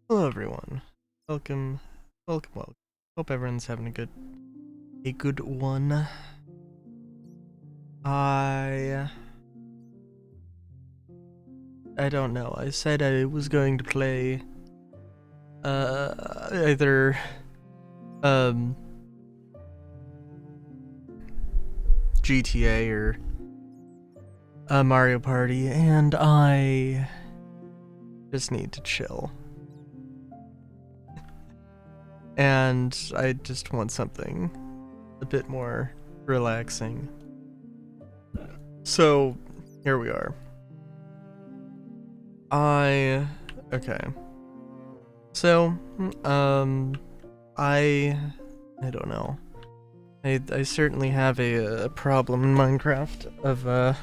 Hello everyone. Welcome. Welcome. Hope everyone's having a good one. I don't know. I said I was going to play either GTA or Mario Party, and I just need to chill. And I just want something a bit more relaxing. So, here we are. Okay. So, I don't know. I certainly have a problem in Minecraft of,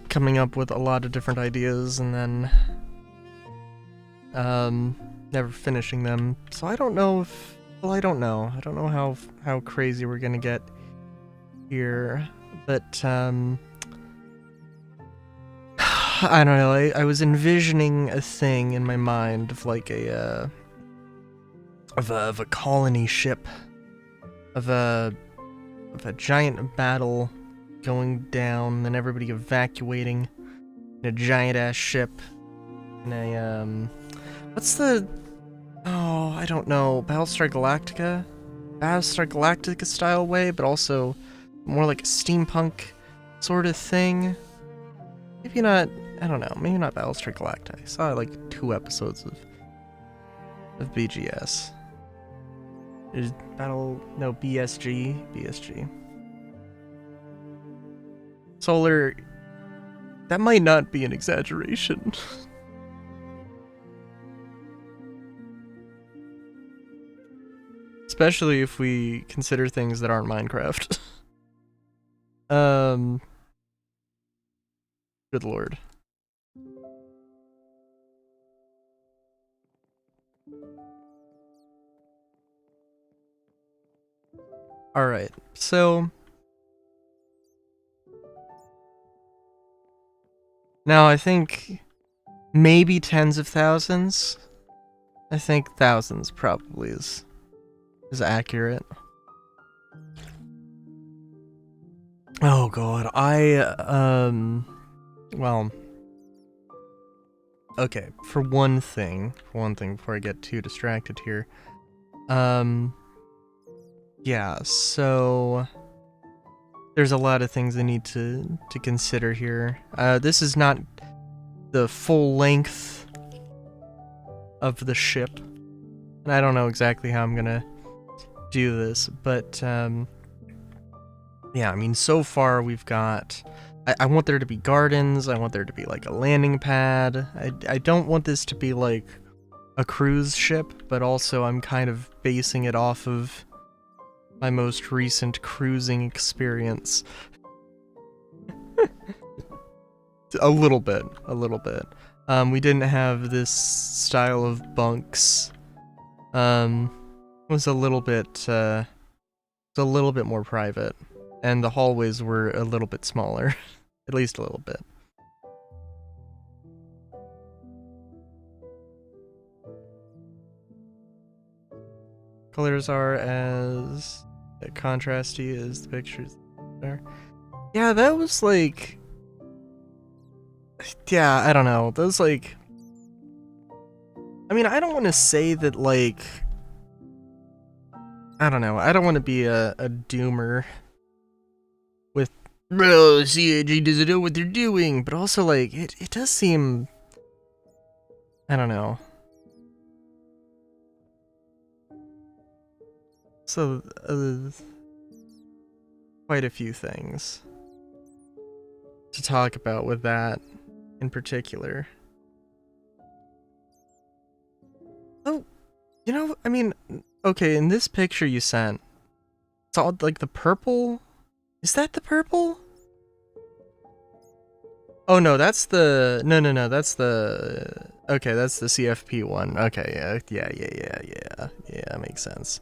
coming up with a lot of different ideas and then, never finishing them. So I don't know if, well, I don't know. I don't know how crazy we're gonna get here, but, I don't know, I was envisioning a thing in my mind of like of a colony ship, of a giant battle going down, and everybody evacuating in a giant ass ship, in a what's the, oh, I don't know, Battlestar Galactica style way, but also more like a steampunk sort of thing. Maybe not, I don't know, maybe not Battlestar Galactica. I saw like 2 episodes of BGS. There's BSG. Solar, that might not be an exaggeration. Especially if we consider things that aren't Minecraft. Good lord. Alright, so now I think maybe tens of thousands. I think thousands probably is accurate. Oh god, well, okay, for one thing before I get too distracted here, yeah, so there's a lot of things I need to consider here. This is not the full length of the ship, and I don't know exactly how I'm gonna do this, but, yeah, I mean, so far we've got, I want there to be gardens, I want there to be like a landing pad. I don't want this to be like a cruise ship, but also I'm kind of basing it off of my most recent cruising experience. a little bit. We didn't have this style of bunks. It was a little bit more private, and the hallways were a little bit smaller. At least a little bit. Colors are as contrasty as the pictures are. Yeah, that was like, yeah, I don't know. Those like, I mean, I don't want to say that like, I don't know. I don't want to be a doomer with, bro, CIG doesn't know what they're doing, but also like, it does seem, I don't know. So, quite a few things to talk about with that in particular. Oh, you know, I mean, okay, in this picture you sent, it's all like the purple. Is that the purple? Oh no, that's the, no, that's the, okay, that's the CFP one. Okay, yeah, makes sense.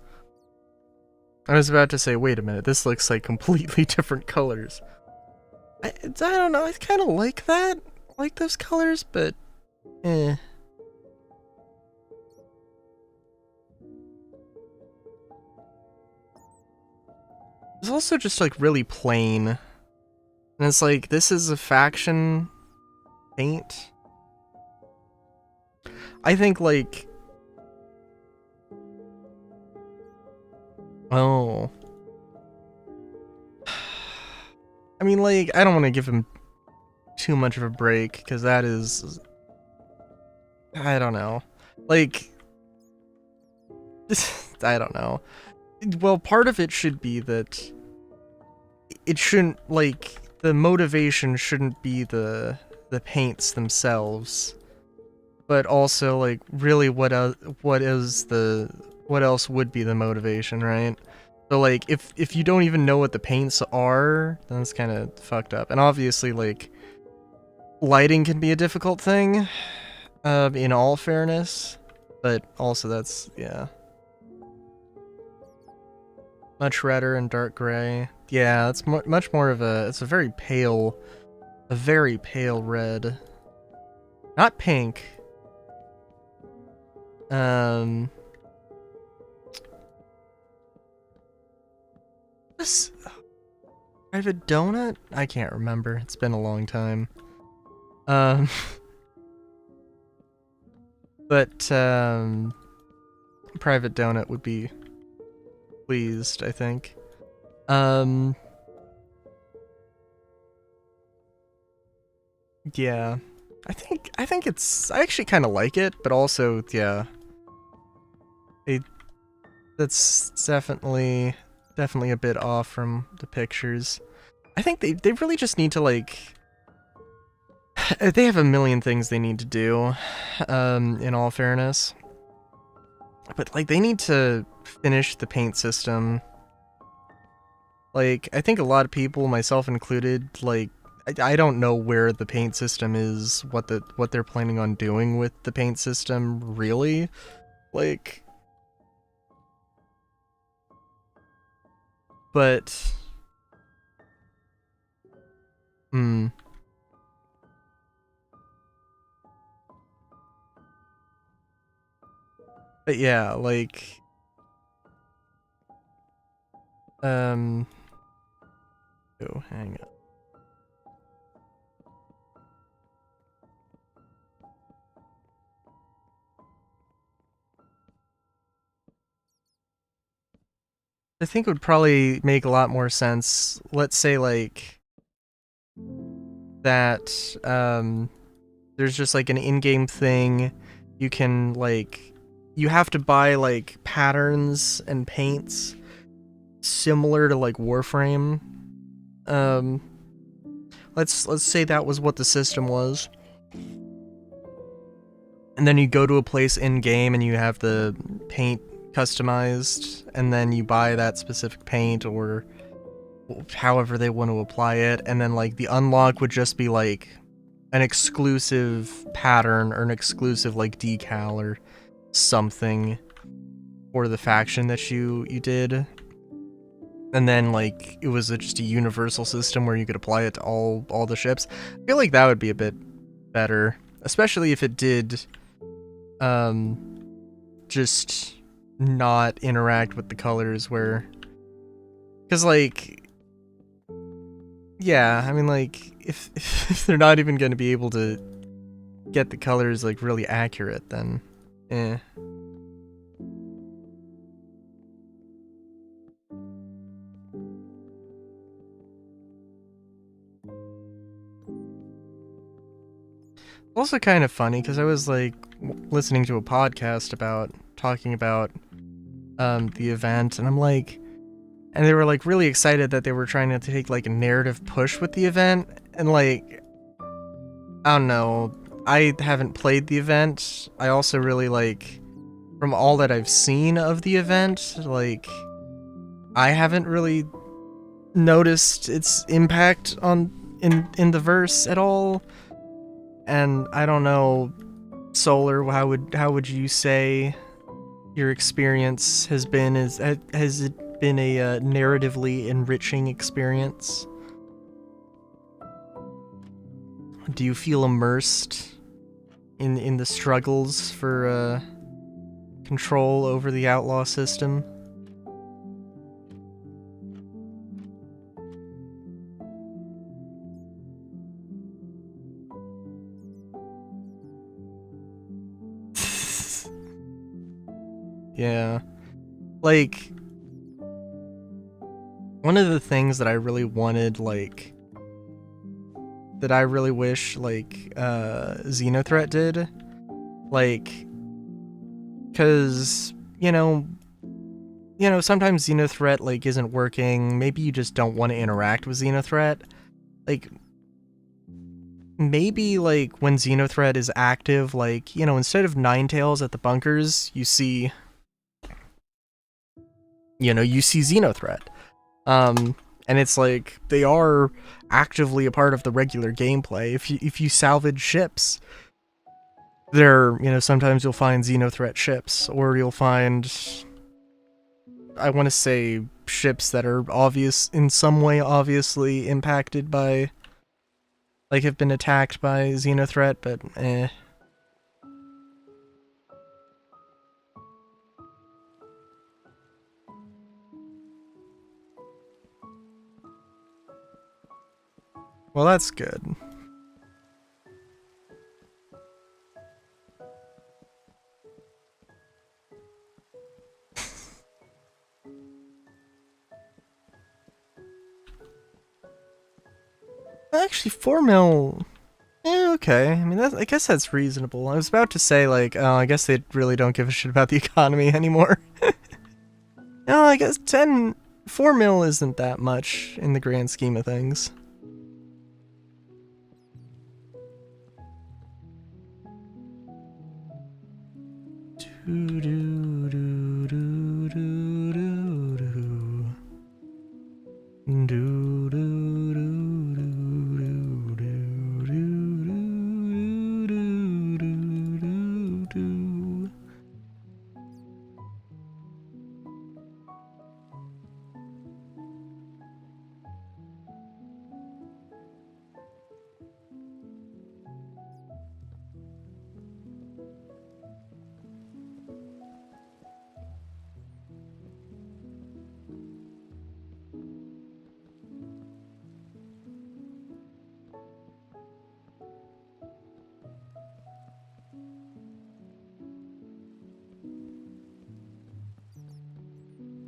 I was about to say, wait a minute, this looks like completely different colors. I don't know, I kind of like that. I like those colors, but eh. It's also just like really plain. And it's like, this is a faction paint. I think like, oh. I mean, like, I don't want to give him too much of a break, because that is, I don't know. Like, I don't know. Well, part of it should be that it shouldn't, like, the motivation shouldn't be the paints themselves, but also, like, really what else would be the motivation, right? So, like, if you don't even know what the paints are, then it's kind of fucked up. And obviously, like, lighting can be a difficult thing, in all fairness, but also that's, yeah. Much redder and dark gray. Yeah, it's much more of a, it's a very pale red. Not pink. This private donut? I can't remember. It's been a long time. But private donut would be pleased, I think. Yeah. I think it's, I actually kind of like it, but also, yeah. That's definitely a bit off from the pictures. I think they really just need to, like, they have a million things they need to do, in all fairness. But, like, they need to finish the paint system. Like, I think a lot of people, myself included, like, I don't know where the paint system is, what they're planning on doing with the paint system, really. Like, but but yeah, like, oh, hang on. I think it would probably make a lot more sense, let's say, like, that, there's just, like, an in-game thing, you can, like, you have to buy, like, patterns and paints similar to, like, Warframe. Let's say that was what the system was. And then you go to a place in-game and you have the paint customized, and then you buy that specific paint, or however they want to apply it, and then, like, the unlock would just be, like, an exclusive pattern, or an exclusive, like, decal, or something for the faction that you did. And then, like, it was just a universal system where you could apply it to all the ships. I feel like that would be a bit better, especially if it did, just not interact with the colors, where, because, like, yeah, I mean, like, if they're not even going to be able to get the colors, like, really accurate, then eh. Also kind of funny, because I was, like, listening to a podcast talking about the event, and I'm like, and they were, like, really excited that they were trying to take, like, a narrative push with the event, and, like, I don't know, I haven't played the event. I also really, like, from all that I've seen of the event, like, I haven't really noticed its impact in the verse at all. And I don't know, Solar, how would you say your experience has been? Has it been a narratively enriching experience? Do you feel immersed in the struggles for control over the outlaw system? Yeah. Like, one of the things that I really wanted, like, that I really wish, like, Xenothreat did, like, because, sometimes Xenothreat, like, isn't working, maybe you just don't want to interact with Xenothreat, like, maybe, like, when Xenothreat is active, like, instead of Ninetales at the bunkers, you see Xenothreat. And it's like, they are actively a part of the regular gameplay. If you salvage ships, sometimes you'll find Xenothreat ships, or you'll find, I want to say, ships that are in some way obviously impacted by, like, have been attacked by Xenothreat, but eh. Well, that's good. Actually, 4 mil... okay. I mean, I guess that's reasonable. I was about to say, like, oh, I guess they really don't give a shit about the economy anymore. No, I guess 4 mil isn't that much in the grand scheme of things.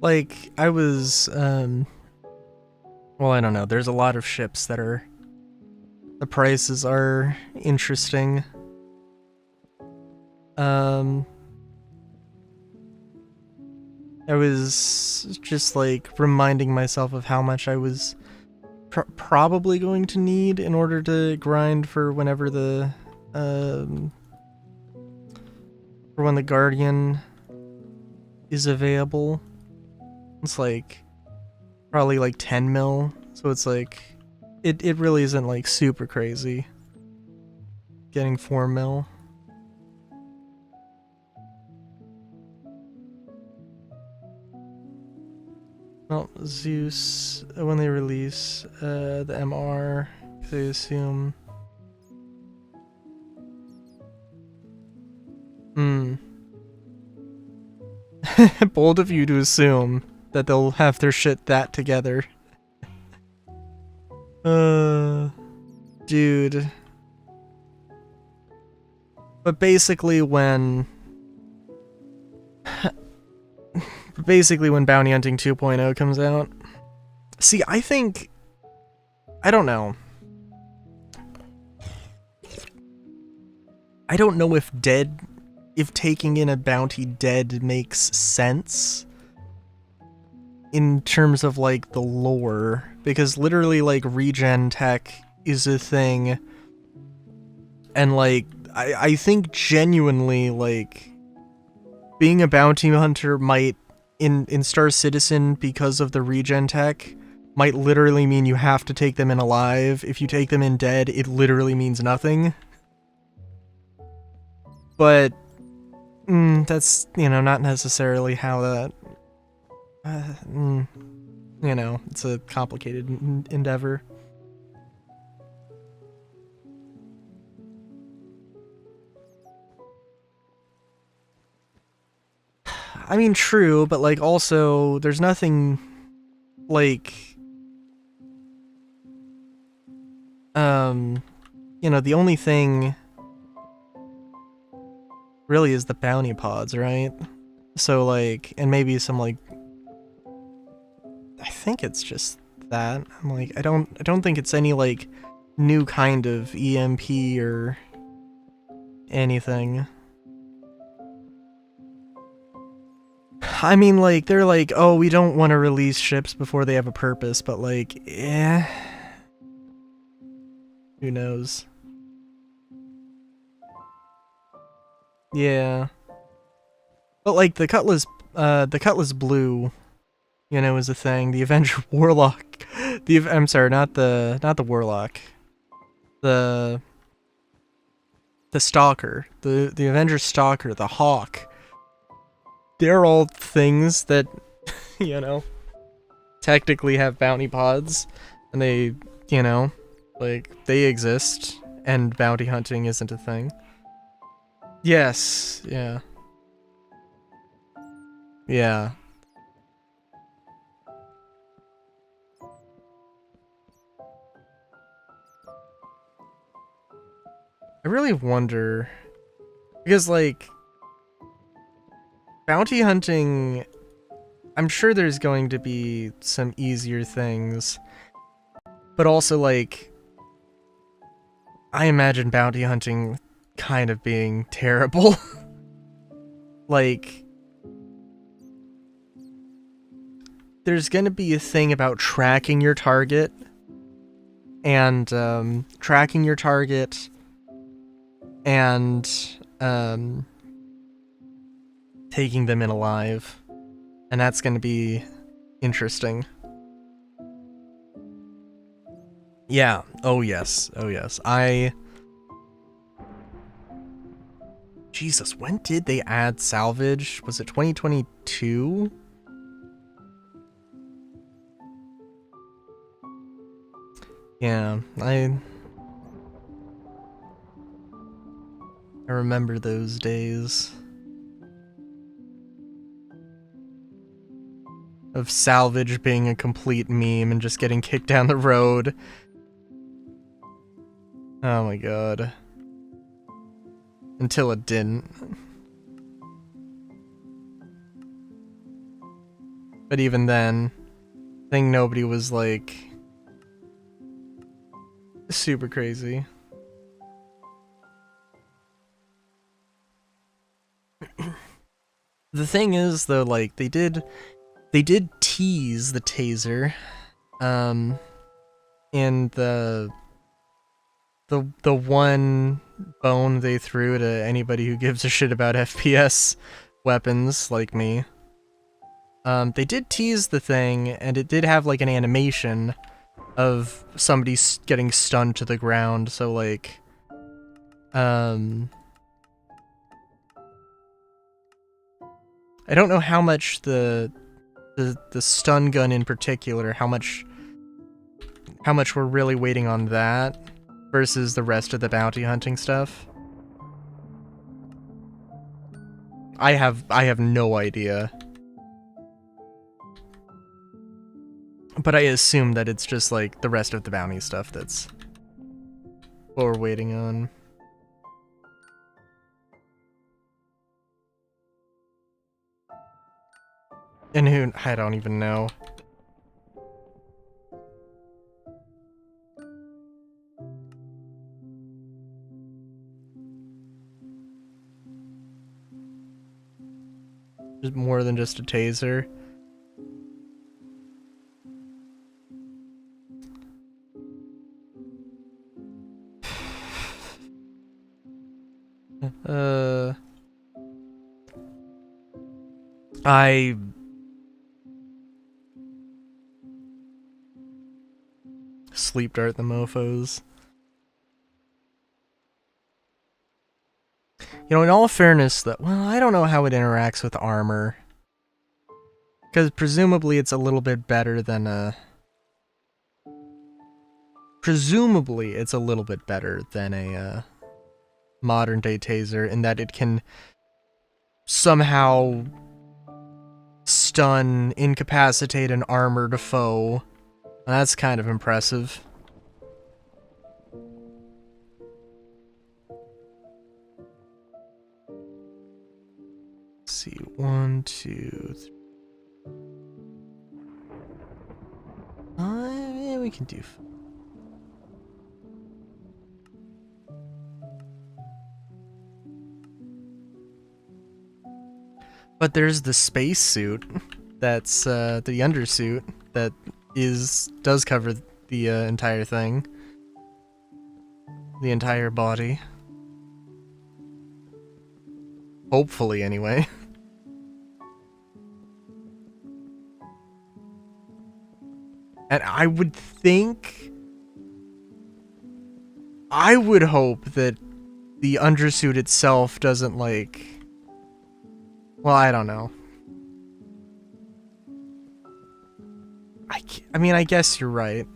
Like, I was, well, I don't know, there's a lot of ships that the prices are interesting. I was just, like, reminding myself of how much I was probably going to need in order to grind for whenever for when the Guardian is available. It's like probably like 10 mil, so it's like it really isn't like super crazy getting 4 mil. Well, Zeus, when they release the MR, they assume. Bold of you to assume that they'll have their shit that together. Dude. But basically when Bounty Hunting 2.0 comes out. See, I don't know. I don't know if taking in a bounty dead makes sense in terms of, like, the lore, because literally, like, regen tech is a thing, and, like, I think genuinely, like, being a bounty hunter might, in Star Citizen, because of the regen tech, might literally mean you have to take them in alive. If you take them in dead, it literally means nothing. But that's, not necessarily how that, it's a complicated endeavor. I mean, true, but like also there's nothing like you know, the only thing really is the bounty pods, right? So like, and maybe some like, I think it's just that. I'm like, I don't think it's any like new kind of EMP or anything. I mean, like, they're like, oh, we don't want to release ships before they have a purpose, but like, who knows? Yeah. But like the Cutlass Blue, you know, is a thing. The Avenger Warlock, I'm sorry, not the Warlock, the Stalker, the Avenger Stalker, the Hawk. They're all things that, you know, technically have bounty pods, and they, you know, like, they exist, and bounty hunting isn't a thing. Yes, yeah. Yeah. I really wonder, because, like, bounty hunting, I'm sure there's going to be some easier things, but also, like, I imagine bounty hunting kind of being terrible. Like, there's gonna be a thing about tracking your target, and, taking them in alive. And that's gonna be interesting. Yeah. Oh yes. Oh yes. Jesus, when did they add salvage? Was it 2022? Yeah, I remember those days of salvage being a complete meme and just getting kicked down the road. Oh my god. Until it didn't. But even then, I think nobody was like super crazy. The thing is though, like, they did tease the taser in the one bone they threw to anybody who gives a shit about FPS weapons like me. They did tease the thing, and it did have like an animation of somebody getting stunned to the ground, so like I don't know how much the stun gun in particular, how much we're really waiting on that versus the rest of the bounty hunting stuff. I have no idea. But I assume that it's just like the rest of the bounty stuff that's what we're waiting on. And who, I don't even know. Just more than just a taser. I sleep dart the mofos. You know, in all fairness, though, well, I don't know how it interacts with armor. Because presumably it's a little bit better than a... Presumably it's a little bit better than a modern day taser in that it can somehow stun, incapacitate an armored foe. That's kind of impressive. Let's see, 1, 2, 3. Yeah, we can do. But there's the spacesuit. That's the undersuit that does cover the entire thing, the entire body. Hopefully, anyway. And I would hope that the undersuit itself doesn't like. Well, I don't know. I mean, I guess you're right.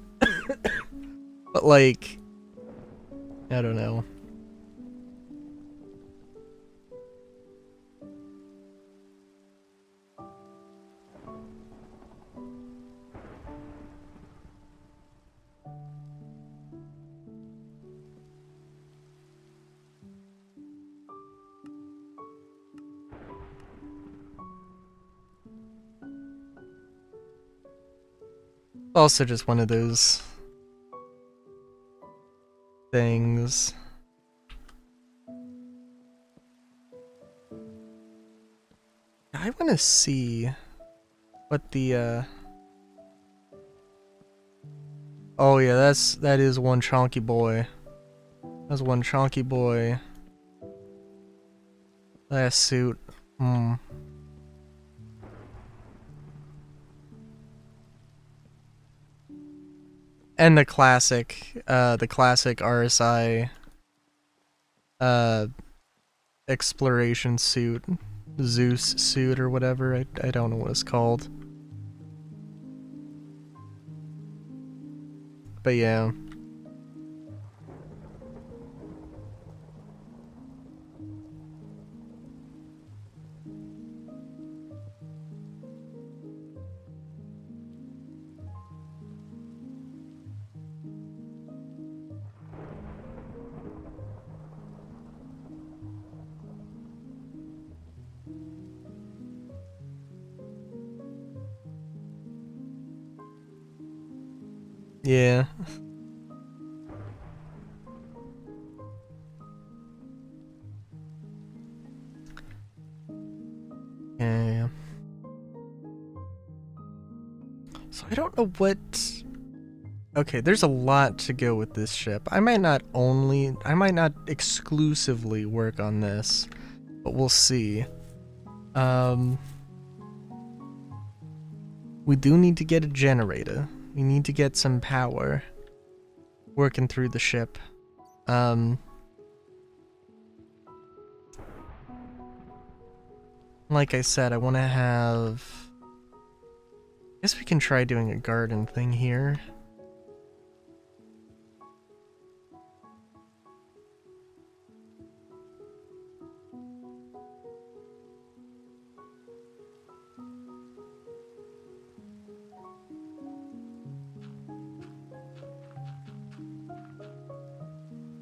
But, like, I don't know. Also just one of those things. I want to see what the oh yeah, that is one chonky boy. That's one chonky boy. Last suit. And the classic RSI exploration suit. Zeus suit or whatever. I don't know what it's called. But yeah. Yeah. Yeah. So I don't know what. Okay, there's a lot to go with this ship. I might not exclusively work on this, but we'll see. We do need to get a generator. We need to get some power working through the ship. Like I said, I want to have. I guess we can try doing a garden thing here.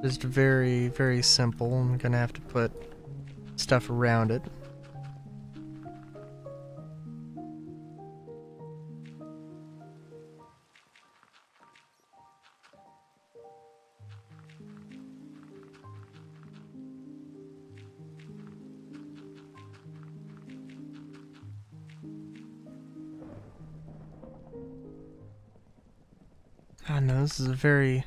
Just very, very simple. I'm gonna have to put stuff around it. I know this is a very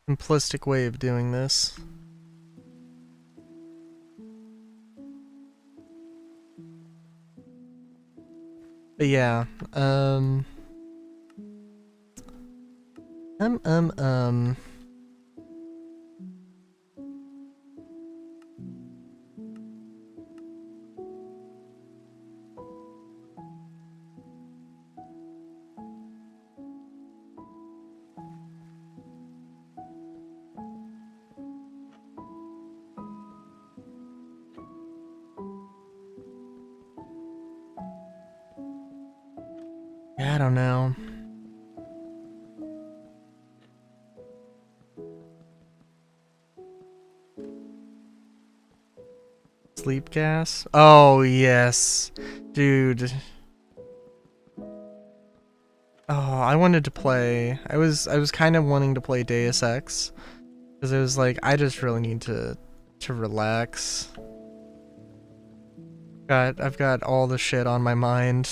simplistic way of doing this. But yeah, I don't know. Sleep gas? Oh, yes. Dude. Oh, I wanted to play. I was kind of wanting to play Deus Ex. Because it was like, I just really need to relax. I've got all the shit on my mind.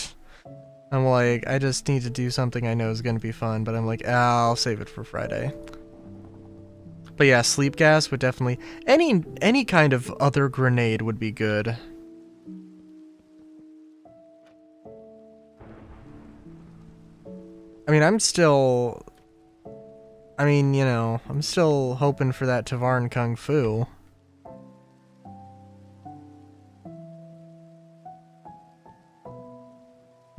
I'm like, I just need to do something I know is gonna be fun, but I'm like, I'll save it for Friday. But yeah, sleep gas would definitely... Any kind of other grenade would be good. I mean, I'm still... I mean, you know, I'm still hoping for that Tavarn Kung Fu.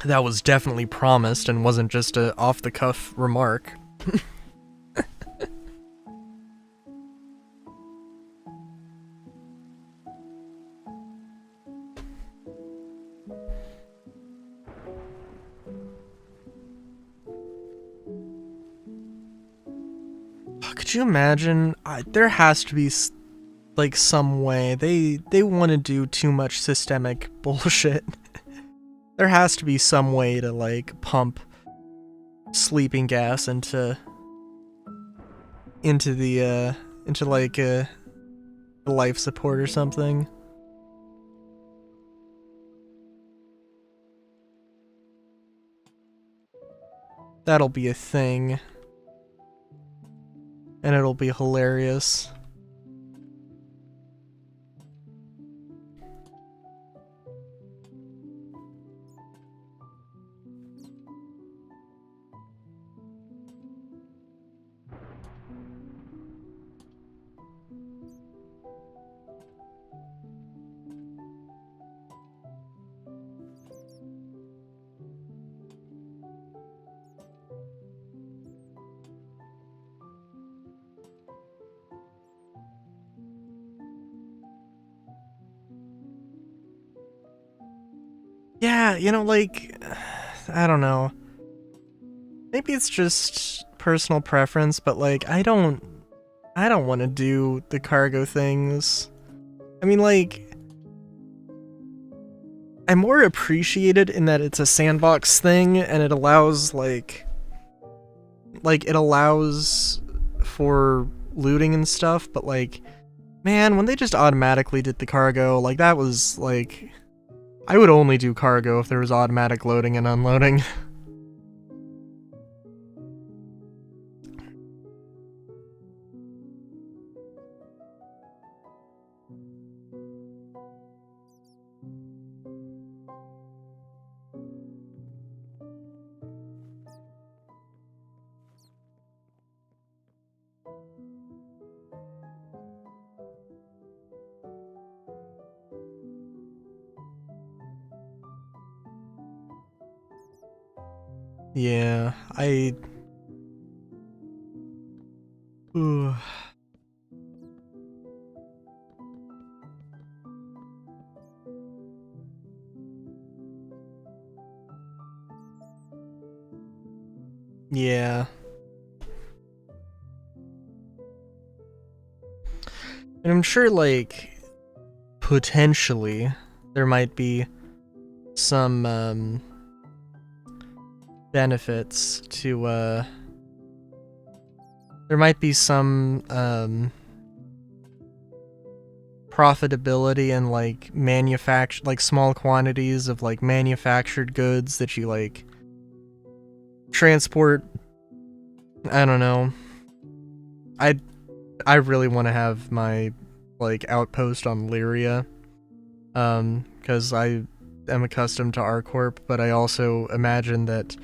That was definitely promised and wasn't just a off-the-cuff remark. Could you imagine? There has to be like some way. They want to do too much systemic bullshit. There has to be some way to like pump sleeping gas into like life support or something. That'll be a thing. And it'll be hilarious. Yeah, you know, like, I don't know. Maybe it's just personal preference, but like, I don't want to do the cargo things. I mean, like, I more appreciate it in that it's a sandbox thing, and it allows, like it allows for looting and stuff, but like, man, when they just automatically did the cargo, like, that was, like... I would only do cargo if there was automatic loading and unloading. Yeah, Ooh. Yeah. And I'm sure, like, potentially, there might be some, benefits to, there might be some, profitability in, like, like, small quantities of, like, manufactured goods that you, like, transport. I don't know. I really want to have my, like, outpost on Lyria, because I am accustomed to ArcCorp, but I also imagine that,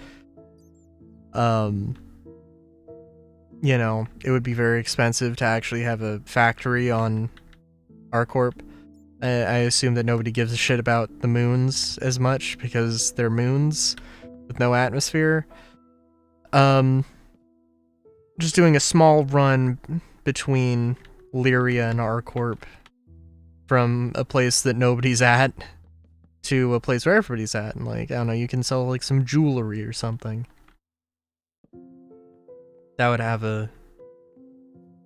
you know, it would be very expensive to actually have a factory on ArcCorp. I assume that nobody gives a shit about the moons as much, because they're moons with no atmosphere. Just doing a small run between Lyria and ArcCorp from a place that nobody's at to a place where everybody's at, and like, I don't know, you can sell like some jewelry or something. That would have a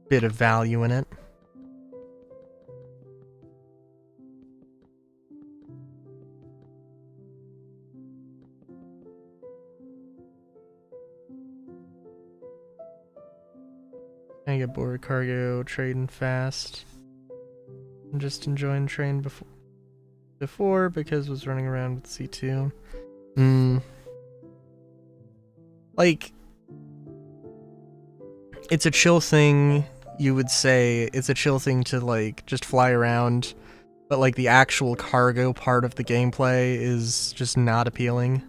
bit of value in it. I get bored cargo trading fast. I'm just enjoying train before because was running around with C2. Like, it's a chill thing, you would say. It's a chill thing to like just fly around, but like the actual cargo part of the gameplay is just not appealing.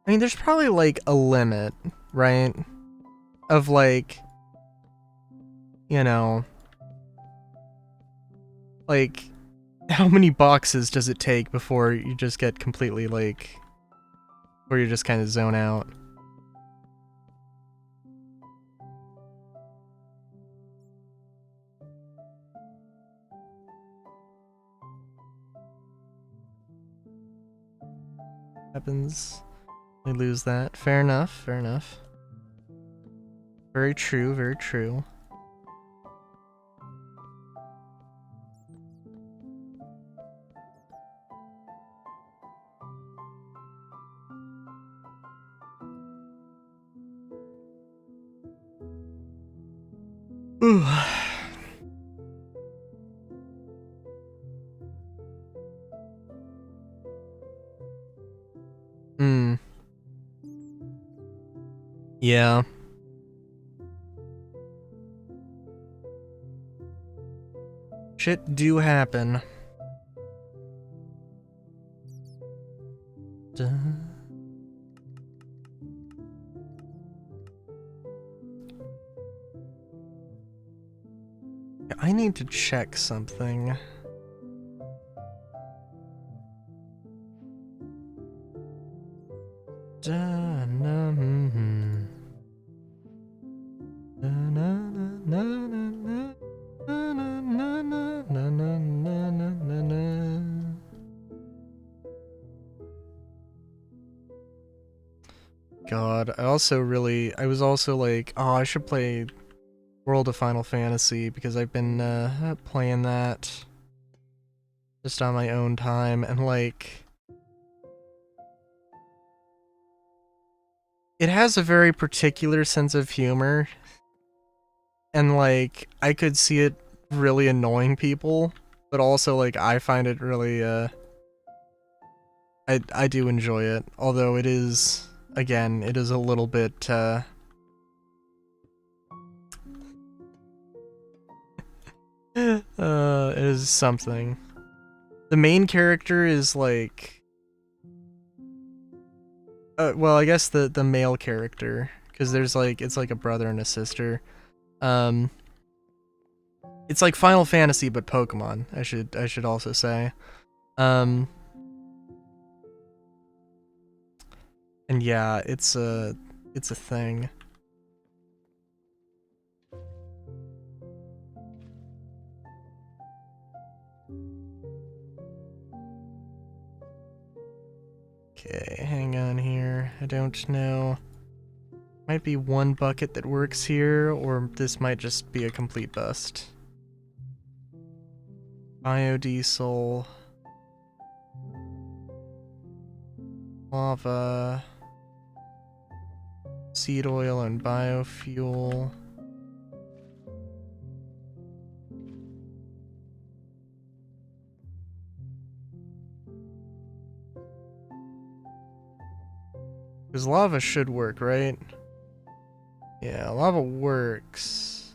I mean, there's probably like a limit, right? Of like, you know, like how many boxes does it take before you just get completely like, where you just kind of zone out? Happens. We lose that. Fair enough, fair enough. Very true, very true. Ooh. Yeah. Shit do happen. Duh. I need to check something. God, I was also like, oh, I should play World of Final Fantasy because I've been playing that just on my own time, and like, it has a very particular sense of humor, and like, I could see it really annoying people, but also like, I find it really, I do enjoy it, although it is, again, it is a little bit, it is something. The main character is like, well, I guess the male character, because there's like, it's like a brother and a sister. It's like Final Fantasy but Pokemon, I should also say. And yeah, it's a thing. Okay, hang on here. I don't know. Might be one bucket that works here, or this might just be a complete bust. Biodiesel. Lava. Seed oil and biofuel. Because lava should work, right? Yeah, lava works.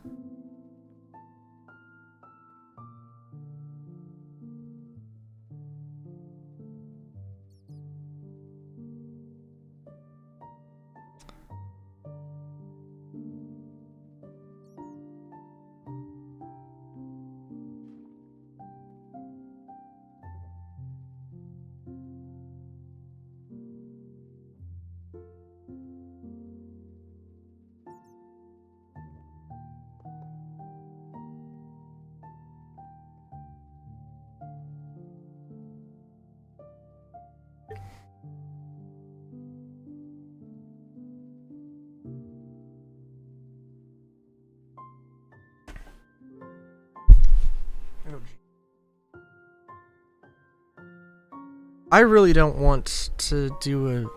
I really don't want to do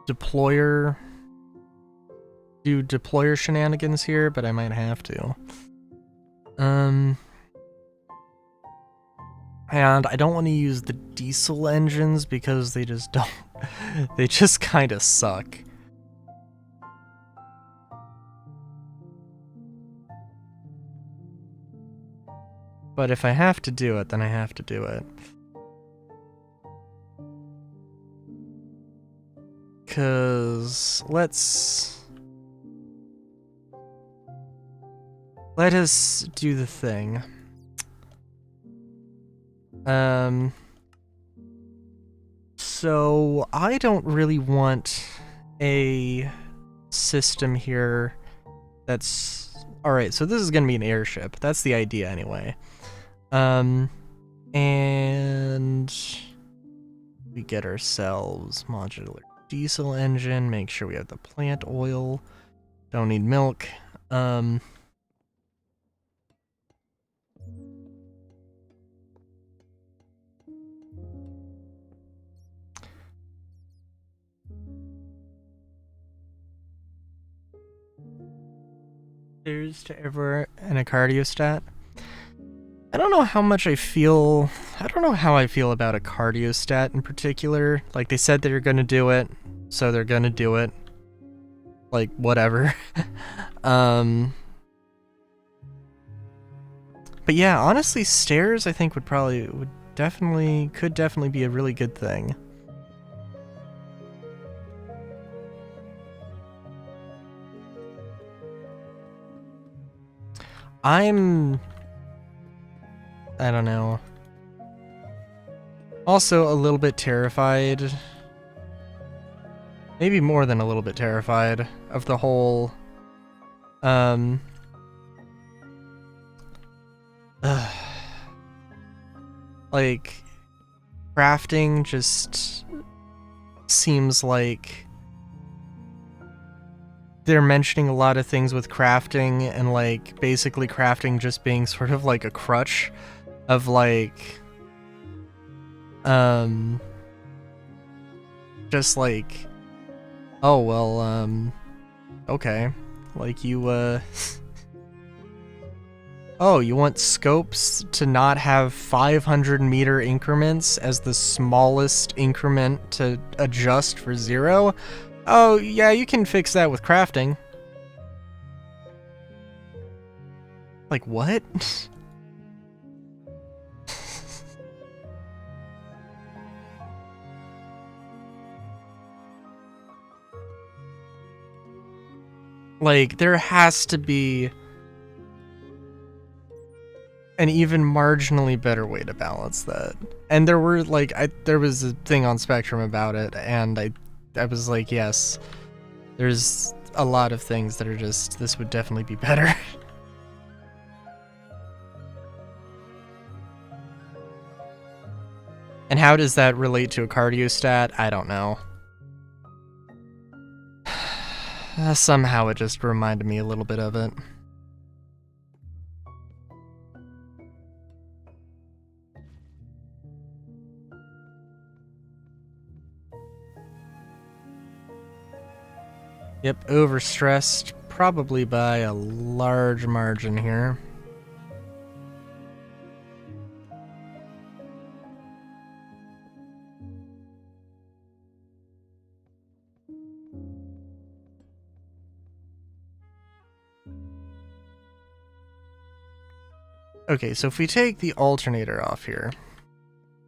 deployer shenanigans here, but I might have to. And I don't want to use the diesel engines because they just don't. They just kind of suck. But if I have to do it, then I have to do it. Cause let us do the thing. So I don't really want a system here that's alright, so this is gonna be an airship. That's the idea anyway. And we get ourselves modular diesel engine, make sure we have the plant oil. Don't need milk. There's to ever and a cardiostat. I don't know how much I feel. I don't know how I feel about a cardiostat in particular. Like, they said they're gonna do it, so they're gonna do it. Like, whatever. But yeah, honestly, stairs I think could definitely be a really good thing. I don't know. Also a little bit terrified. Maybe more than a little bit terrified of the whole like crafting just seems like they're mentioning a lot of things with crafting, and like basically crafting just being sort of like a crutch of like just like, oh well, okay, like you oh, you want scopes to not have 500-meter increments as the smallest increment to adjust for 0? Oh, yeah, you can fix that with crafting. Like, what? Like, there has to be an even marginally better way to balance that. And there were, like, there was a thing on Spectrum about it, and I was like, yes, there's a lot of things that are just, this would definitely be better. And how does that relate to a cardiostat? I don't know. Somehow it just reminded me a little bit of it. Yep, overstressed, probably by a large margin here. Okay, so if we take the alternator off here.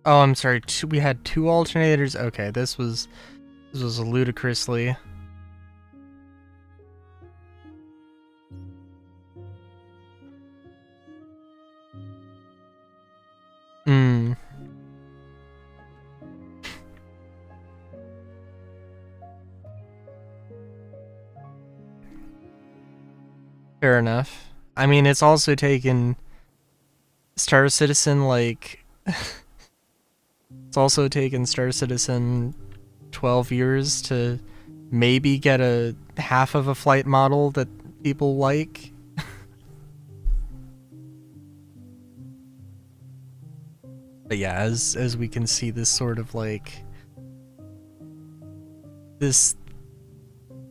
Oh, I'm sorry, we had 2 alternators? Okay, this was ludicrously. Fair enough. I mean, it's also taken Star Citizen, like... it's also taken Star Citizen 12 years to maybe get a half of a flight model that people like. But yeah, as we can see, this sort of like this,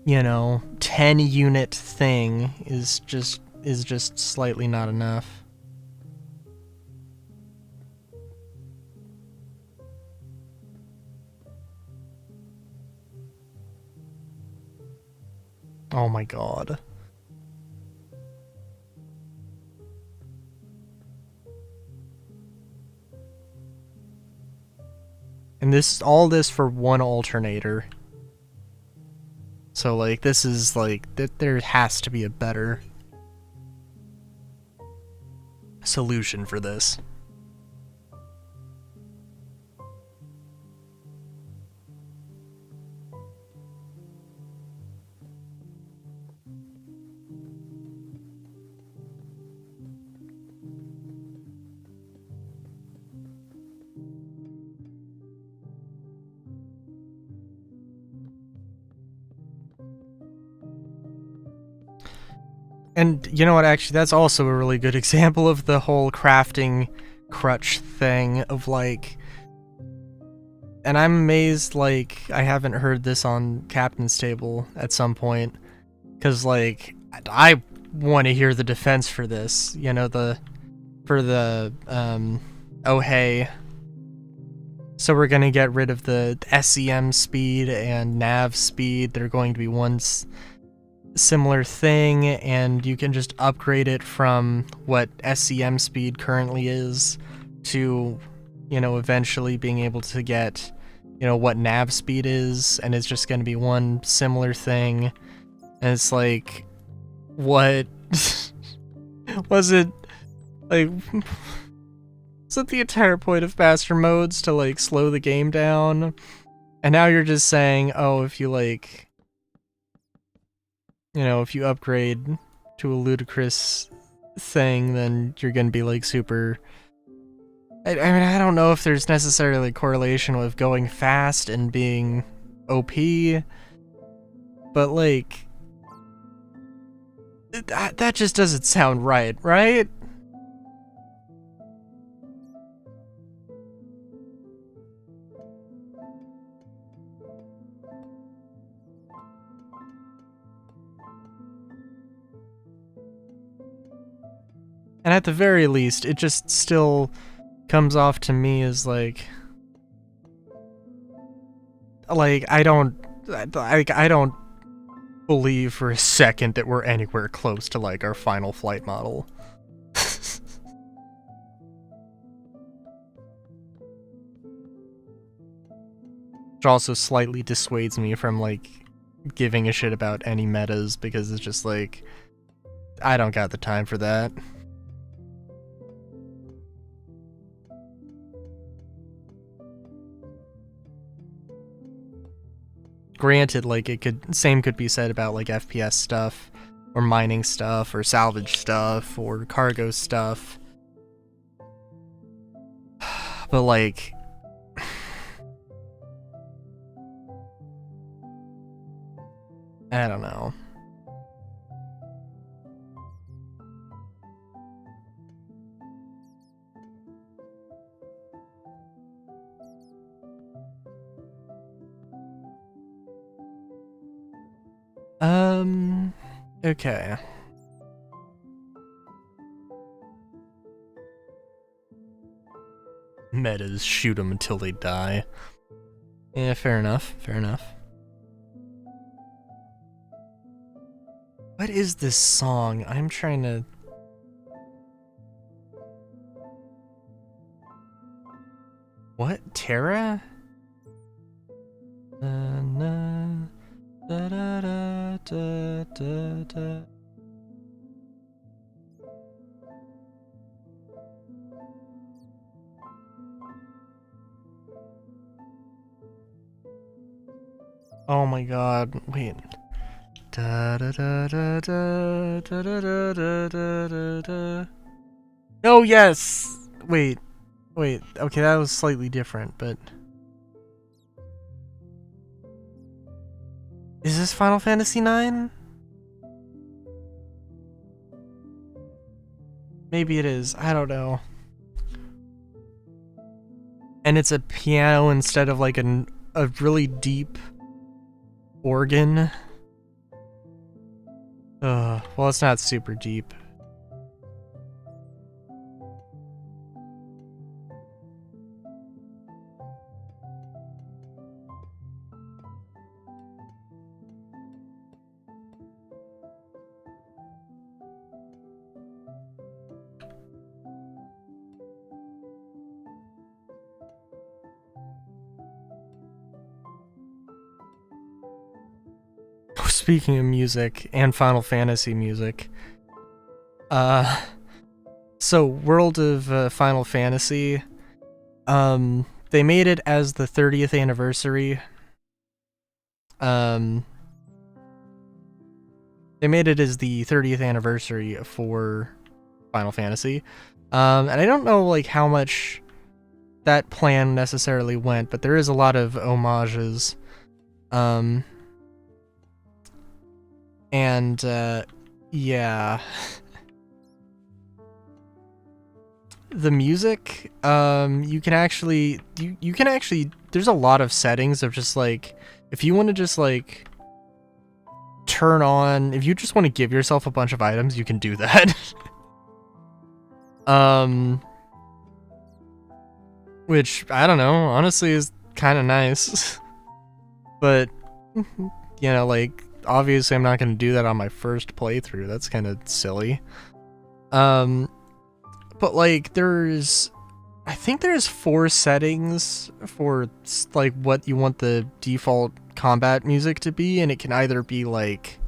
you know, 10 unit thing is just slightly not enough. Oh my god. And all this for one alternator. So like this is like there has to be a better solution for this. And you know what, actually, that's also a really good example of the whole crafting crutch thing of like... And I'm amazed, like, I haven't heard this on Captain's Table at some point. Because, like, I want to hear the defense for this. You know, oh hey, so we're gonna get rid of the SEM speed and nav speed. They're going to be one similar thing, and you can just upgrade it from what SEM speed currently is to, you know, eventually being able to get, you know, what nav speed is, and it's just going to be one similar thing. And it's like, what? Was it, like, was it the entire point of master modes to, like, slow the game down? And now you're just saying, oh, if you, like, you know, if you upgrade to a ludicrous thing, then you're gonna be, like, super... I mean, I don't know if there's necessarily a correlation with going fast and being OP, but, like... That just doesn't sound right, right? And at the very least, it just still comes off to me as like I don't believe for a second that we're anywhere close to like our final flight model. Which also slightly dissuades me from like giving a shit about any metas, because it's just like, I don't got the time for that. Granted, like, same could be said about like FPS stuff, or mining stuff, or salvage stuff, or cargo stuff. But like, I don't know. Okay. Metas, shoot them until they die. Yeah, fair enough, fair enough. What is this song? I'm trying to... What? Terra? Da, da, da, da, da, da. Oh my god, wait. Da da da da da da da da da da da. Oh yes! Wait. Okay, that was slightly different, but... Is this Final Fantasy IX? Maybe it is, I don't know. and it's a piano instead of like a really deep organ. Well, it's not super deep. Speaking of music and Final Fantasy music, so World of Final Fantasy, they made it as the 30th anniversary. They made it as the 30th anniversary for Final Fantasy, and I don't know like how much that plan necessarily went, but there is a lot of homages, and yeah. The music, you can actually there's a lot of settings of just like, if you want to just like turn on, if you just want to give yourself a bunch of items, you can do that. Which, I don't know, honestly is kind of nice. But, you know, like, obviously I'm not going to do that on my first playthrough. That's kind of silly. But like, I think there's 4 settings for like what you want the default combat music to be, and it can either be like,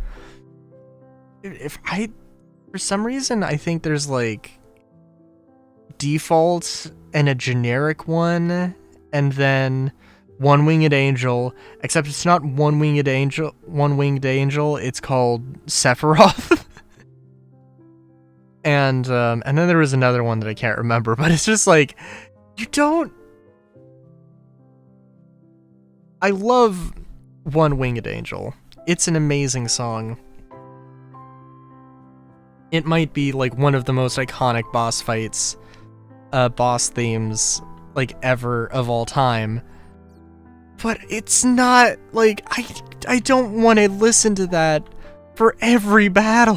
for some reason I think there's like default and a generic one, and then One Winged Angel, except it's not One Winged Angel, it's called Sephiroth. And then there was another one that I can't remember, but it's just like, I love One Winged Angel. It's an amazing song. It might be like one of the most iconic boss fights, boss themes, like ever of all time. But it's not, like, I don't want to listen to that for every battle.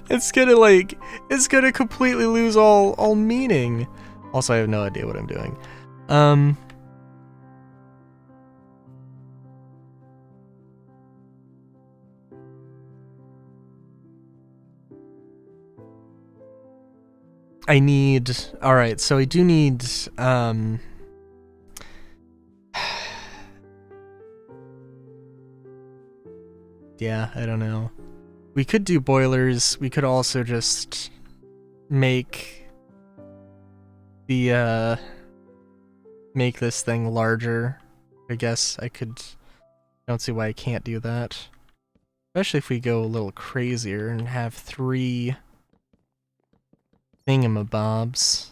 It's gonna completely lose all meaning. Also, I have no idea what I'm doing. Alright, so I do need, yeah, I don't know. We could do boilers. We could also just make the, make this thing larger. I guess I could, I don't see why I can't do that. Especially if we go a little crazier and have 3 thingamabobs.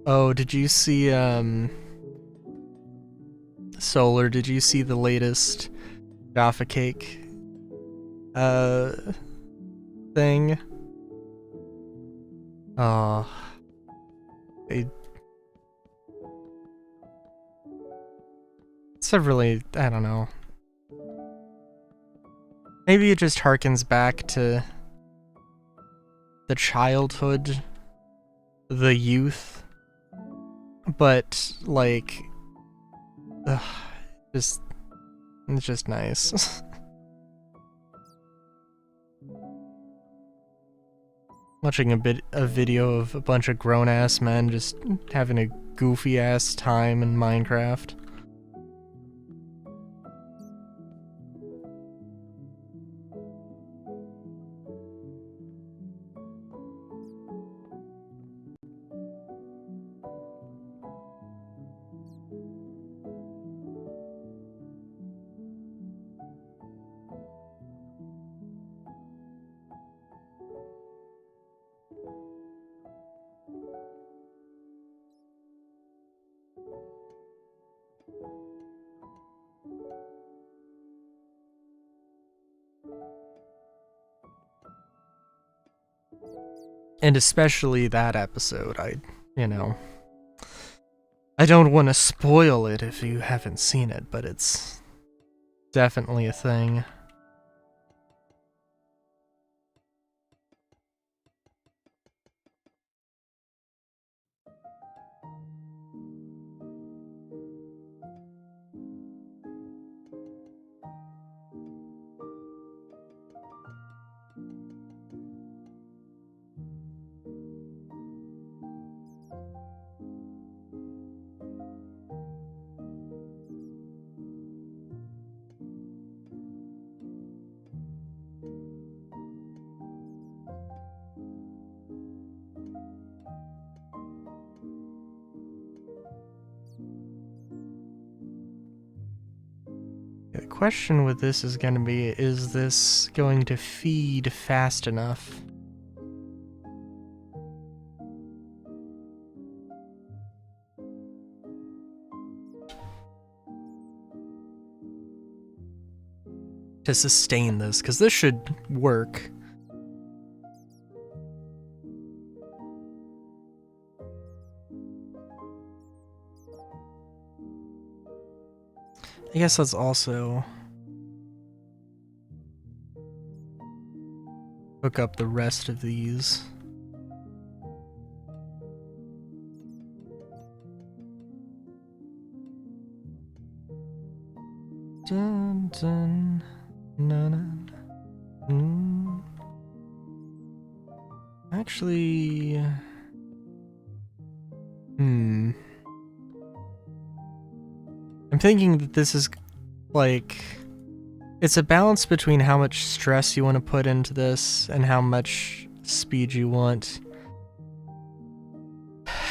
Oh, did you see, Solar, did you see the latest Jaffa Cake, thing? Oh. It's a really, I don't know. Maybe it just harkens back to the childhood, the youth, but like, it's just nice. Watching a video of a bunch of grown-ass men just having a goofy-ass time in Minecraft. And especially that episode, you know, I don't want to spoil it if you haven't seen it, but it's definitely a thing. The question with this is going to be, is this going to feed fast enough? To sustain this, because this should work. I guess let's also hook up the rest of these. Dun, dun, na, na, na. Actually, I'm thinking that this is like, it's a balance between how much stress you want to put into this and how much speed you want.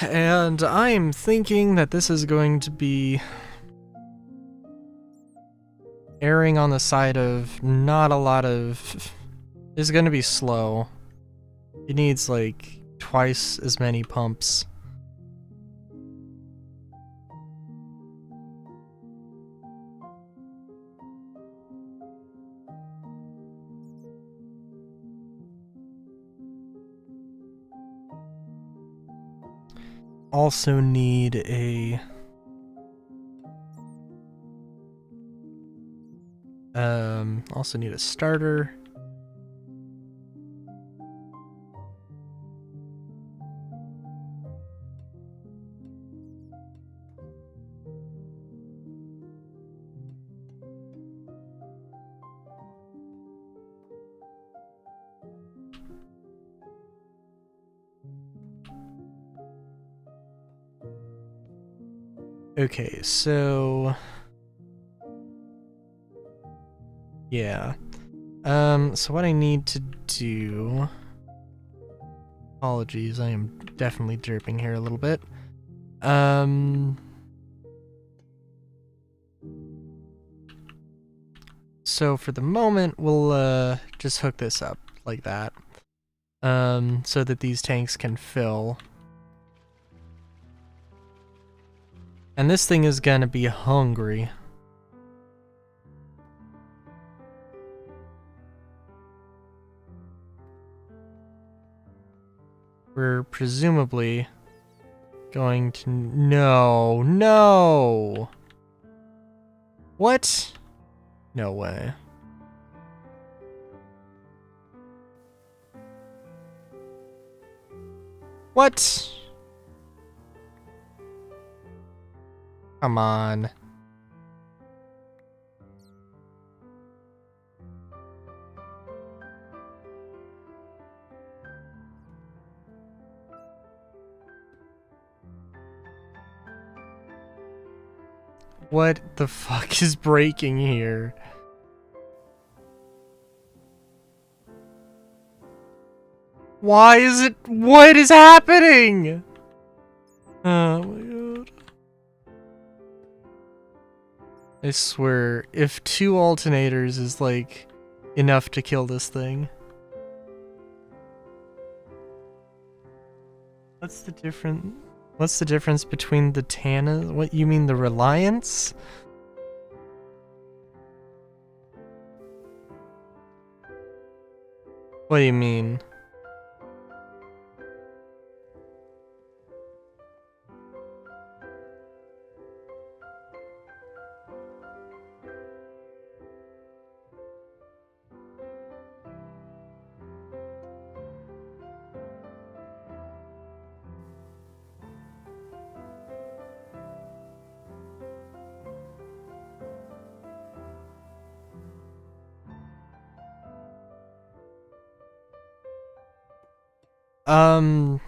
And I'm thinking that this is going to be erring on the side of not a lot of... It's going to be slow. It needs like twice as many pumps. Also need a... also need a starter. Okay, so... yeah. So what I need to do... Apologies, I am definitely derping here a little bit. So for the moment, we'll just hook this up like that. So that these tanks can fill. And this thing is gonna be hungry. We're presumably going to... No! No! What? No way. What? Come on. What the fuck is breaking here? Why is it... What is happening? Oh my god. I swear, if 2 alternators is like enough to kill this thing. What's the difference between the Tana? What, you mean the Reliance? What do you mean? Um.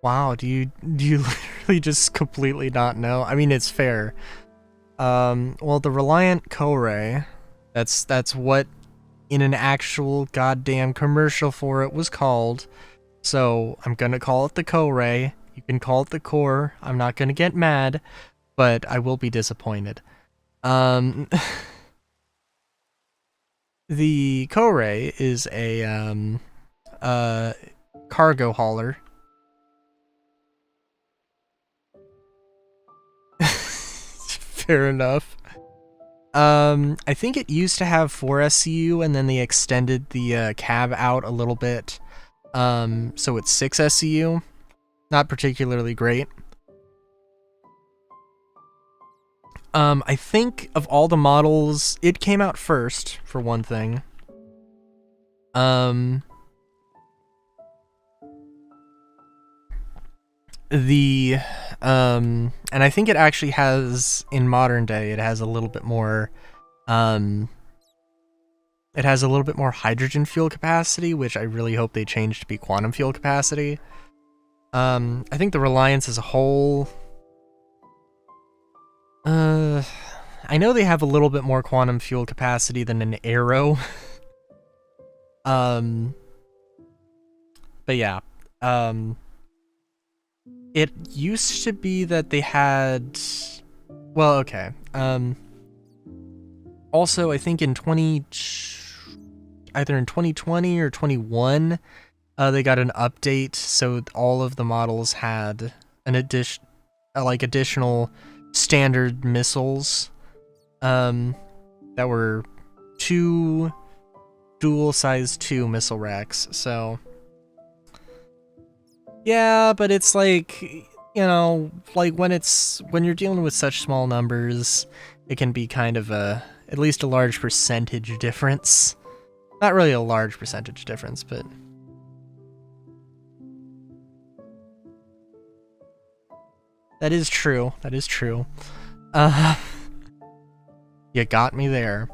Wow. Do you literally just completely not know? I mean, it's fair. Well, the Reliant Koray, that's what in an actual goddamn commercial for it was called. So I'm gonna call it the Koray. You can call it the Core. I'm not gonna get mad, but I will be disappointed. The Koray is a cargo hauler. Fair enough. I think it used to have 4 SCU, and then they extended the cab out a little bit. So it's 6 SCU. Not particularly great. I think of all the models, it came out first, for one thing. And I think it actually has, in modern day, it has a little bit more, it has a little bit more hydrogen fuel capacity, which I really hope they change to be quantum fuel capacity. I think the Reliance as a whole, I know they have a little bit more quantum fuel capacity than an Arrow. But yeah, it used to be that they had, well, okay. Also, I think in either in 2020 or 21, they got an update, so all of the models had an additional standard missiles, that were 2 dual size 2 missile racks. So yeah, but it's like, you know, like when you're dealing with such small numbers, it can be kind of at least a large percentage difference. Not really a large percentage difference, but that is true. That is true. You got me there.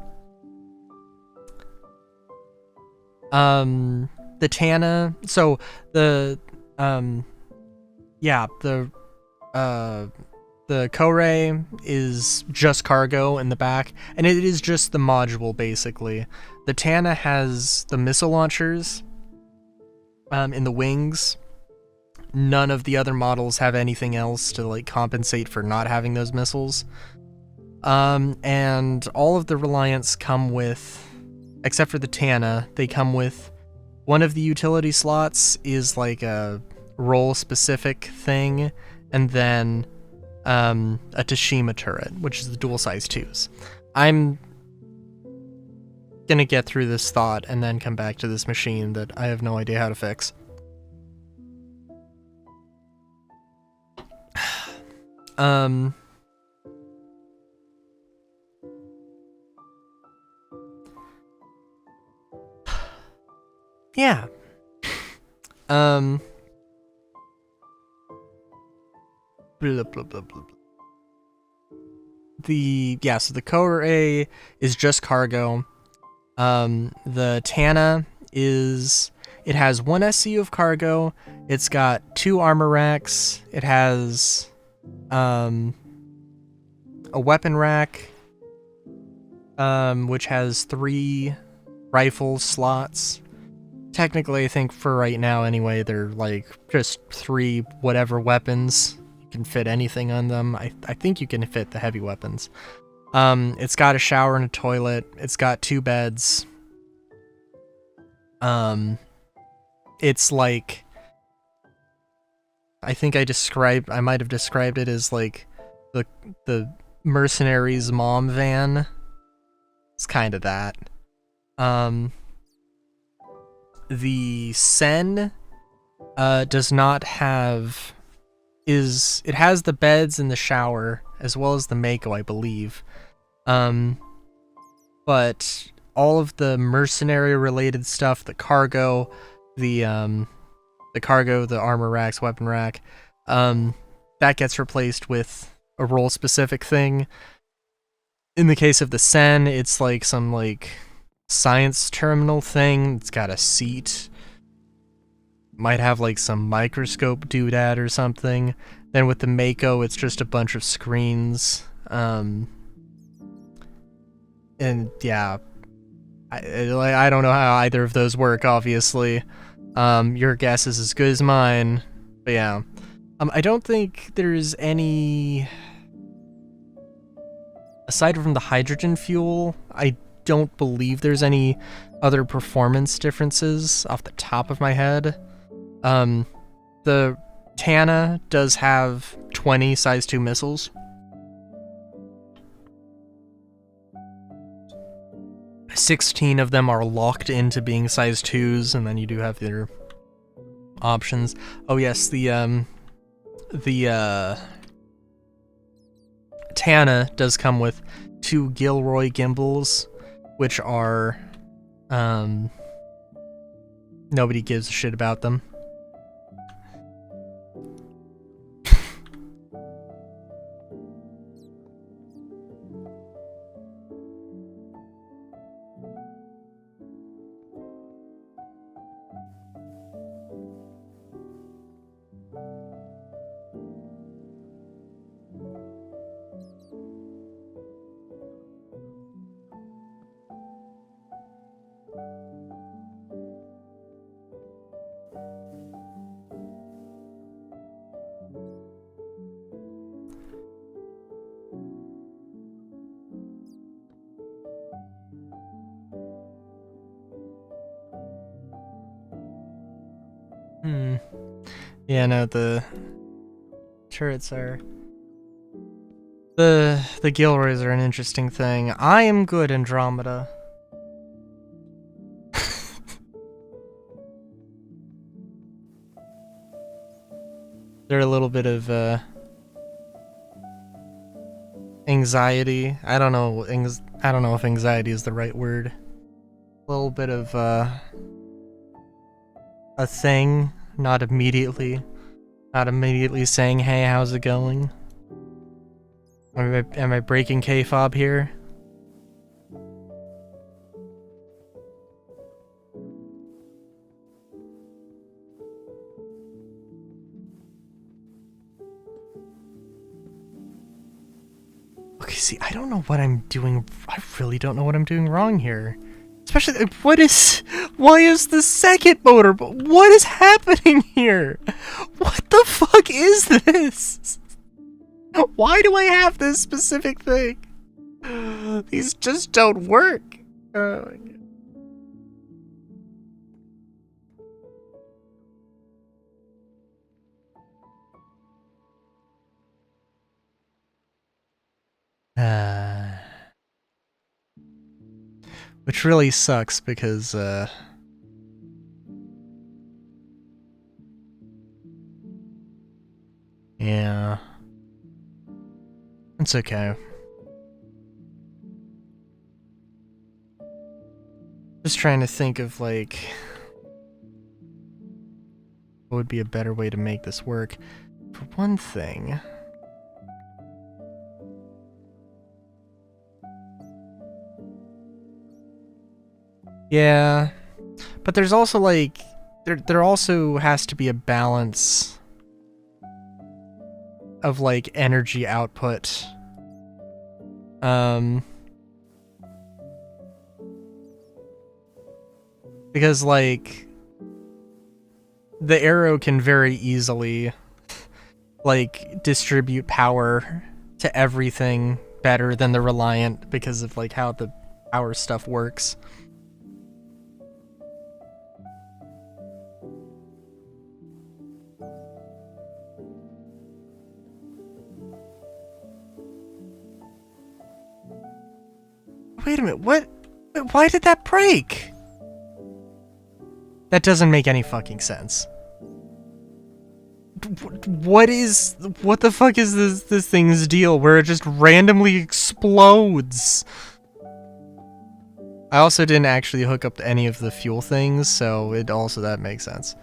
The Tana, so the Koray is just cargo in the back, and it is just the module, basically. The Tana has the missile launchers in the wings. None of the other models have anything else to like compensate for not having those missiles. And all of the Reliants come with, except for the Tana, they come with one of the utility slots is like a role-specific thing, and then a Tashima turret, which is the dual size 2s. I'm gonna get through this thought and then come back to this machine that I have no idea how to fix. Yeah. Blah, blah, blah, blah, blah. So the Koray is just cargo. The Tana it has 1 SCU of cargo. It's got 2 armor racks. It has a weapon rack, which has 3 rifle slots. Technically, I think for right now anyway, they're like just 3 whatever weapons. You can fit anything on them. I think you can fit the heavy weapons. It's got a shower and a toilet. It's got 2 beds. It's like, I think I might have described it as like the mercenaries' mom van. It's kind of that. The Sen does not have, it has the beds and the shower as well as the Mako, I believe. But all of the mercenary related stuff, the cargo, the armor racks, weapon rack, that gets replaced with a role specific thing. In the case of the Sen, it's like some like science terminal thing. It's got a seat. Might have like some microscope doodad or something. Then with the Mako, it's just a bunch of screens. And yeah, I don't know how either of those work, obviously. Your guess is as good as mine. But yeah. I don't think there's any... Aside from the hydrogen fuel, I don't believe there's any other performance differences off the top of my head. The Tana does have 20 size 2 missiles. 16 of them are locked into being size 2s, and then you do have their options. Oh yes, the Tana does come with 2 Gilroy gimbals, which are, nobody gives a shit about them. Yeah, no, the turrets are... The Gilroys are an interesting thing. I am good, Andromeda. They're a little bit of, anxiety. I don't know if anxiety is the right word. A little bit of, a thing, not immediately saying, hey, how's it going? Am I breaking K-fob here? Okay, see, I don't know what I'm doing. I really don't know what I'm doing wrong here. Especially, why is the second motor, what is happening here? What the fuck is this? Why do I have this specific thing? These just don't work. Oh my God. Which really sucks because, yeah. It's okay. Just trying to think of, like, what would be a better way to make this work. For one thing... Yeah, but there's also, like, there also has to be a balance of, like, energy output. Because, like, the Arrow can very easily, like, distribute power to everything better than the Reliant because of, like, how the power stuff works. Wait a minute, what? Why did that break? That doesn't make any fucking sense. What the fuck is this thing's deal where it just randomly explodes? I also didn't actually hook up to any of the fuel things, so that makes sense.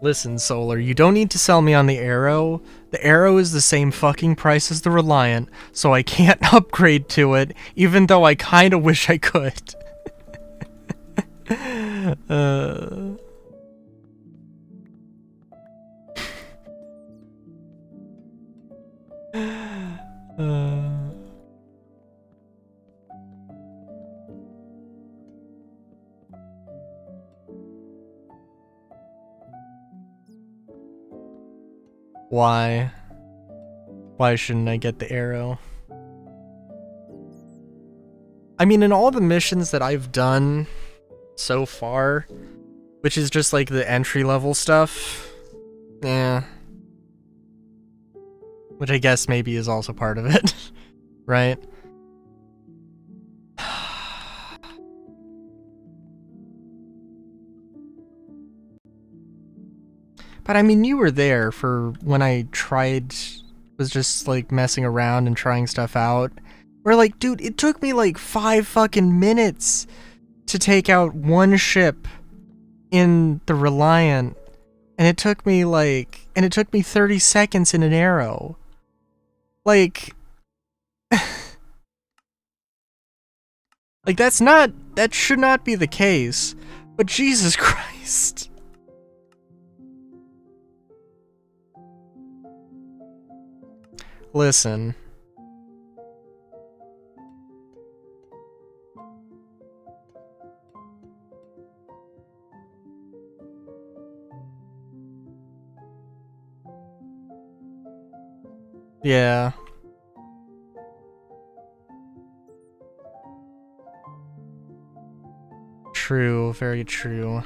Listen, Solar, you don't need to sell me on the Arrow. The Arrow is the same fucking price as the Reliant, so I can't upgrade to it, even though I kinda wish I could. Why? Why shouldn't I get the Arrow? I mean, in all the missions that I've done so far, which is just like the entry-level stuff, yeah. Which I guess maybe is also part of it, right? But I mean, you were there for when I was just like messing around and trying stuff out. We're like, dude, it took me like 5 fucking minutes to take out one ship in the Reliant, and it took me 30 seconds in an Arrow. Like, like that should not be the case. But Jesus Christ. Listen. Yeah. True, very true.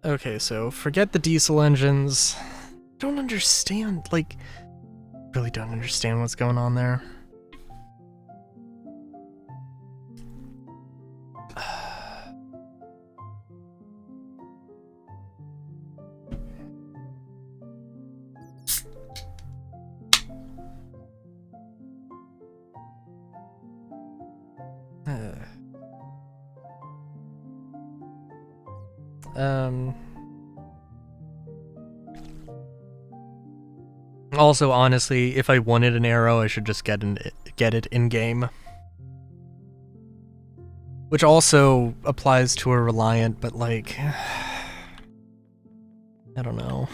Okay, so forget the diesel engines. Don't understand, like, really don't understand what's going on there. Also, honestly, if I wanted an Arrow, I should just get it in-game. Which also applies to a Reliant, but like... I don't know.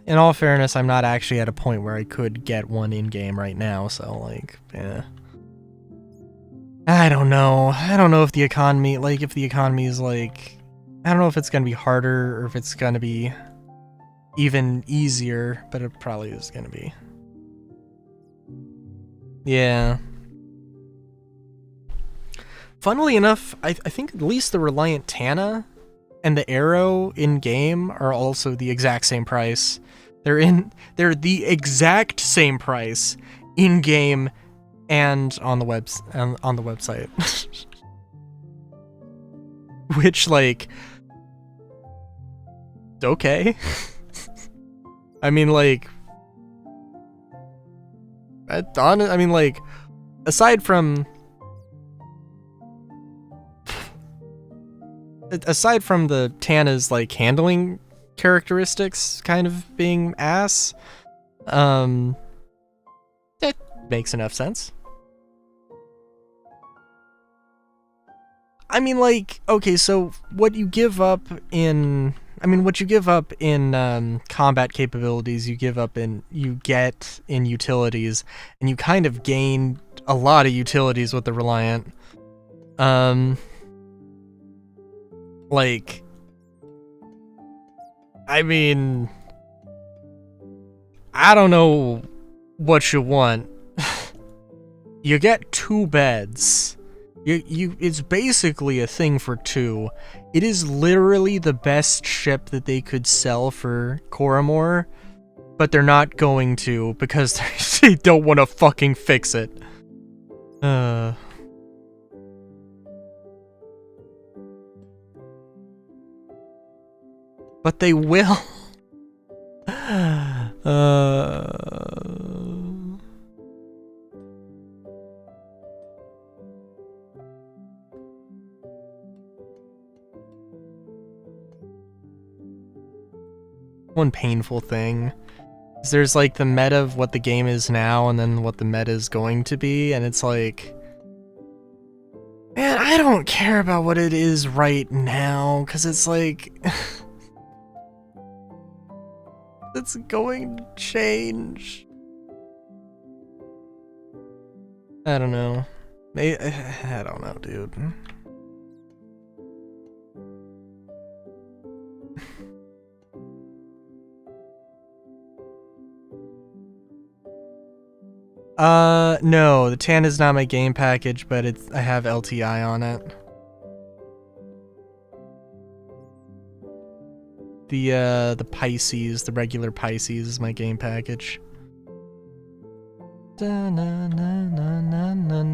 In all fairness, I'm not actually at a point where I could get one in-game right now, so like, yeah. I don't know. I don't know if the economy, like, is like... I don't know if it's gonna be harder or if it's gonna be even easier, but it probably is gonna be. Yeah. Funnily enough, I think at least the Reliant Tana and the Arrow in-game are also the exact same price. They're the exact same price in-game and on the website. Which, like, okay. I mean, like, I mean, like, aside from the Tana's, like, handling characteristics kind of being ass, that makes enough sense. I mean, like, okay, so what you give up in combat capabilities, you get in utilities, and you kind of gain a lot of utilities with the Reliant. Like, I mean, I don't know what you want. You get 2 beds. It's basically a thing for 2. It is literally the best ship that they could sell for Coromor, but they're not going to because they don't want to fucking fix it. But they will. one painful thing. There's like the meta of what the game is now and then what the meta is going to be, and it's like, man, I don't care about what it is right now, because it's like, it's going to change. I don't know. I don't know, dude. No, the tan is not my game package, but I have LTI on it. The Pisces, the regular Pisces is my game package. Da na na na na na na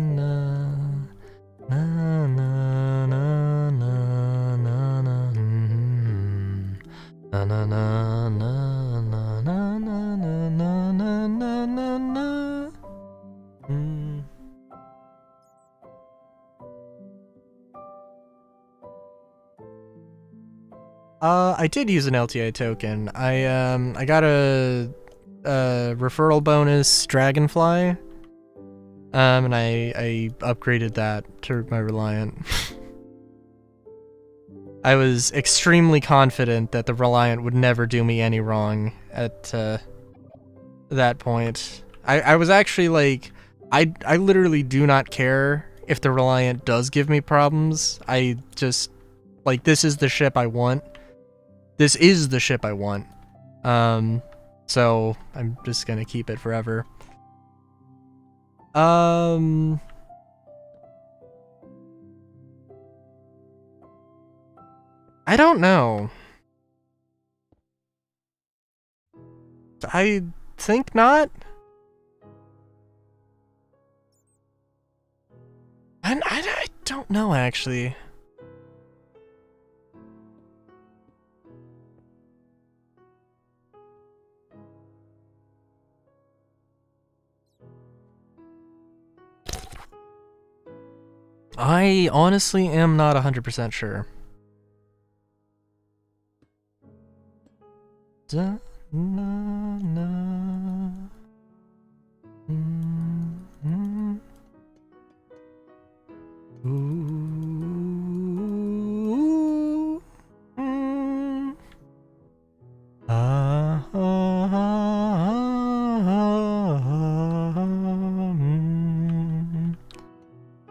na na na na na na na na na na na na na. I did use an LTI token. I got a referral bonus Dragonfly. And I upgraded that to my Reliant. I was extremely confident that the Reliant would never do me any wrong at that point. I was actually like, I literally do not care if the Reliant does give me problems. I just, like, this is the ship I want. This is the ship I want. So I'm just gonna keep it forever. I don't know. I think not. I don't know, actually. I honestly am not 100% sure. Da, na, na. Ooh. Ah, ah,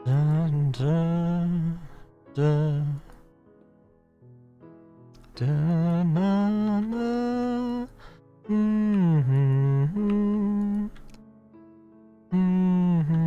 dun, dun, dun. Dun, na, na. Mm-hmm. Mm-hmm.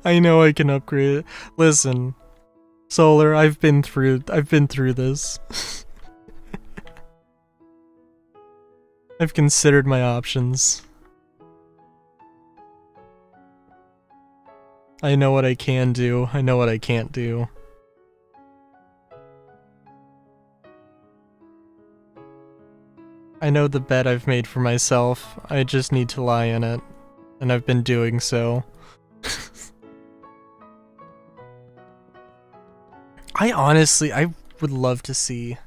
I know I can upgrade it. Listen, Solar, I've been through this. I've considered my options. I know what I can do. I know what I can't do. I know the bed I've made for myself. I just need to lie in it. And I've been doing so. I would love to see.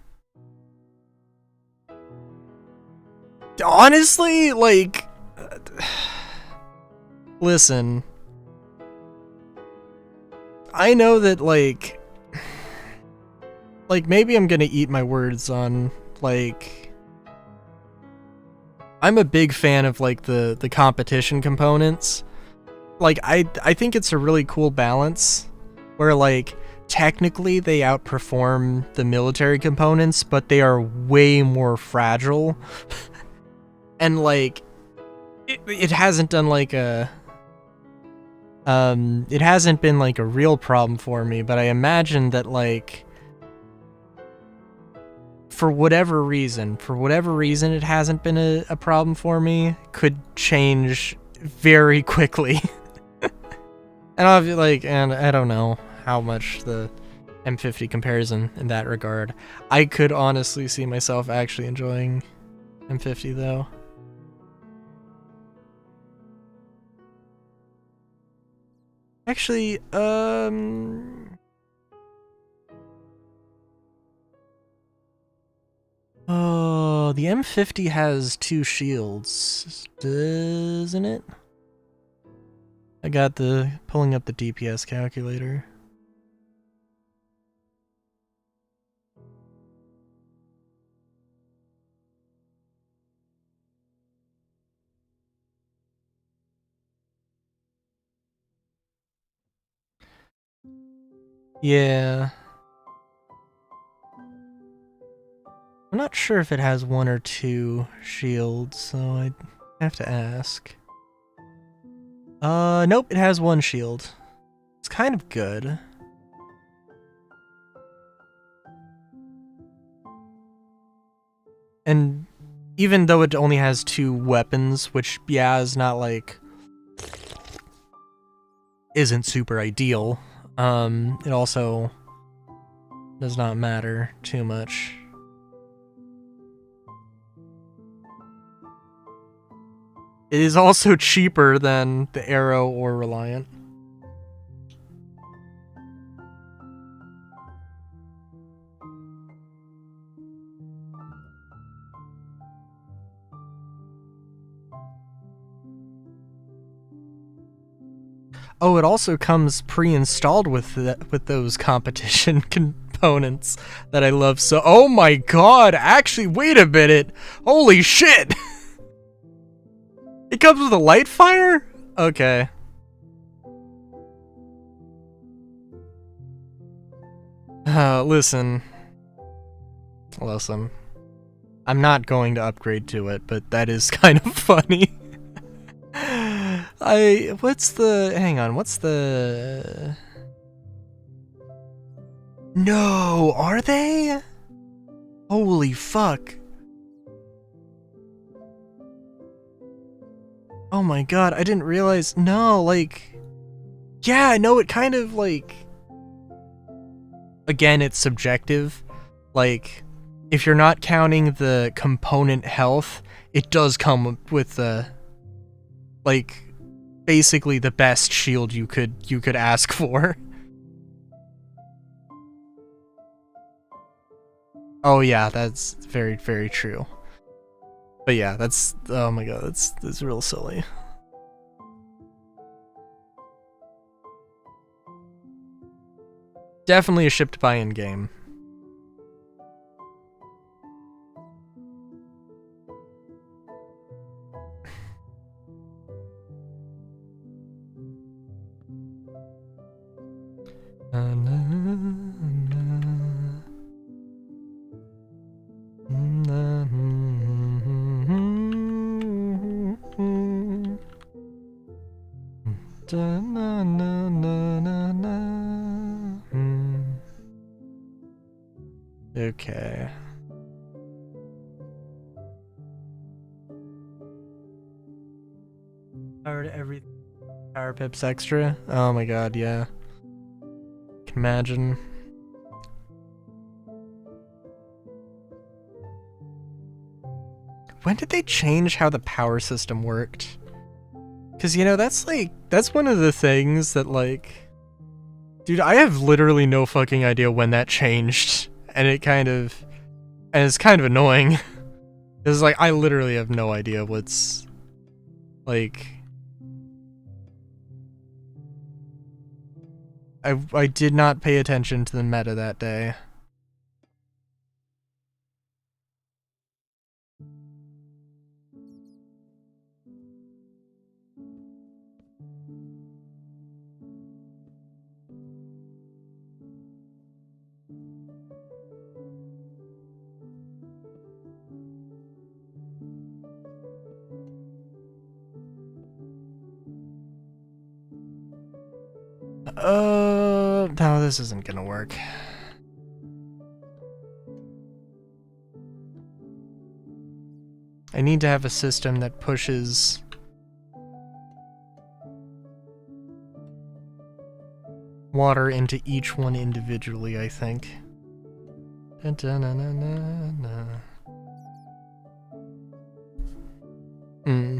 Honestly, like, listen. I know that, like maybe I'm gonna eat my words on, like, I'm a big fan of, like, the competition components. Like, I think it's a really cool balance where, like, technically they outperform the military components, but they are way more fragile. And, like, it hasn't done, like, it hasn't been, like, a real problem for me, but I imagine that, like, for whatever reason it hasn't been a problem for me, could change very quickly. And I'll be like, and I don't know how much the M50 comparison in that regard. I could honestly see myself actually enjoying M50 though. Actually, oh, the M50 has 2 shields, doesn't it? I got pulling up the DPS calculator. Yeah. I'm not sure if it has 1 or 2 shields, so I'd have to ask. Nope, it has 1 shield. It's kind of good. And even though it only has 2 weapons, which, yeah, is not like... isn't super ideal, it also does not matter too much. It is also cheaper than the Arrow or Reliant. Oh, it also comes pre-installed with those competition components that I love so. Oh my god! Actually, wait a minute! Holy shit! It comes with a light fire? Okay. Listen. I'm not going to upgrade to it, but that is kind of funny. What's the... No, are they? Holy fuck. Oh my god, I didn't realize. No, like... Yeah, no, it kind of, like... Again, it's subjective. Like, if you're not counting the component health, it does come with the... like, basically the best shield you could ask for. Oh yeah, that's very, very true. But yeah, that's... Oh my god, that's real silly. Definitely a ship to buy in game. Okay. Power to every power pips extra. Oh my god, yeah. Can imagine. When did they change how the power system worked? Because, you know, that's one of the things that, like... Dude, I have literally no fucking idea when that changed. And it's kind of annoying. It's like, I literally have no idea what's... Like... I did not pay attention to the meta that day. No, this isn't gonna work. I need to have a system that pushes... water into each one individually, I think. Hmm.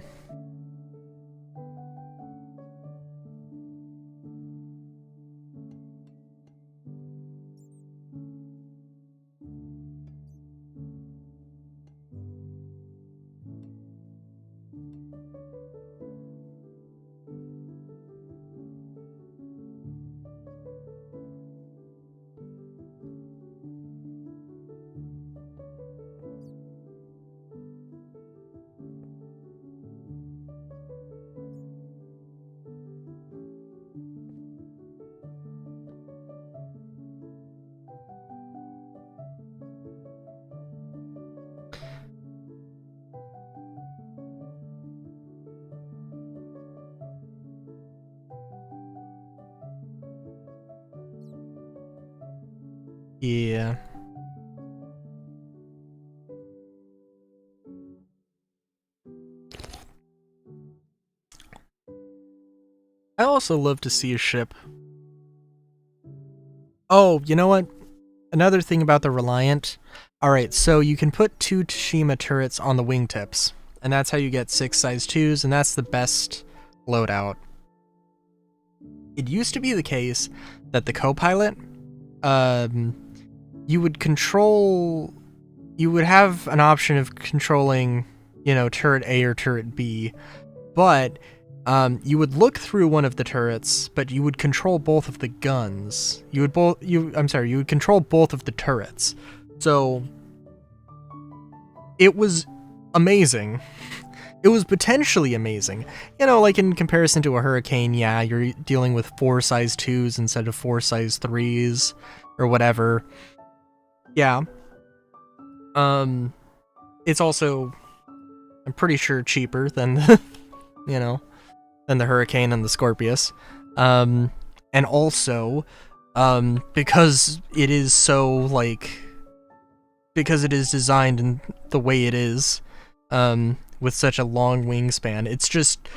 Yeah. I also love to see a ship. Oh, you know what? Another thing about the Reliant. Alright, so you can put 2 Tashima turrets on the wingtips, and that's how you get 6 size 2s, and that's the best loadout. It used to be the case that the co-pilot, you would have an option of controlling, you know, turret A or turret B, but you would look through one of the turrets, but you would control both of the guns. You would control both of the turrets. So it was amazing. It was potentially amazing. You know, like in comparison to a Hurricane, yeah, you're dealing with 4 size 2s instead of 4 size 3s or whatever. Yeah. It's also, I'm pretty sure, cheaper than the, you know, than the Hurricane and the Scorpius. And also, because it is so, like, because it is designed in the way it is, with such a long wingspan, it's just,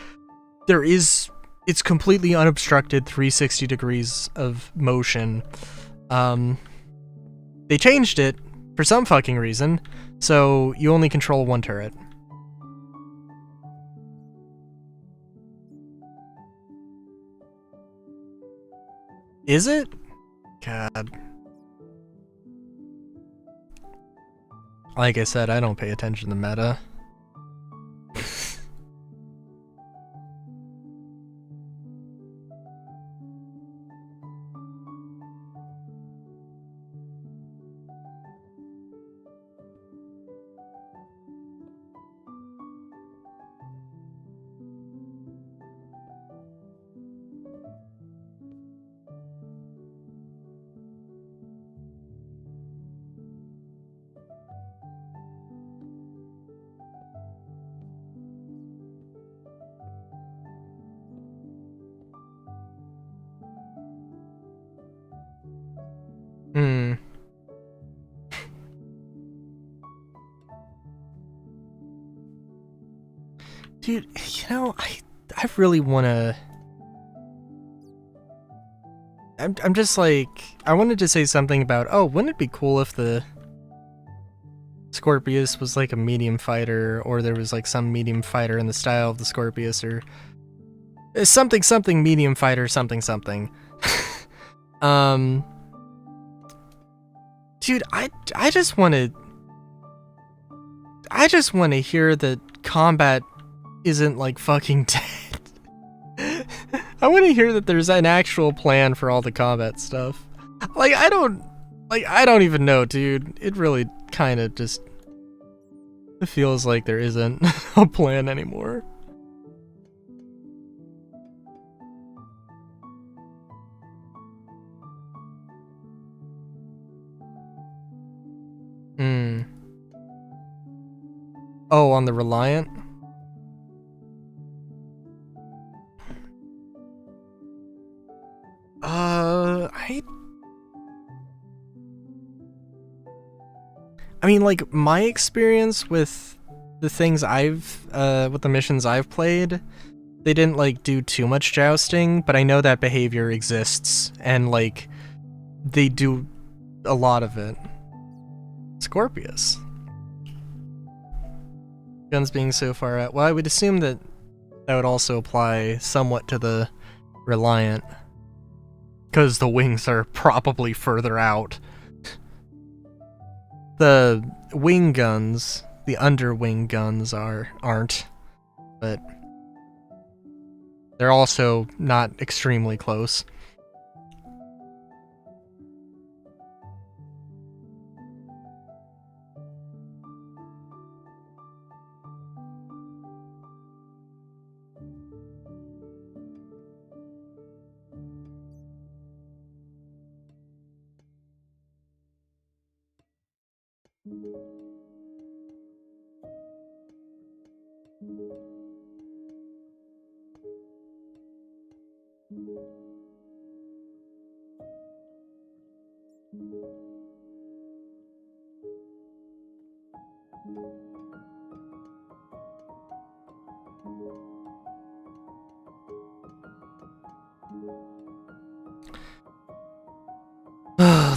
it's completely unobstructed 360 degrees of motion. They changed it for some fucking reason, so you only control 1 turret. Is it? God. Like I said, I don't pay attention to meta. Hmm. Dude, you know, I really wanna... I'm just like... I wanted to say something about, oh, wouldn't it be cool if the Scorpius was like a medium fighter, or there was like some medium fighter in the style of the Scorpius, or something medium fighter something. Dude, I just want to hear that combat isn't like fucking dead. I want to hear that there's an actual plan for all the combat stuff. Like I don't even know, dude. It really kind of just feels like there isn't a plan anymore. Hmm. Oh, on the Reliant? I mean, like, my experience with the things with the missions I've played, they didn't like do too much jousting, but I know that behavior exists, and like they do a lot of it. Scorpius. Guns being so far out. Well, I would assume that that would also apply somewhat to the Reliant, because the wings are probably further out. The wing guns, the underwing guns aren't, but they're also not extremely close.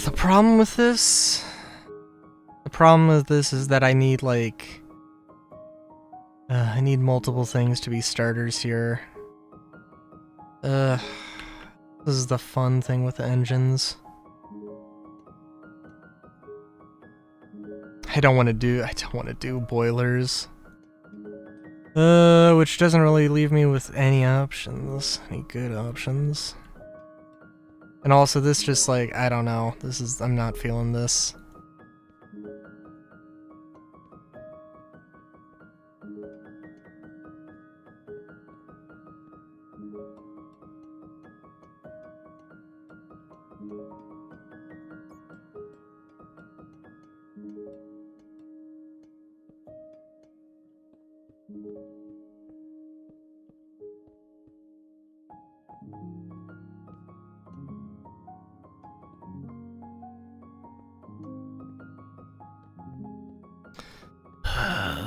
The problem with this... The problem with this is that I need, like... I need multiple things to be starters here. This is the fun thing with the engines. I don't want to do boilers. Which doesn't really leave me with any options. Any good options. And also this just like, I don't know. I'm not feeling this.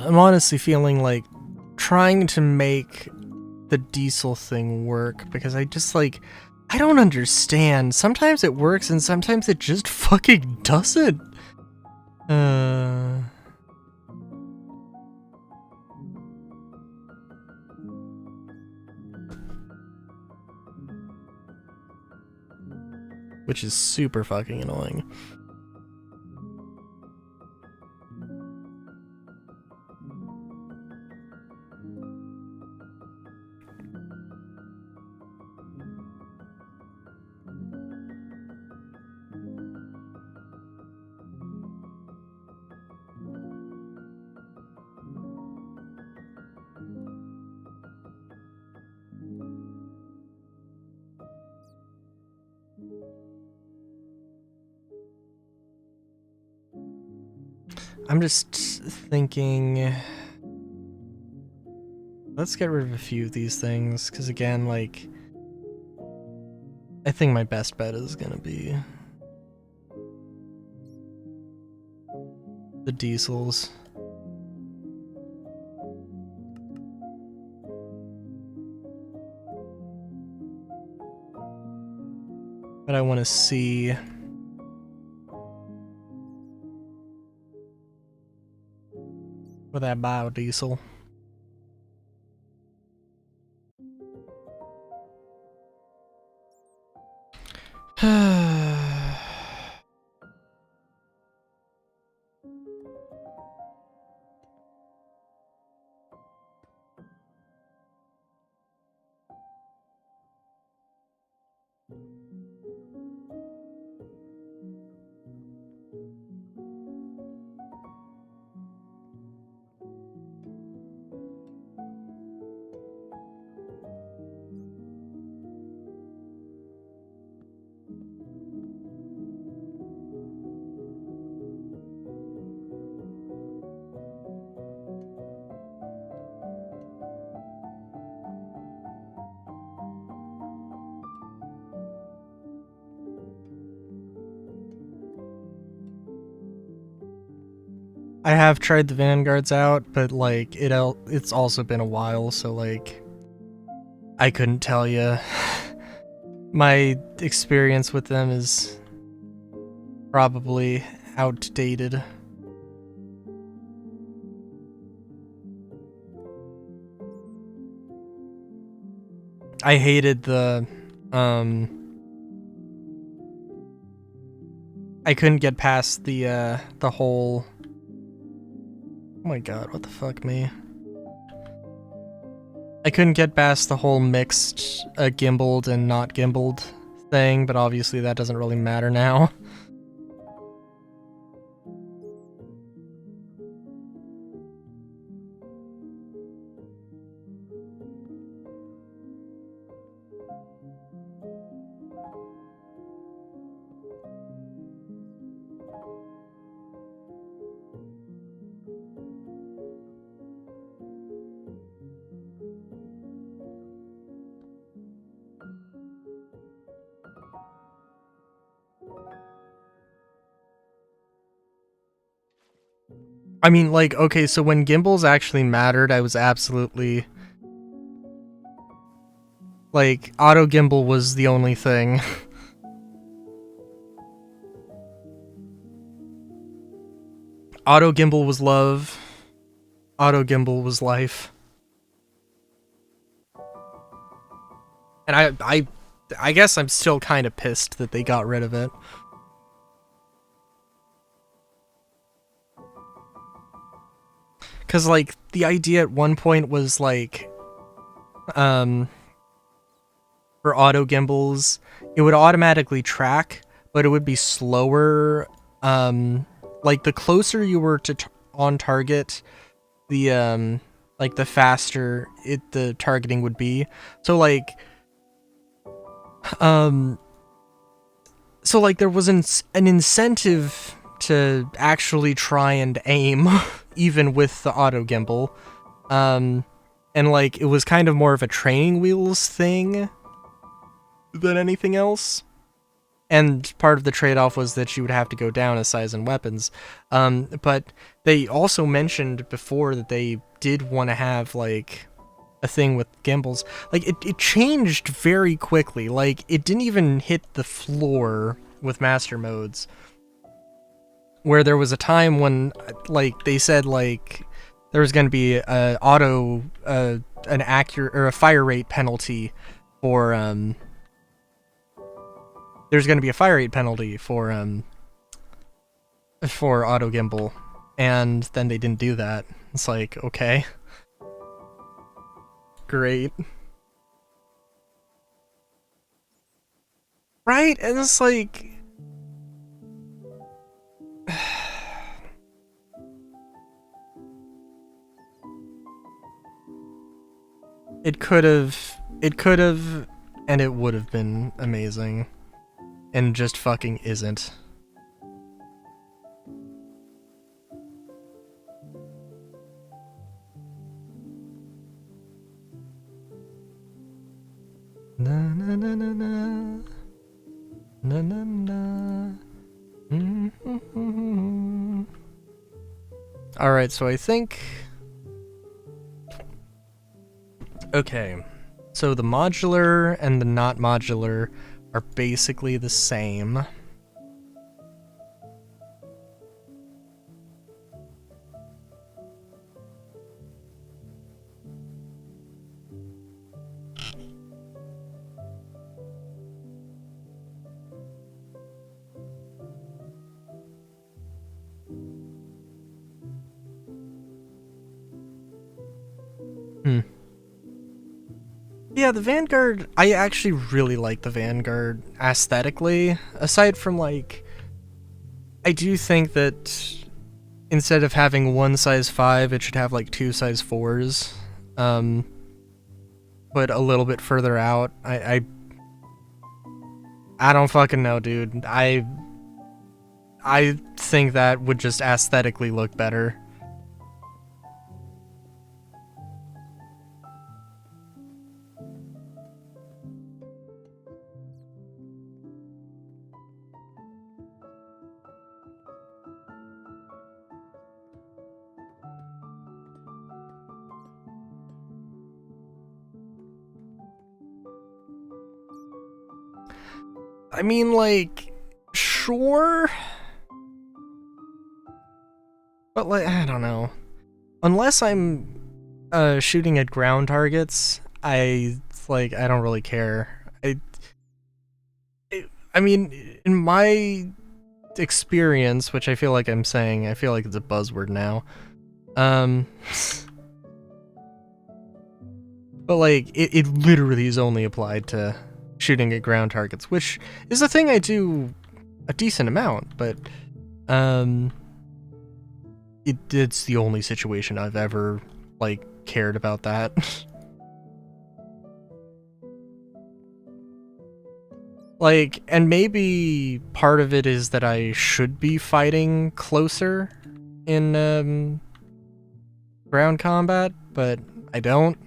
I'm honestly feeling like trying to make the diesel thing work because I just like, I don't understand. Sometimes it works and sometimes it just fucking doesn't. Which is super fucking annoying. I'm just thinking, let's get rid of a few of these things, because again, like, I think my best bet is gonna be the diesels. But I want to see with that biodiesel. I have tried the Vanguards out, but like it's also been a while, so like I couldn't tell you. My experience with them is probably outdated. I hated the, I couldn't get past the whole... Oh my god, what the fuck, me? I couldn't get past the whole mixed gimbaled and not gimbaled thing, but obviously that doesn't really matter now. I mean, like, okay, so when gimbals actually mattered, I was absolutely... Like, auto gimbal was the only thing. Auto gimbal was love. Auto gimbal was life. And I guess I'm still kind of pissed that they got rid of it. Cause like the idea at one point was like, for auto gimbals, it would automatically track, but it would be slower. Like the closer you were to on target, the like the faster the targeting would be. So like, so like there was an incentive to actually try and aim, even with the auto gimbal. And like it was kind of more of a training wheels thing than anything else. And part of the trade-off was that you would have to go down a size in weapons. But they also mentioned before that they did want to have like a thing with gimbals. Like it changed very quickly. Like it didn't even hit the floor with master modes. Where there was a time when like they said like there was going to be an accurate or a fire rate penalty for there's going to be a fire rate penalty for auto gimbal, and then they didn't do that. It's like, okay, great, right? And it's like, it could have, and it would have been amazing. And just fucking isn't. Na na na na na. Na na na. Mm-hmm. Alright, so I think... Okay. So the modular and the not modular are basically the same. Yeah, the Vanguard, I actually really like the Vanguard aesthetically. Aside from, like, I do think that instead of having one size 5, it should have, like, 2 size 4s. But a little bit further out. I don't fucking know, dude. I think that would just aesthetically look better. I mean, like, sure. But, like, I don't know. Unless I'm shooting at ground targets, I don't really care. I mean, in my experience, which I feel like I'm saying, I feel like it's a buzzword now. But like, it literally is only applied to shooting at ground targets, which is a thing I do a decent amount, but it's the only situation I've ever like cared about that. Like, and maybe part of it is that I should be fighting closer in ground combat, but I don't.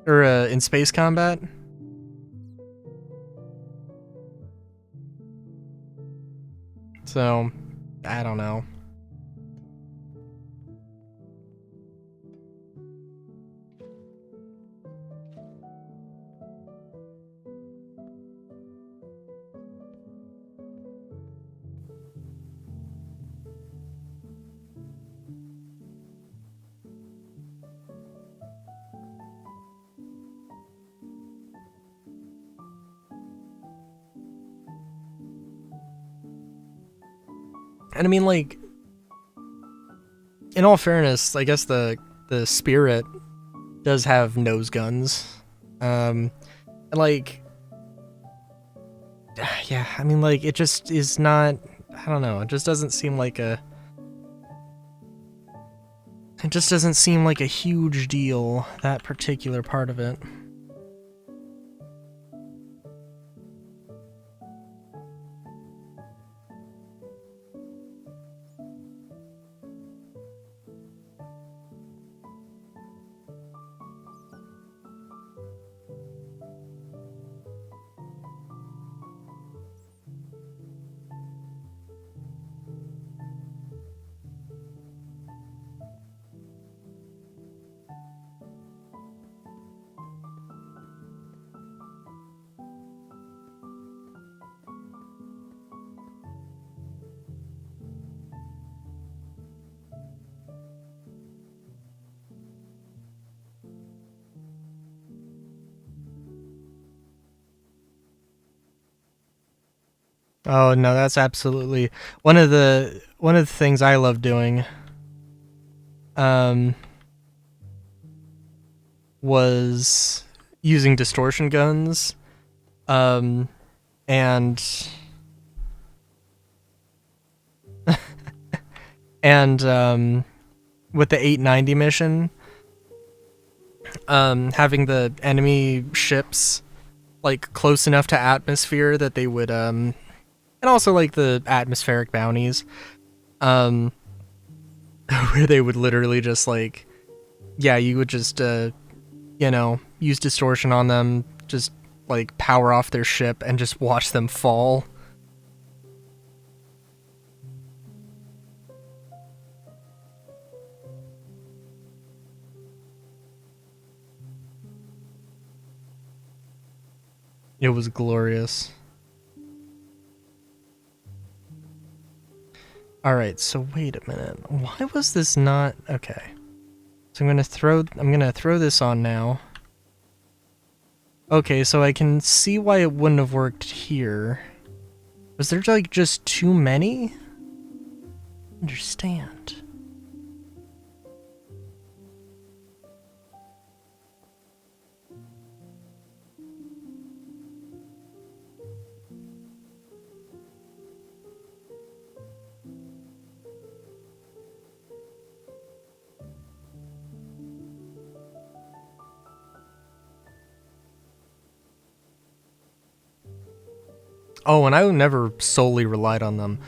Or in space combat. So, I don't know. And I mean, like, in all fairness, I guess the Spirit does have nose guns. And like, yeah, I mean, like, it just is not, I don't know, it just doesn't seem like a, it just doesn't seem like a huge deal, that particular part of it. Oh no, that's absolutely one of the things I love doing. Was using distortion guns, and and with the 890 mission, having the enemy ships like close enough to atmosphere that they would and also like the atmospheric bounties, where they would literally just like, yeah, you would just you know, use distortion on them, just like power off their ship and just watch them fall. It was glorious. Alright, so wait a minute. Why was this not... Okay. So I'm gonna throw this on now. Okay, so I can see why it wouldn't have worked here. Was there like just too many? Understand. Oh, and I never solely relied on them.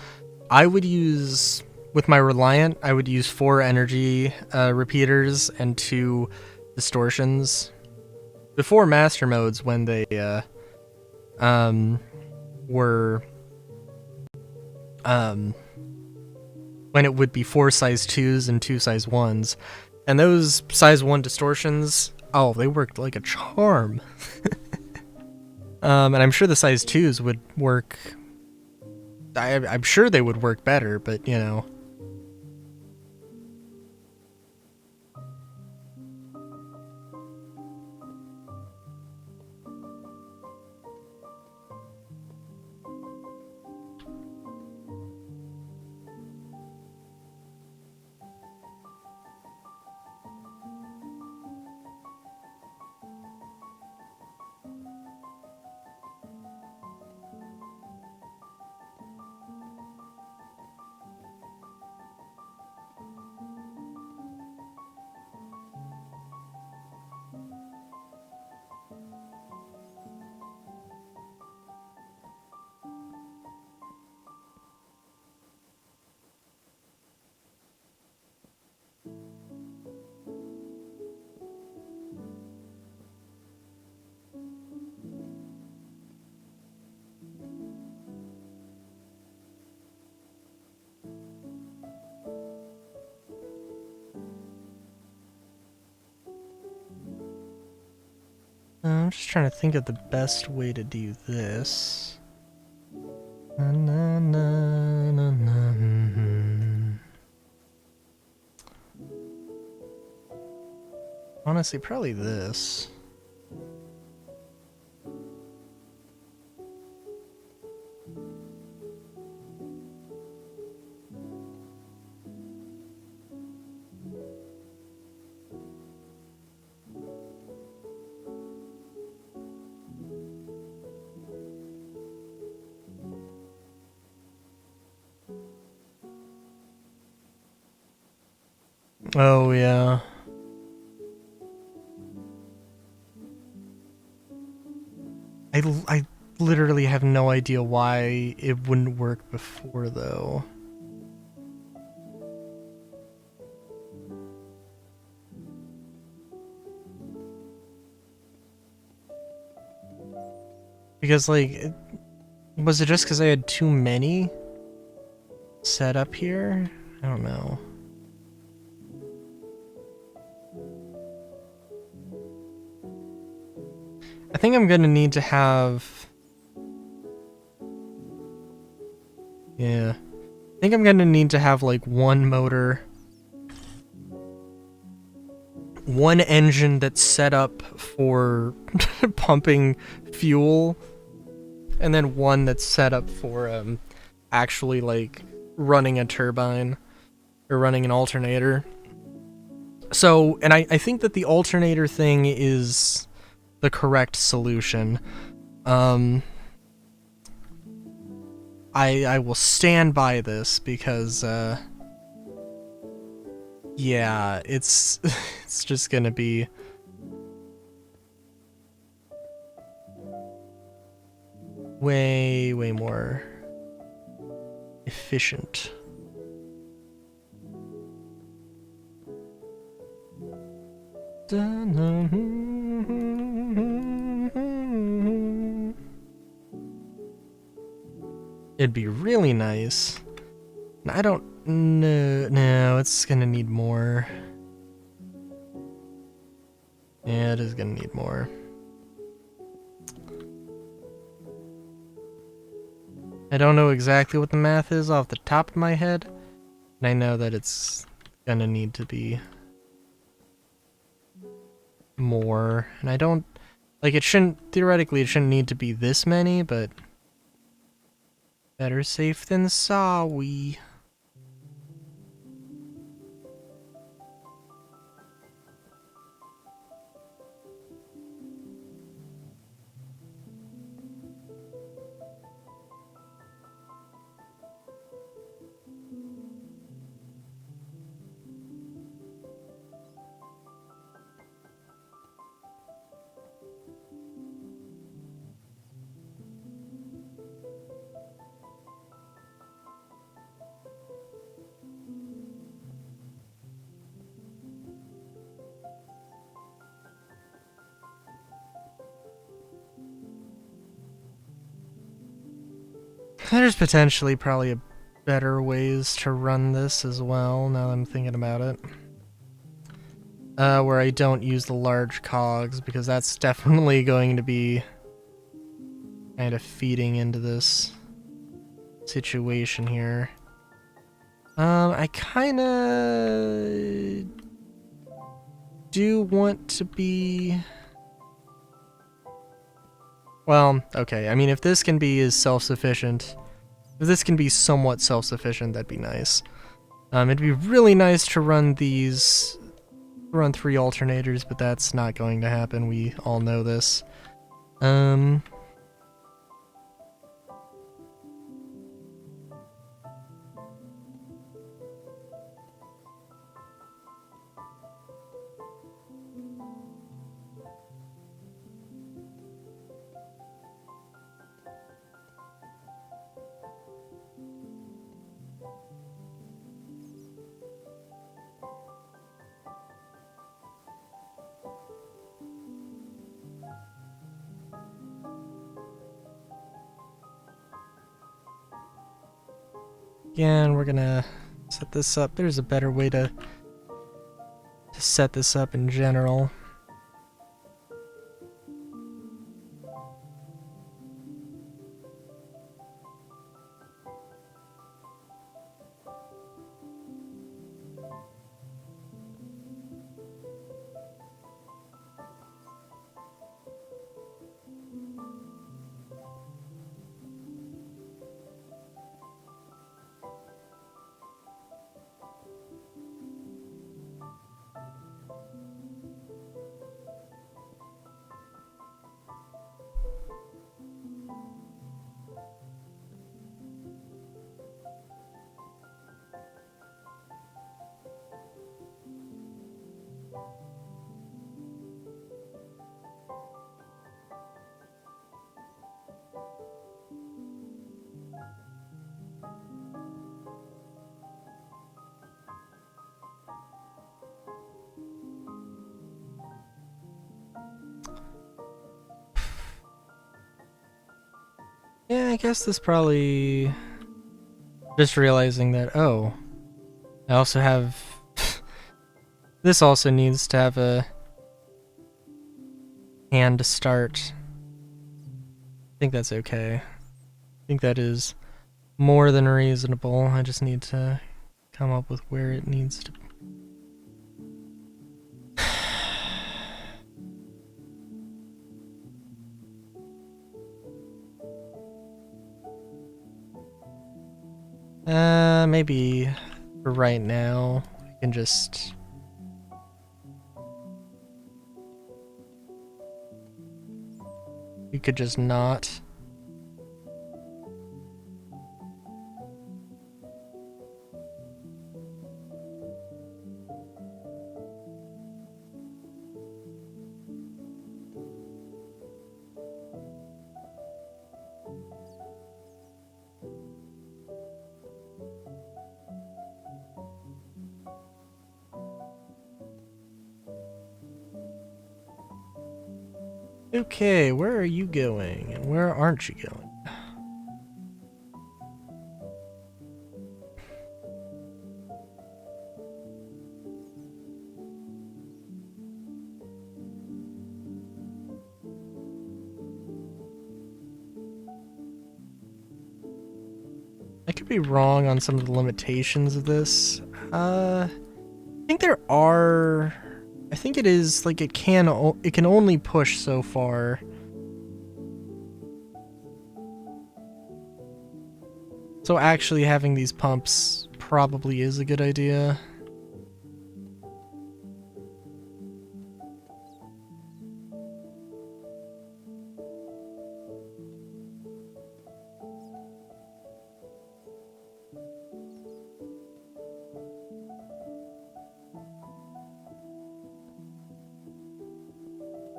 I would use, with my Reliant, I would use 4 energy repeaters and 2 distortions. Before master modes, when they were when it would be 4 size 2s and 2 size 1s. And those size 1 distortions, oh, they worked like a charm. And I'm sure the size 2s would work. I'm sure they would work better, but you know. I'm just trying to think of the best way to do this. Na, na, na, na, na. Honestly, probably this. Oh, yeah. I literally have no idea why it wouldn't work before, though. Because, like, was it just because I had too many set up here? I don't know. I think I'm gonna need to have... Yeah. I think I'm gonna need to have, like, one motor. One engine that's set up for pumping fuel. And then one that's set up for, actually, like, running a turbine. Or running an alternator. So, and I think that the alternator thing is the correct solution. I will stand by this because, yeah, it's it's just gonna be way more efficient. It'd be really nice. I don't know. No, it's gonna need more. Yeah, it is gonna need more. I don't know exactly what the math is off the top of my head. And I know that it's gonna need to be more. And I don't... Like, it shouldn't... Theoretically, it shouldn't need to be this many, but... Better safe than sorry. There's potentially probably better ways to run this as well, now that I'm thinking about it. Where I don't use the large cogs, because that's definitely going to be kind of feeding into this situation here. I kind of do want to be... Well, okay, I mean, if this can be as self-sufficient, if this can be somewhat self-sufficient, that'd be nice. It'd be really nice to run 3 alternators, but that's not going to happen, we all know this. Again, we're gonna set this up. There's a better way to set this up in general. Yeah, I guess this probably... Just realizing that, oh, I also have... This also needs to have a hand to start. I think that's okay. I think that is more than reasonable. I just need to come up with where it needs to be. Maybe for right now, we can just... We could just not. Okay, where are you going, and where aren't you going? I could be wrong on some of the limitations of this. I think there are... I think it is, like, it can only push so far. So actually having these pumps probably is a good idea.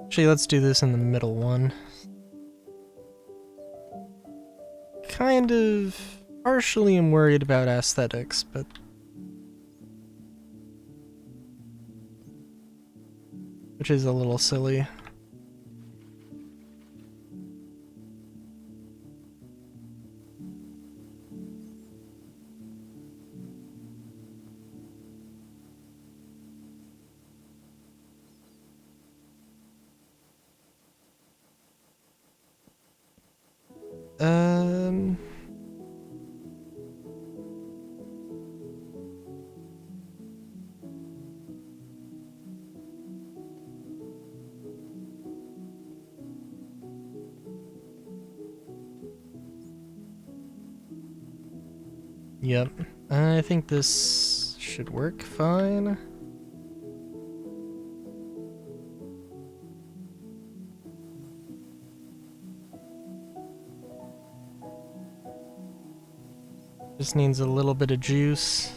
Actually, let's do this in the middle one. Kind of partially am worried about aesthetics, but which is a little silly. Yep. I think this should work fine. Just needs a little bit of juice.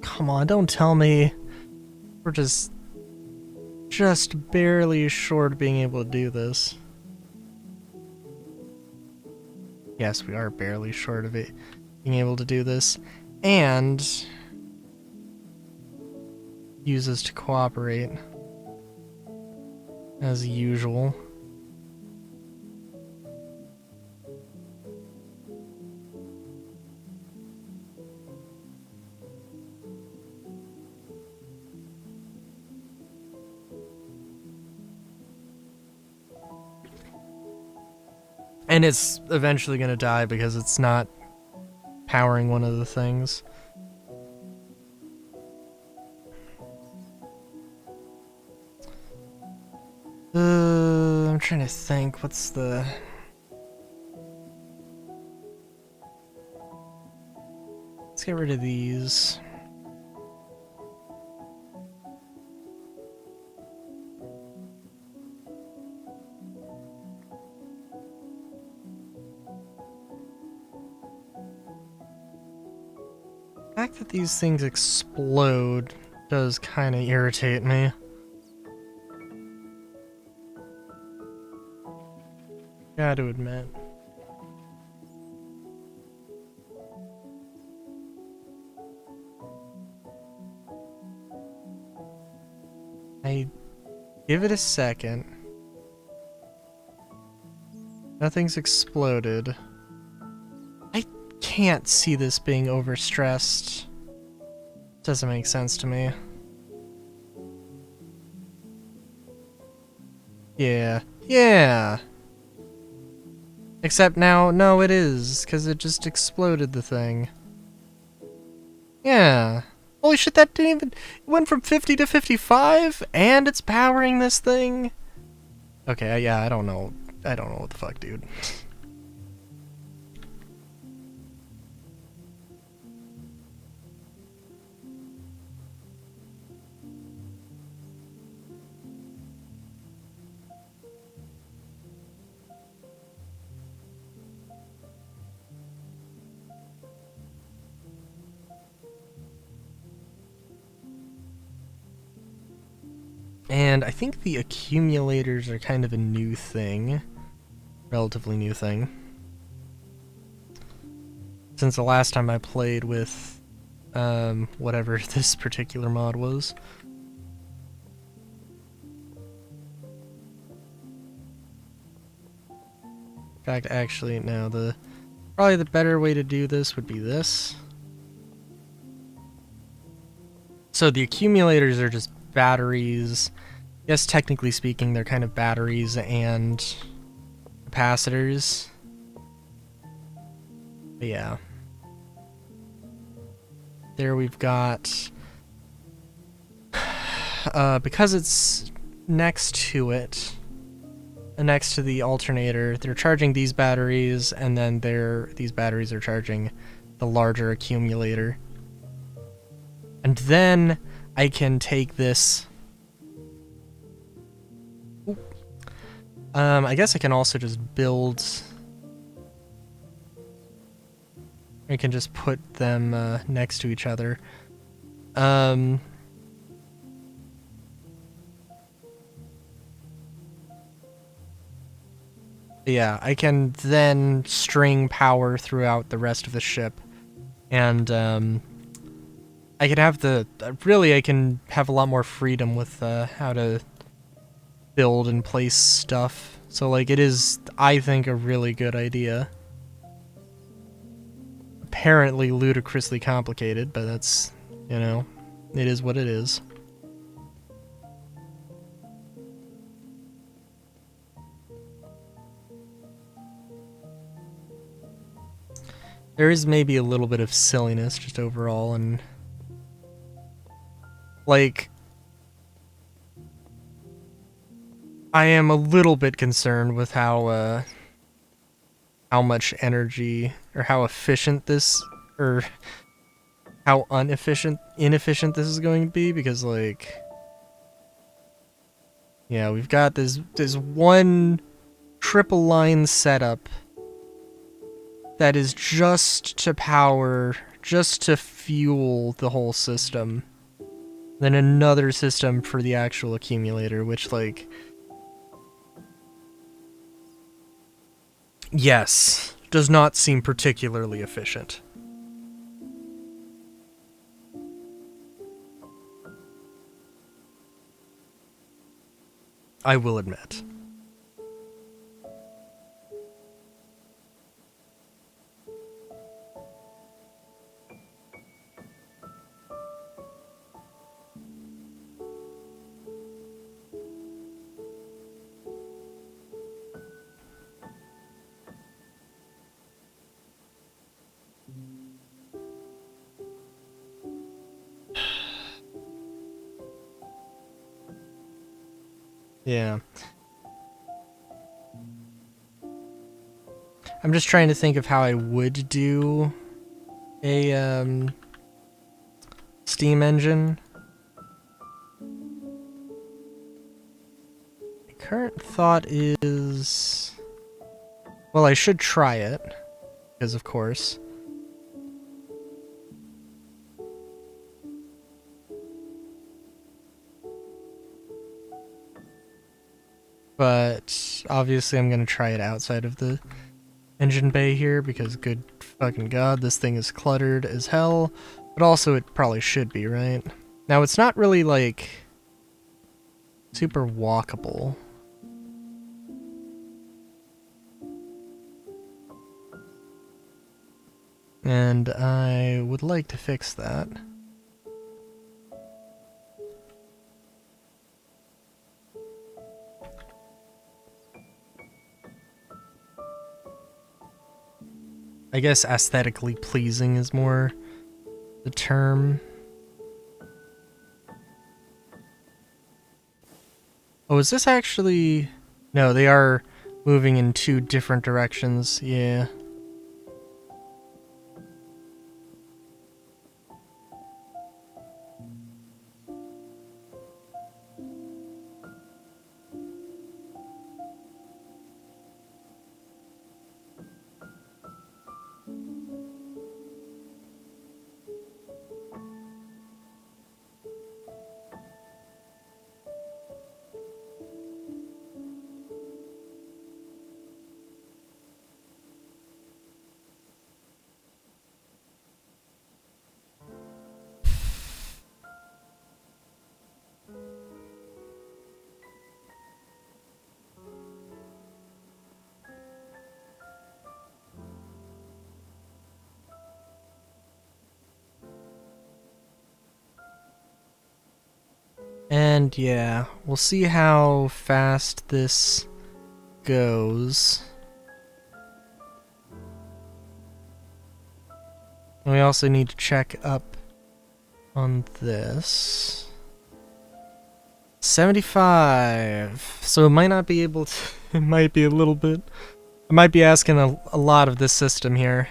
Come on, don't tell me we're just barely short of being able to do this. Yes, we are barely short of it being able to do this. And use this to cooperate. As usual. And it's eventually gonna die because it's not powering one of the things. I'm trying to think, what's the... Let's get rid of these. The fact that these things explode does kind of irritate me. Gotta admit. I give it a second. Nothing's exploded. I can't see this being overstressed. Doesn't make sense to me. Yeah. Except now, no, it is, because it just exploded the thing. Yeah. Holy shit, that didn't even... It went from 50 to 55, and it's powering this thing? Okay, yeah, I don't know. I don't know what the fuck, dude. And I think the accumulators are kind of a new thing. Relatively new thing. Since the last time I played with, whatever this particular mod was. In fact, actually, no, probably the better way to do this would be this. So the accumulators are just batteries. Yes, technically speaking, they're kind of batteries and capacitors. But yeah. There we've got... because it's next to it, next to the alternator, they're charging these batteries, and then these batteries are charging the larger accumulator. And then I can take this... I guess I can also just build... I can just put them next to each other. Yeah, I can then string power throughout the rest of the ship. And, I can have really, I can have a lot more freedom with, how to build and place stuff. So, like, it is, I think, a really good idea. Apparently ludicrously complicated, but that's, you know, it is what it is. There is maybe a little bit of silliness just overall, and like I am a little bit concerned with how much energy, or how efficient this, or how inefficient this is going to be, because, like, yeah, we've got this one triple line setup that is just to power, just to fuel the whole system. Then another system for the actual accumulator, which, like, yes, does not seem particularly efficient. I will admit. Yeah. I'm just trying to think of how I would do a steam engine. My current thought is, well, I should try it, because of course. But obviously I'm gonna try it outside of the engine bay here, because good fucking god, this thing is cluttered as hell. But also it probably should be, right? Now it's not really, like, super walkable. And I would like to fix that. I guess aesthetically pleasing is more the term. Oh, is this actually... No, they are moving in two different directions, yeah. And yeah, we'll see how fast this goes. And we also need to check up on this. 75. So it might not be able to... It might be a little bit... I might be asking a lot of this system here.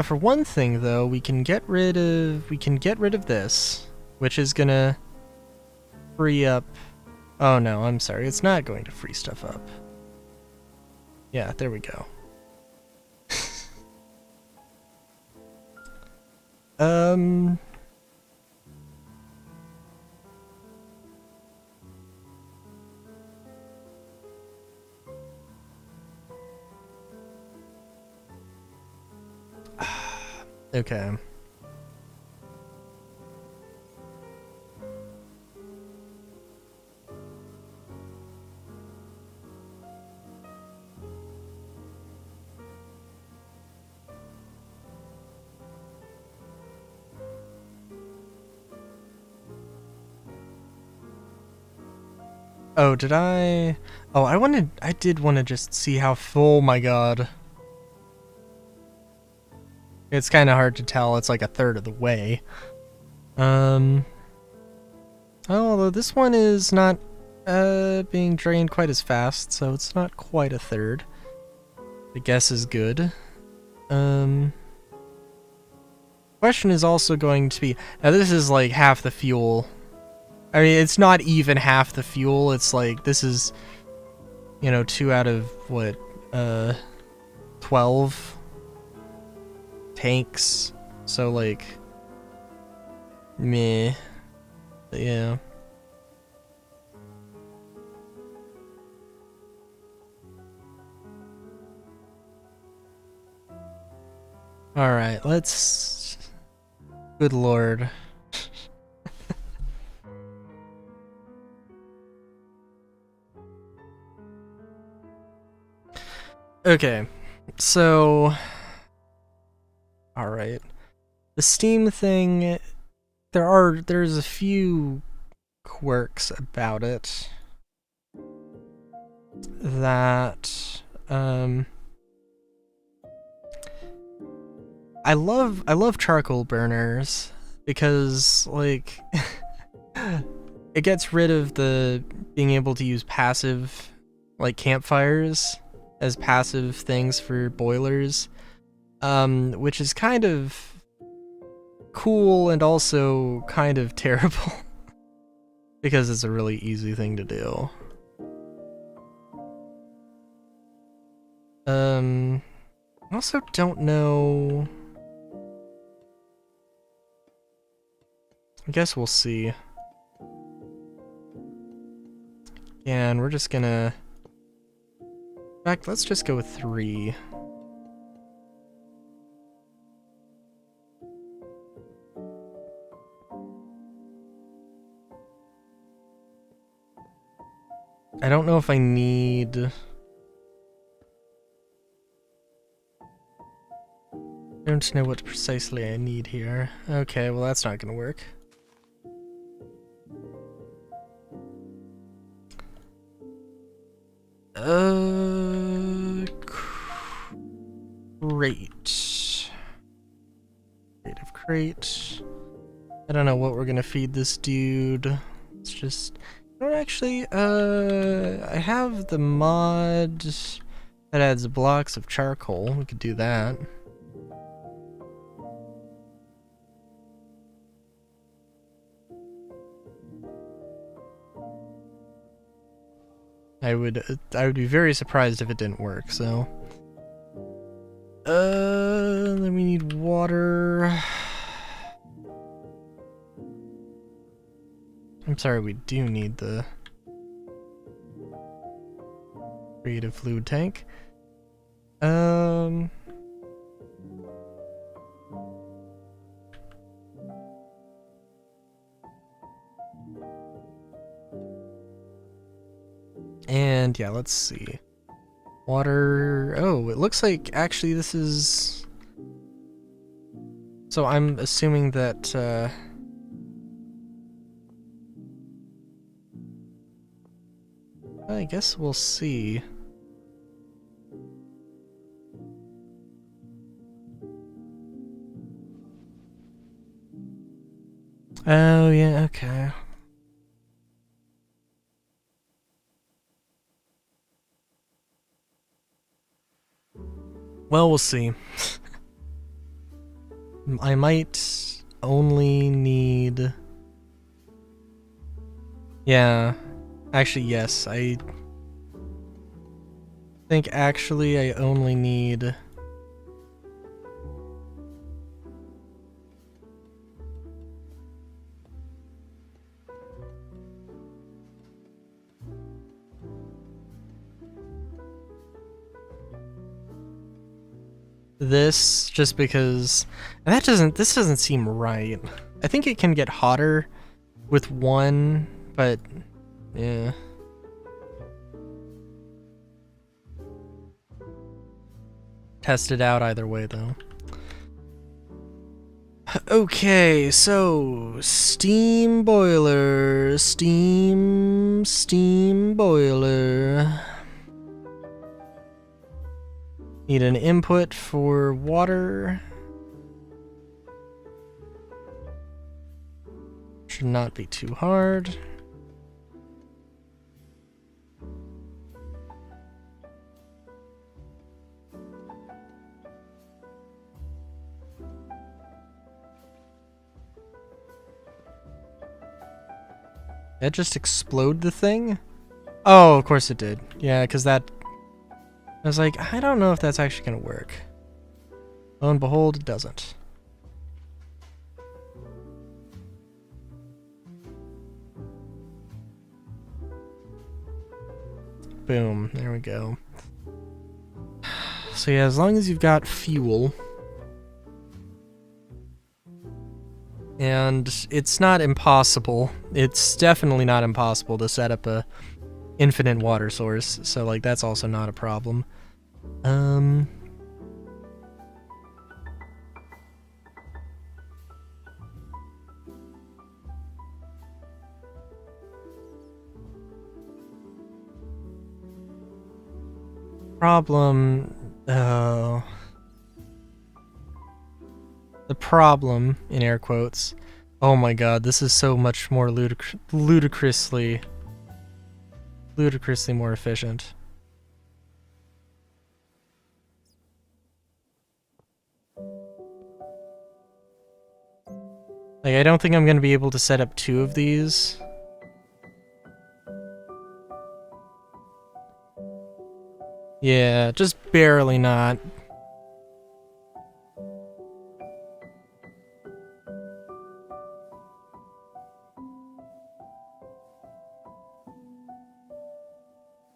For one thing though, we can get rid of this, which is gonna free up... Oh no, I'm sorry, it's not going to free stuff up. Yeah, there we go. Okay. Oh, did I... Oh, I did want to just see how full... Oh my god. It's kind of hard to tell. It's like a third of the way. Although this one is not being drained quite as fast, so it's not quite a third. The guess is good. Question is also going to be, now this is like half the fuel. I mean, it's not even half the fuel. It's like, this is, you know, 2 out of what, 12 tanks. So like, meh. But yeah. Alright, let's... Good lord. Okay, so... Alright. The Steam thing... There's a few quirks about it that... I love charcoal burners because, like, it gets rid of the being able to use passive, like, campfires as passive things for boilers, which is kind of cool and also kind of terrible because it's a really easy thing to do. I also don't know... I guess we'll see. Yeah, and we're just gonna... In fact, let's just go with 3. I don't know if I need... I don't know what precisely I need here. Okay, well that's not gonna work. Crate. Creative crate. I don't know what we're gonna feed this dude. It's just... I don't actually, I have the mod that adds blocks of charcoal. We could do that. I would be very surprised if it didn't work, so. Then we need water. I'm sorry, we do need the creative fluid tank. And yeah, let's see. Water. Oh, it looks like actually this is... So I'm assuming that, I guess we'll see. Oh, yeah, okay. Well, we'll see. I might only need... Yeah. Actually, yes. I think actually I only need... this, just because... And this doesn't seem right. I think it can get hotter with 1, but... Yeah. Test it out either way, though. Okay, so... Steam boiler. Steam boiler. Need an input for water. Should not be too hard. That just explode the thing? Oh, of course it did. Yeah, because that... I was like, I don't know if that's actually going to work. Lo and behold, it doesn't. Boom. There we go. So yeah, as long as you've got fuel... And it's not impossible. It's definitely not impossible to set up a infinite water source, so like that's also not a problem. Problem, the problem, in air quotes, oh my god, this is so much more ludicrously more efficient. Like, I don't think I'm gonna be able to set up 2 of these. Yeah, just barely not.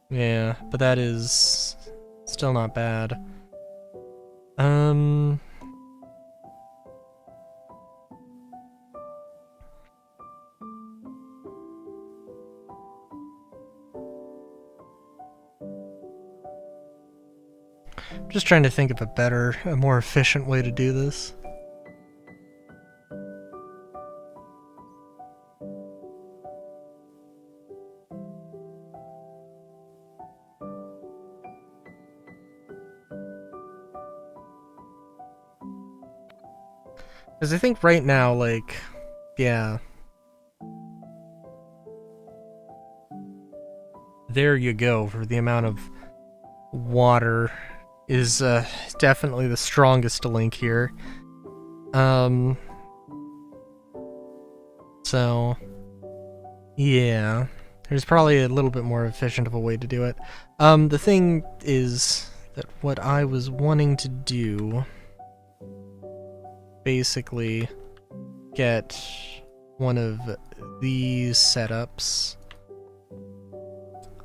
Yeah, but that is still not bad. Just trying to think of a more efficient way to do this. Because I think right now, like, yeah. There you go, for the amount of water is definitely the strongest link here. So, yeah. There's probably a little bit more efficient of a way to do it. The thing is that what I was wanting to do... basically get one of these setups.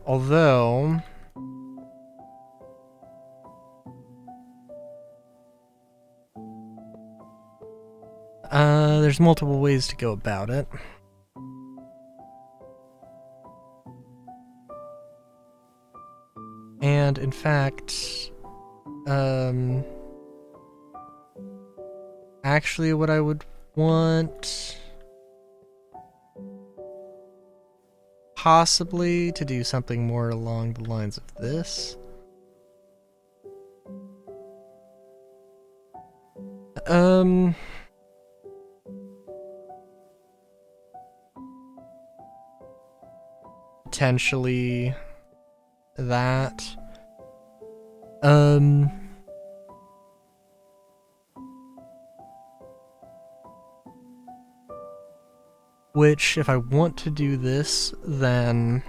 Although... there's multiple ways to go about it. And in fact, actually what I would want possibly to do something more along the lines of this. Potentially that. Which, if I want to do this, then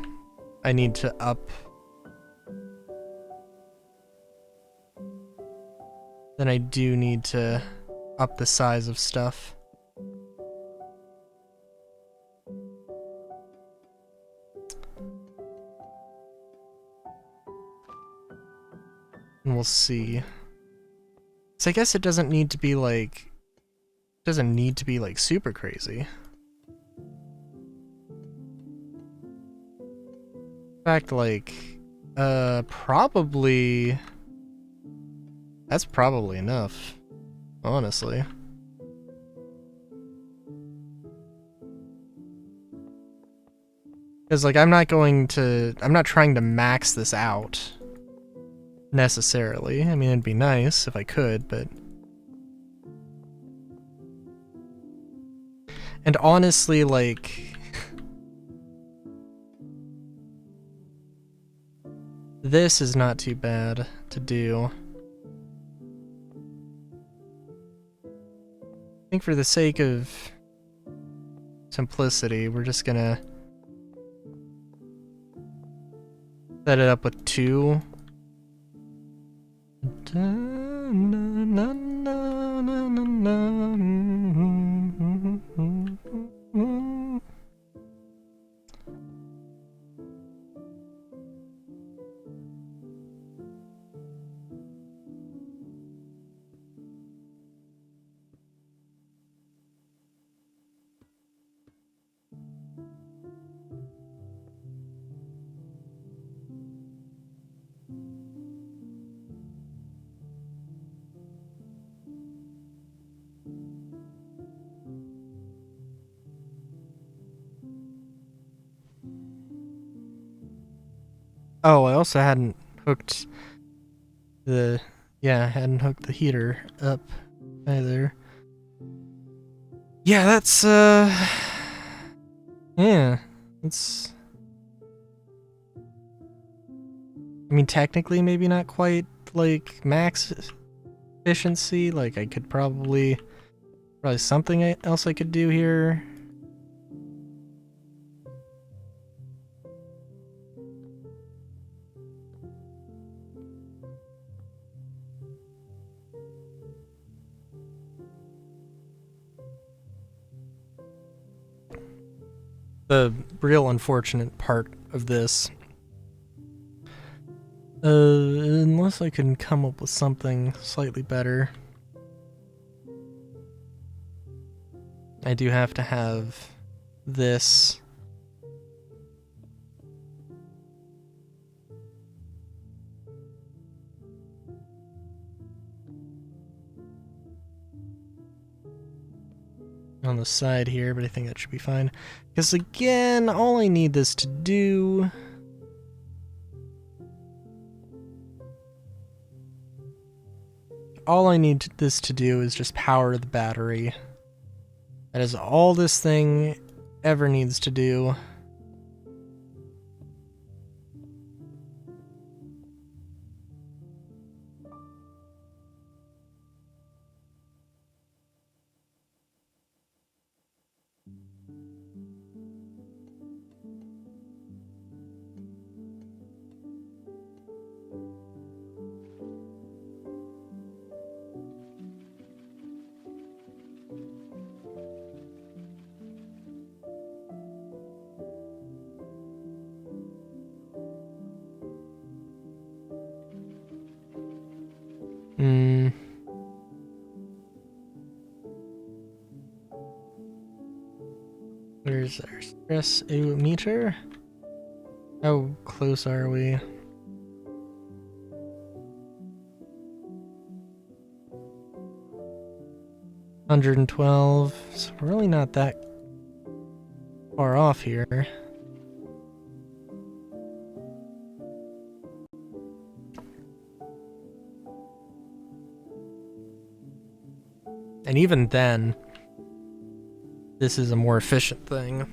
I need to up... Then I do need to up the size of stuff. And we'll see. So I guess it doesn't need to be like... doesn't need to be like super crazy. In fact, like, probably... That's probably enough, honestly. Because, like, I'm not trying to max this out, necessarily. I mean, it'd be nice if I could, but... And honestly, like, this is not too bad to do. I think for the sake of simplicity, we're just gonna set it up with 2. Oh, I also hadn't hooked the heater up either. Yeah, that's yeah, it's, I mean, technically maybe not quite like max efficiency. Like, I could probably something else I could do here. The real unfortunate part of this, unless I can come up with something slightly better, I do have to have this on the side here, but I think that should be fine. Because again, all I need this to do is just power the battery. That is all this thing ever needs to do. Where's our stress meter? How close are we? $112, so we're really not that far off here. And even then, this is a more efficient thing.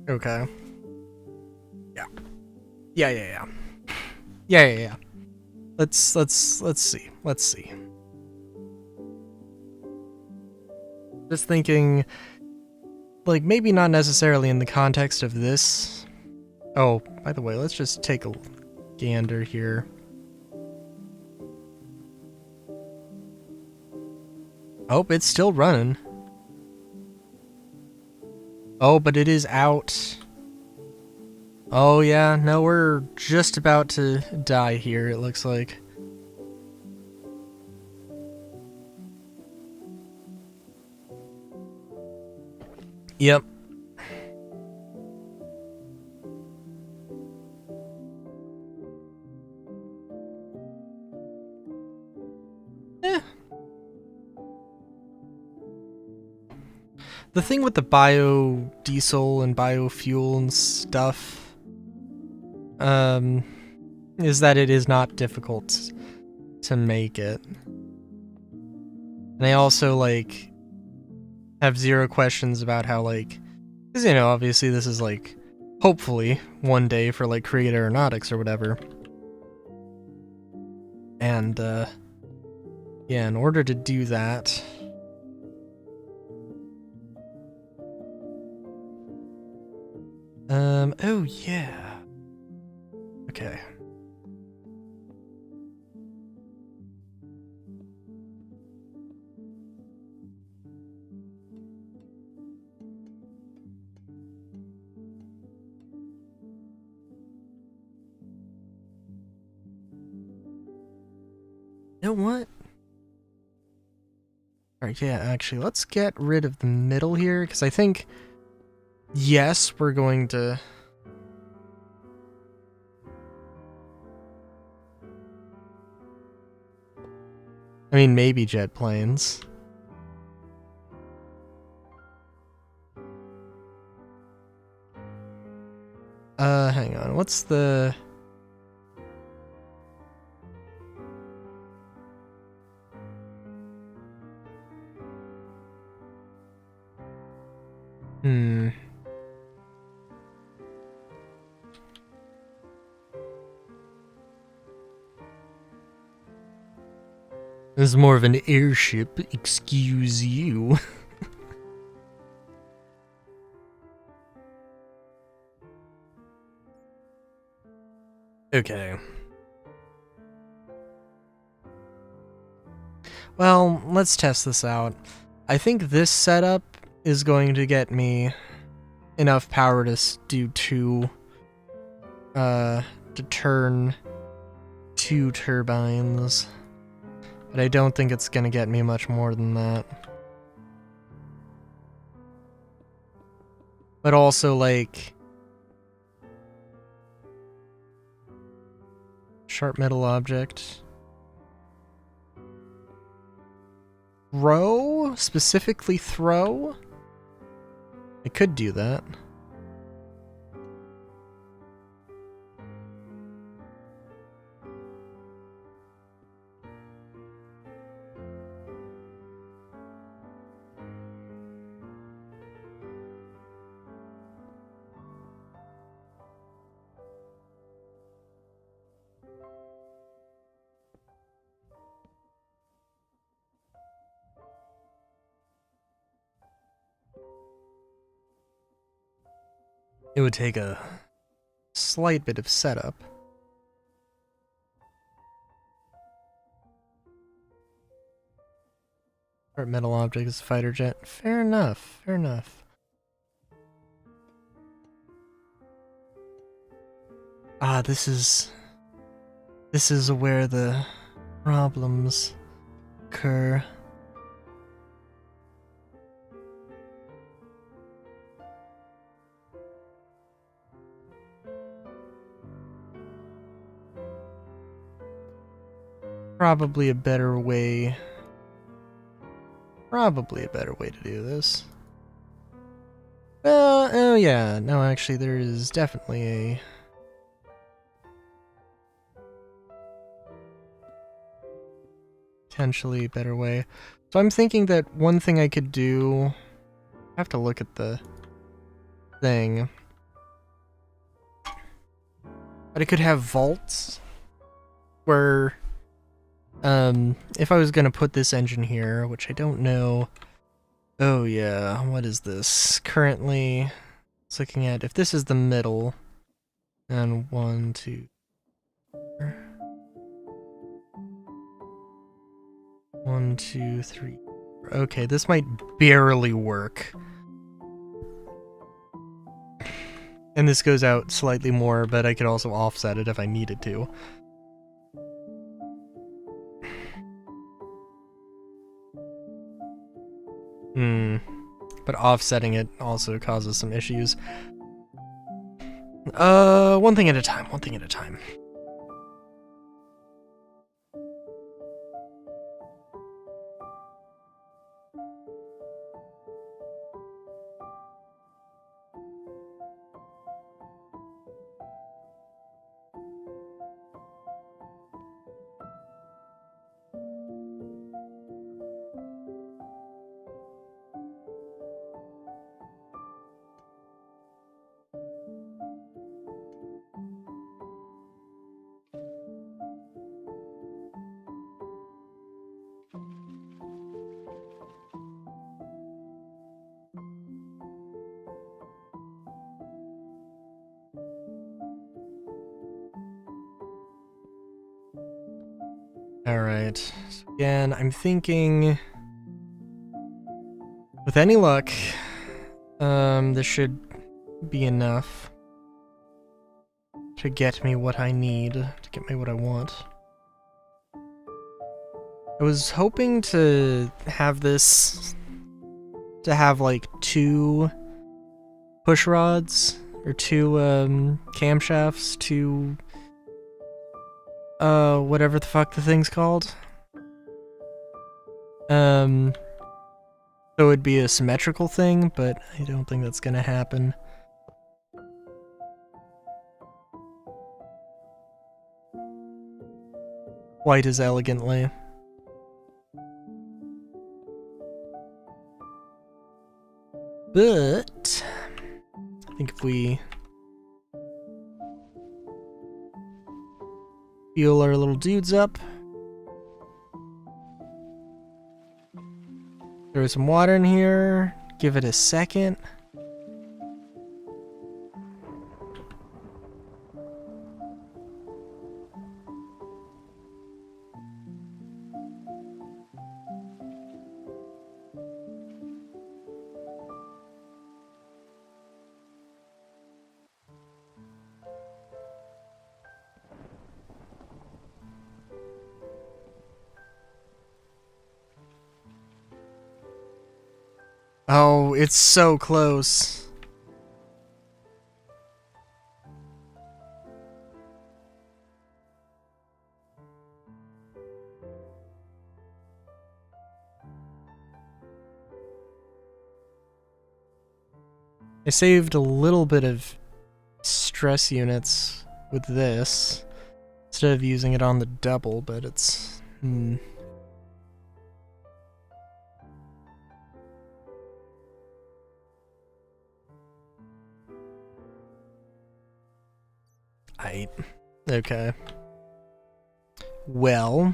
Okay. Yeah. Yeah. Let's see. Just thinking, like, maybe not necessarily in the context of this. Oh, by the way, let's just take a gander here. Oh, it's still running. Oh, but it is out. Oh yeah, no, we're just about to die here, it looks like. Yep. Eh. The thing with the biodiesel and biofuel and stuff, is that it is not difficult to make it. And I also, like, have zero questions about how, like, because, you know, obviously this is, like, hopefully one day for, like, Create Aeronautics or whatever. And, yeah, in order to do that... oh yeah. Okay. You know what? Alright, yeah, actually, let's get rid of the middle here, because I think, yes, we're going to... I mean, maybe jet planes. Hang on, what's the... This is more of an airship, excuse you. Okay. Well, let's test this out. I think this setup is going to get me enough power to do to turn 2 turbines. But I don't think it's gonna get me much more than that. But also, like... Sharp metal object. Throw? Specifically throw? I could do that. It would take a slight bit of setup. Sharp metal object is a fighter jet. Fair enough, fair enough. Ah, this is where the problems occur. Probably a better way to do this. Well, oh yeah, no, actually there is definitely a... potentially better way. So I'm thinking that one thing I could do... I have to look at the thing. But I could have vaults where... if I was gonna put this engine here, which I don't know... Oh yeah, what is this? Currently, it's looking at, if this is the middle, and 1, 2... 1, 2, 3... Okay, this might barely work. And this goes out slightly more, but I could also offset it if I needed to. but offsetting it also causes some issues. One thing at a time, one thing at a time. Alright, so again, I'm thinking, with any luck, this should be enough to get me what I need, to get me what I want. I was hoping to have this, to have like 2 push rods, or 2 camshafts, 2 whatever the fuck the thing's called. So it'd be a symmetrical thing, but I don't think that's gonna happen. Quite as elegantly. But I think if we fuel our little dudes up, throw some water in here, give it a second. Oh, it's so close. I saved a little bit of stress units with this, instead of using it on the double, but it's... Okay. Well...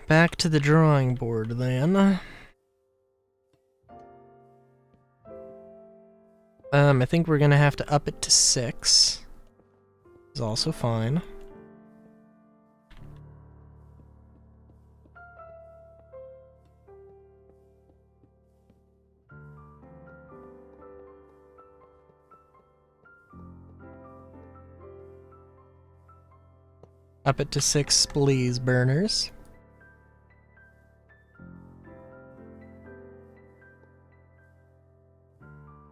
back to the drawing board, then. I think we're gonna have to up it to 6. Is also fine. Up it to 6, please, burners.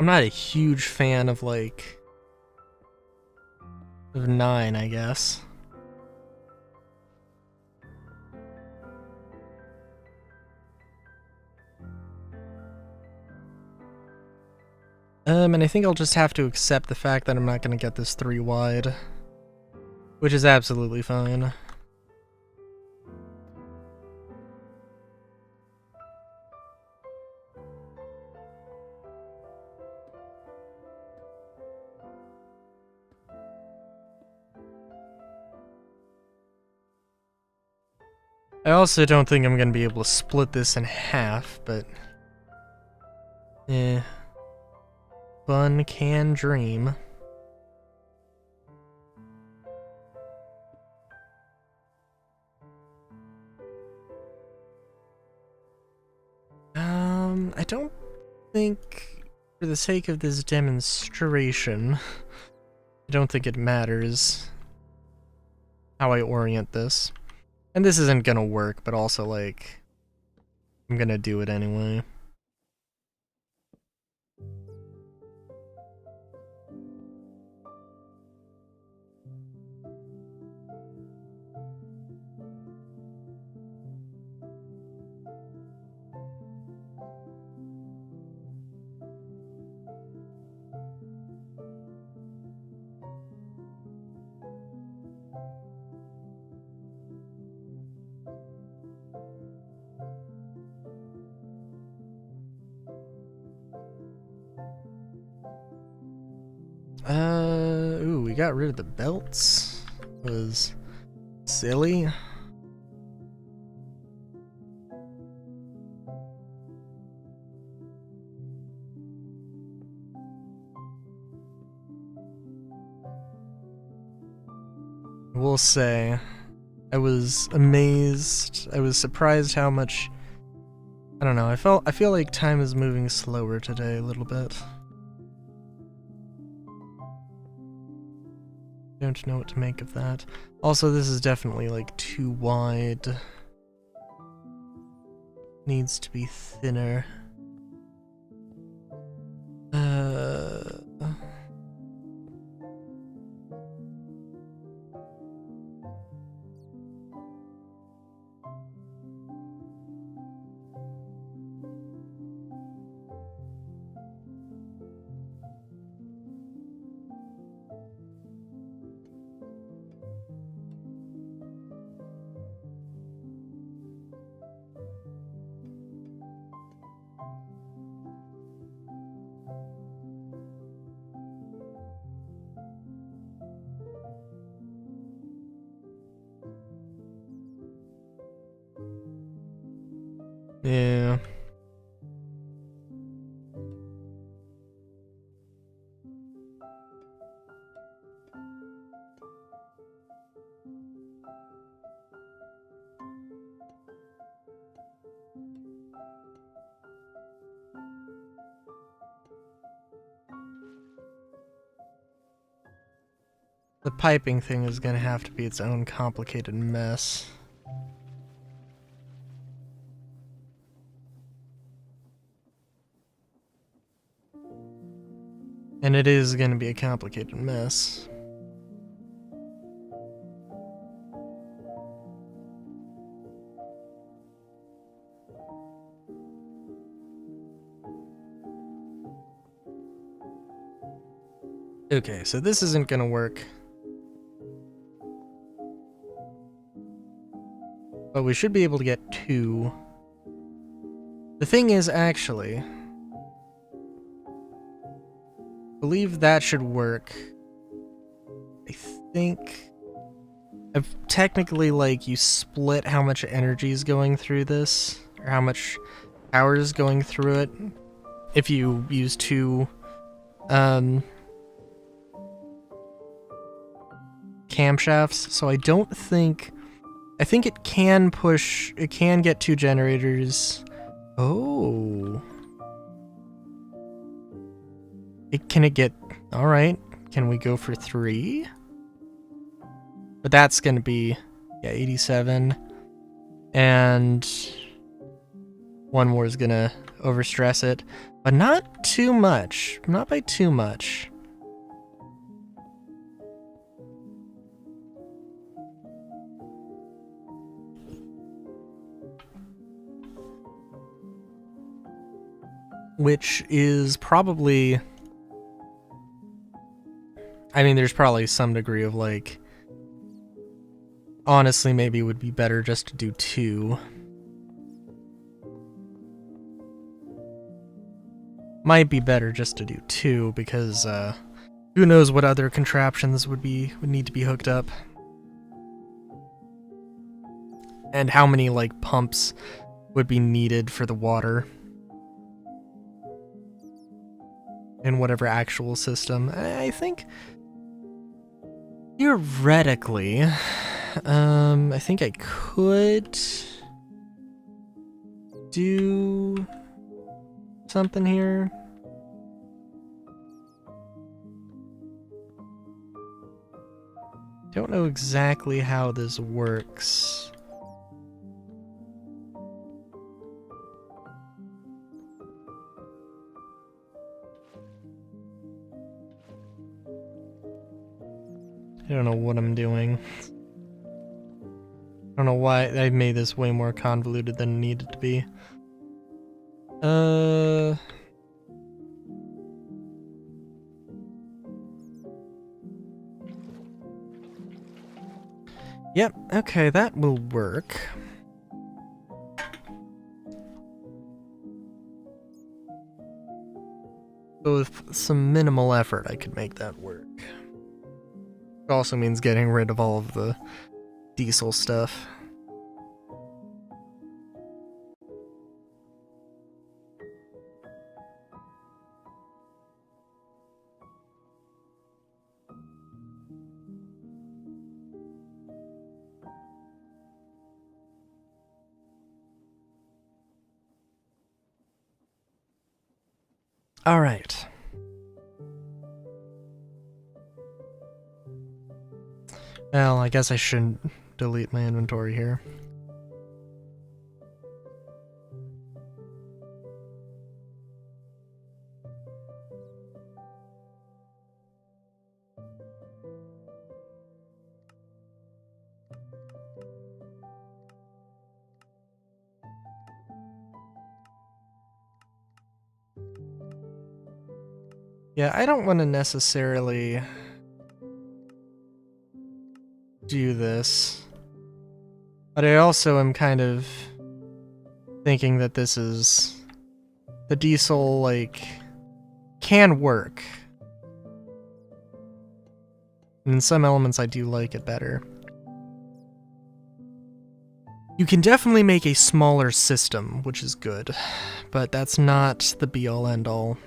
I'm not a huge fan of, like... of 9, I guess. And I think I'll just have to accept the fact that I'm not gonna get this 3 wide. Which is absolutely fine. I also don't think I'm gonna be able to split this in half, but... eh. Fun can dream. I don't think, for the sake of this demonstration, I don't think it matters how I orient this. And this isn't gonna work, but also, like, I'm gonna do it anyway. Ooh, we got rid of the belts. Was silly. I will say, I was amazed. I was surprised how much. I don't know. I feel like time is moving slower today a little bit. Don't know what to make of that. Also, this is definitely like too wide. Needs to be thinner. Yeah. The piping thing is gonna have to be its own complicated mess. And it is gonna be a complicated mess. Okay, so this isn't gonna work. But we should be able to get 2. The thing is, actually, I believe that should work. I think technically, like, you split how much energy is going through this, or how much power is going through it, if you use 2 camshafts. So I don't think. I think it can push. It can get 2 generators. Oh. Can it get. Alright. Can we go for 3? But that's gonna be. Yeah, 87. And. One more is gonna overstress it. But not too much. Not by too much. Which is probably. I mean, there's probably some degree of, like. Honestly, maybe it would be better just to do 2. Might be better just to do 2 because who knows what other contraptions would need to be hooked up. And how many, like, pumps would be needed for the water. In whatever actual system. I think theoretically, I think I could do something here. Don't know exactly how this works. don't know what I'm doing. I don't know why I made this way more convoluted than it needed to be. Yep, okay, that will work. So with some minimal effort, I could make that work. It also means getting rid of all of the diesel stuff. All right. Well, I guess I shouldn't delete my inventory here. Yeah, I don't want to necessarily do this, but I also am kind of thinking that this is... the diesel, like, can work. And in some elements I do like it better. You can definitely make a smaller system, which is good, but that's not the be-all end-all.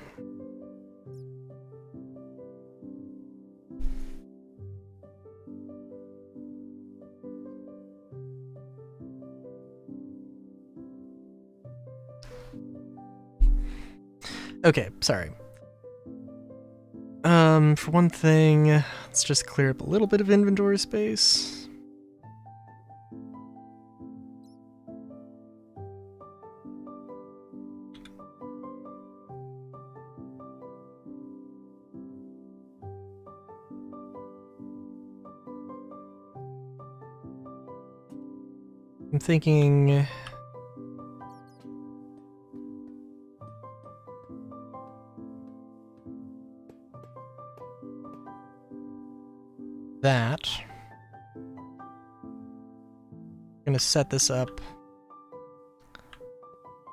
Okay, sorry. For one thing, let's just clear up a little bit of inventory space. I'm thinking... that. I'm gonna set this up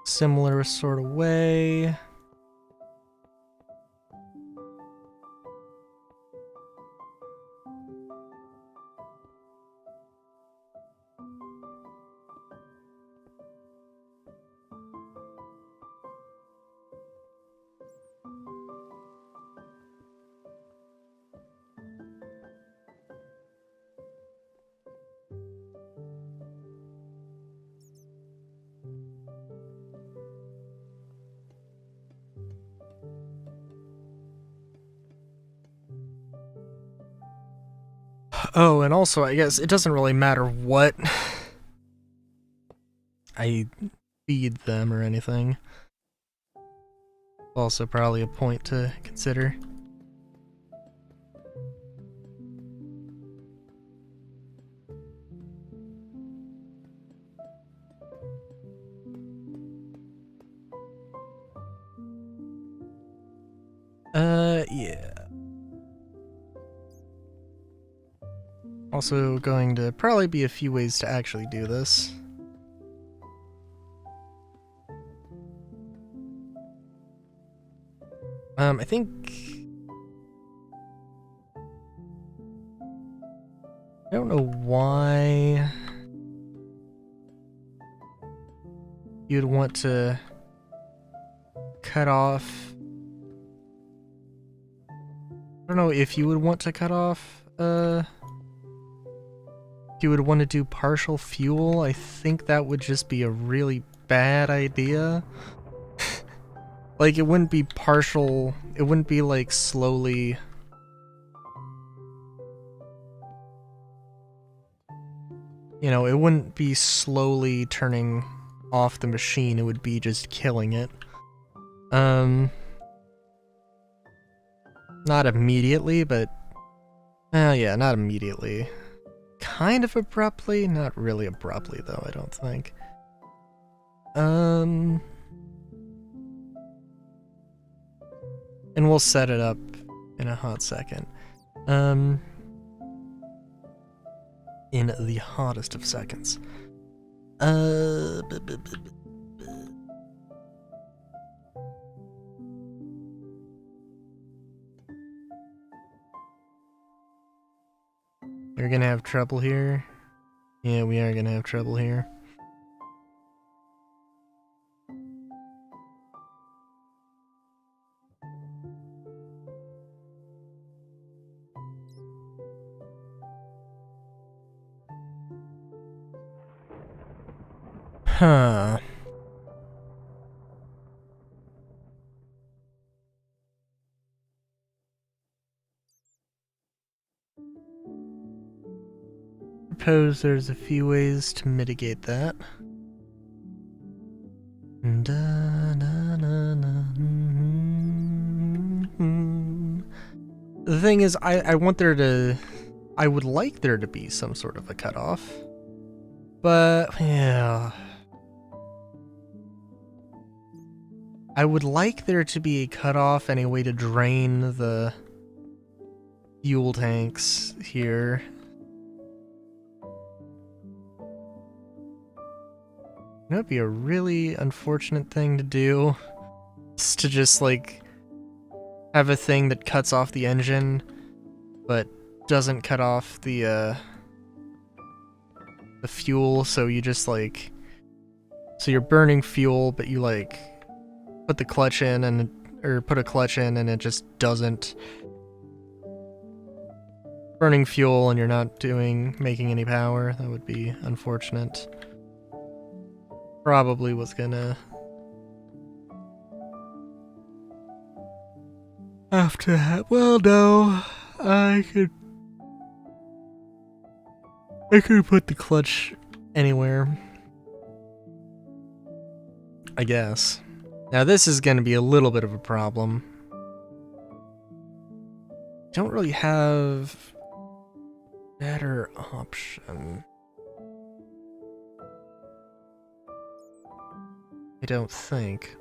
similar sort of way. Oh, and also, I guess it doesn't really matter what I feed them or anything. Also probably a point to consider. Yeah. Also going to probably be a few ways to actually do this. I think... I don't know why you'd want to cut off... I don't know if you would want to cut off, if you would want to do partial fuel. I think that would just be a really bad idea. Like, it wouldn't be partial, it wouldn't be like slowly... You know, it wouldn't be slowly turning off the machine, it would be just killing it. Not immediately, but Well, yeah, not immediately. Kind of abruptly, not really abruptly though, I don't think. And we'll set it up in a hot second. In the hottest of seconds. We're gonna have trouble here. Yeah, we are gonna have trouble here. Huh. I suppose there's a few ways to mitigate that. The thing is, I want there to... I would like there to be some sort of a cutoff. But, yeah... I would like there to be a cutoff and a way to drain the fuel tanks here. That would be a really unfortunate thing to do. Is to just, like, have a thing that cuts off the engine, but doesn't cut off the fuel, so you just, like... So you're burning fuel, but you, like, put the clutch in, and... Or put a clutch in, and it just doesn't... Burning fuel, and you're not making any power. That would be unfortunate. Probably was gonna have to have. Well, no, I could put the clutch anywhere, I guess. Now this is gonna be a little bit of a problem. Don't really have better option. I don't think.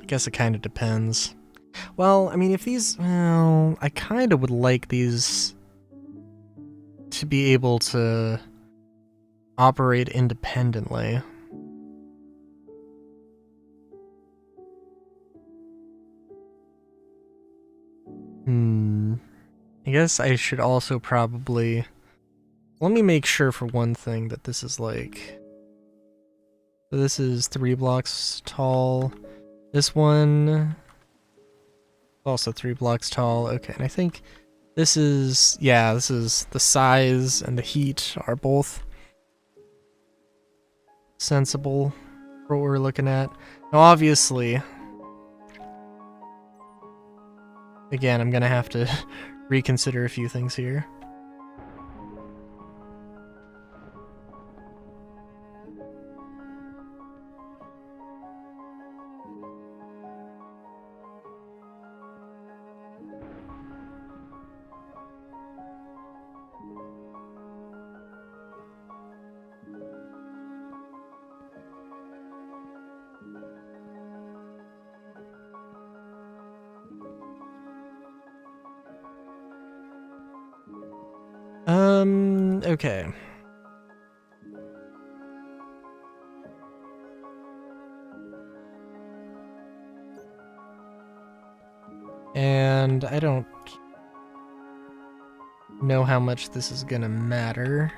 I guess it kind of depends. Well, I mean, if these... Well, I kind of would like these to be able to operate independently. I guess I should also probably... Let me make sure for one thing that this is like... So this is 3 blocks tall. This one... Also 3 blocks tall. Okay, and I think this is... Yeah, this is the size and the heat are both sensible for what we're looking at. Now obviously... Again, I'm gonna have to reconsider a few things here. Okay. And I don't know how much this is gonna matter.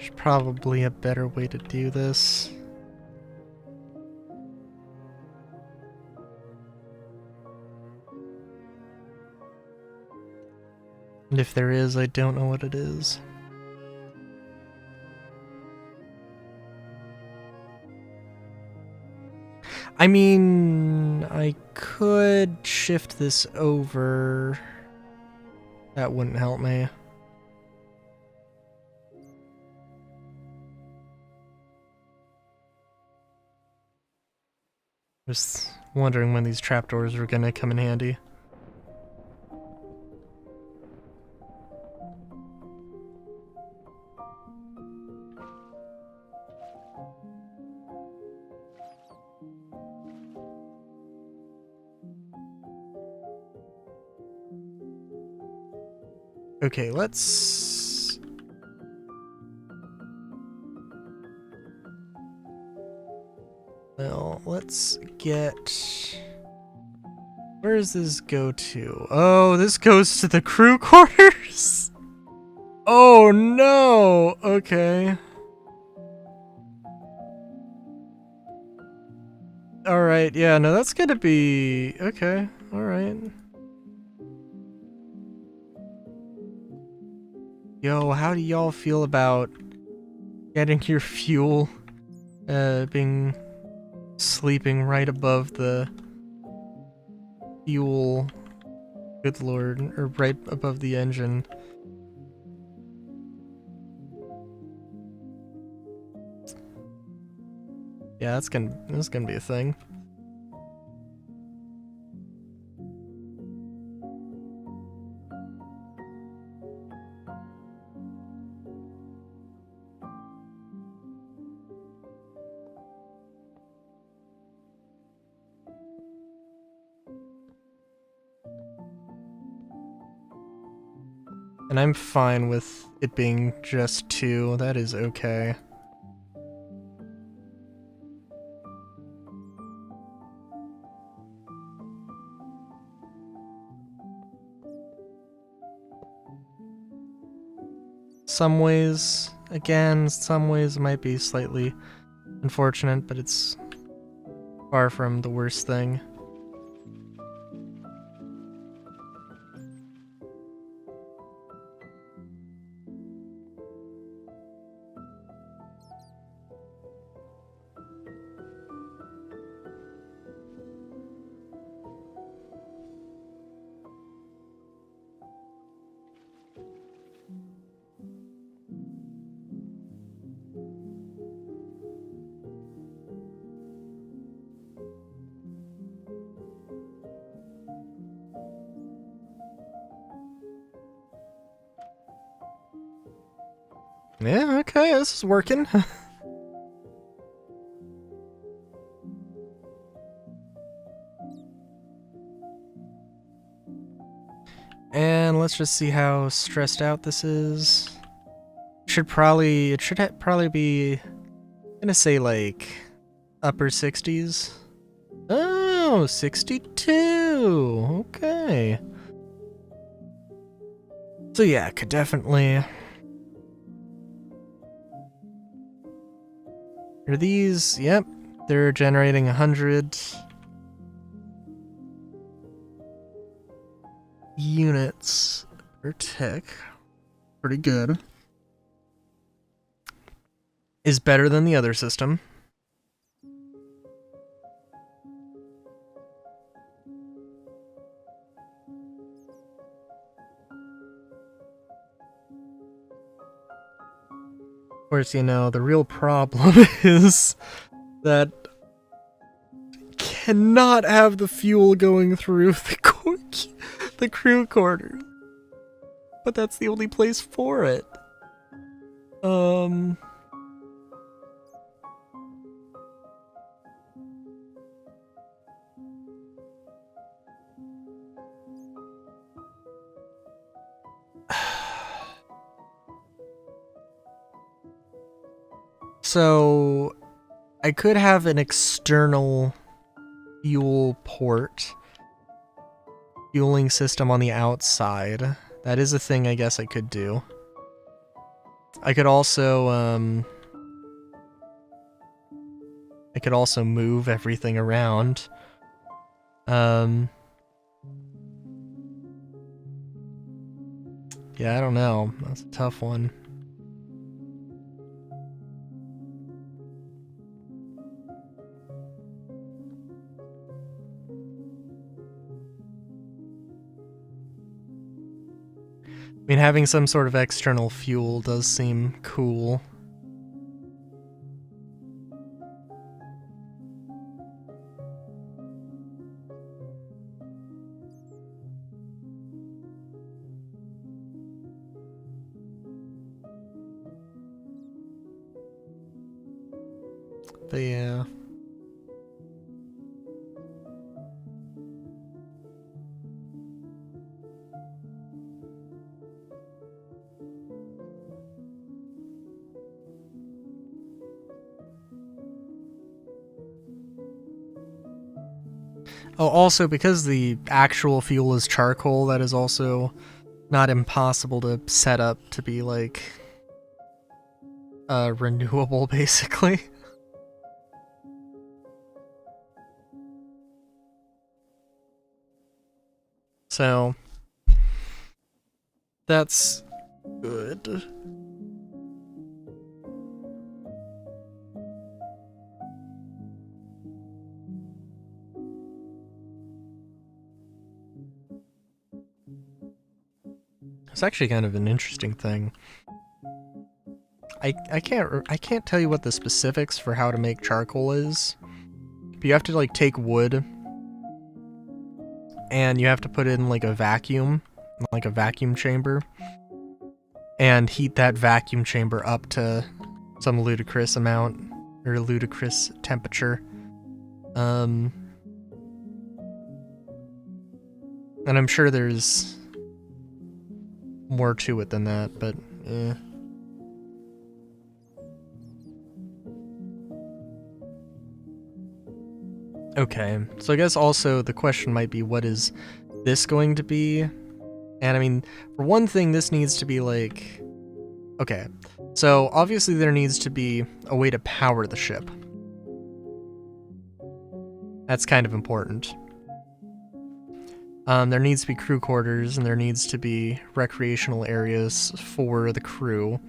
There's probably a better way to do this. And if there is, I don't know what it is. I mean, I could shift this over. That wouldn't help me. Just wondering when these trapdoors were gonna come in handy. Okay, let's... Well, let's get... Where does this go to? Oh, this goes to the crew quarters? Oh no! Okay. Alright, yeah, no, that's gonna be... Okay, alright. Yo, how do y'all feel about getting your fuel, sleeping right above the fuel, good lord, or right above the engine? Yeah, that's gonna be a thing. And I'm fine with it being just 2. That is okay. Some ways it might be slightly unfortunate, but it's far from the worst thing. Yeah, okay, this is working. And let's just see how stressed out this is. It should probably be, I'm gonna say like upper 60s. Oh, 62. Okay. So yeah, could definitely. Are these? Yep, they're generating 100 units per tick. Pretty good. Is better than the other system. Of course, you know, the real problem is that cannot have the fuel going through the crew quarters. But that's the only place for it. So I could have an external fuel port, fueling system on the outside. That is a thing I guess I could do. I could also move everything around. Yeah, I don't know. That's a tough one. I mean, having some sort of external fuel does seem cool. But yeah. Oh, also, because the actual fuel is charcoal, that is also not impossible to set up to be, like, renewable, basically. So, that's good. It's actually kind of an interesting thing. I can't tell you what the specifics for how to make charcoal is. But you have to like take wood and you have to put it in like a vacuum chamber, and heat that vacuum chamber up to some ludicrous amount or ludicrous temperature. And I'm sure there's more to it than that, but eh. Okay, so I guess also the question might be, what is this going to be? And I mean, for one thing, this needs to be like... Okay, so obviously there needs to be a way to power the ship. That's kind of important. There needs to be crew quarters, and there needs to be recreational areas for the crew,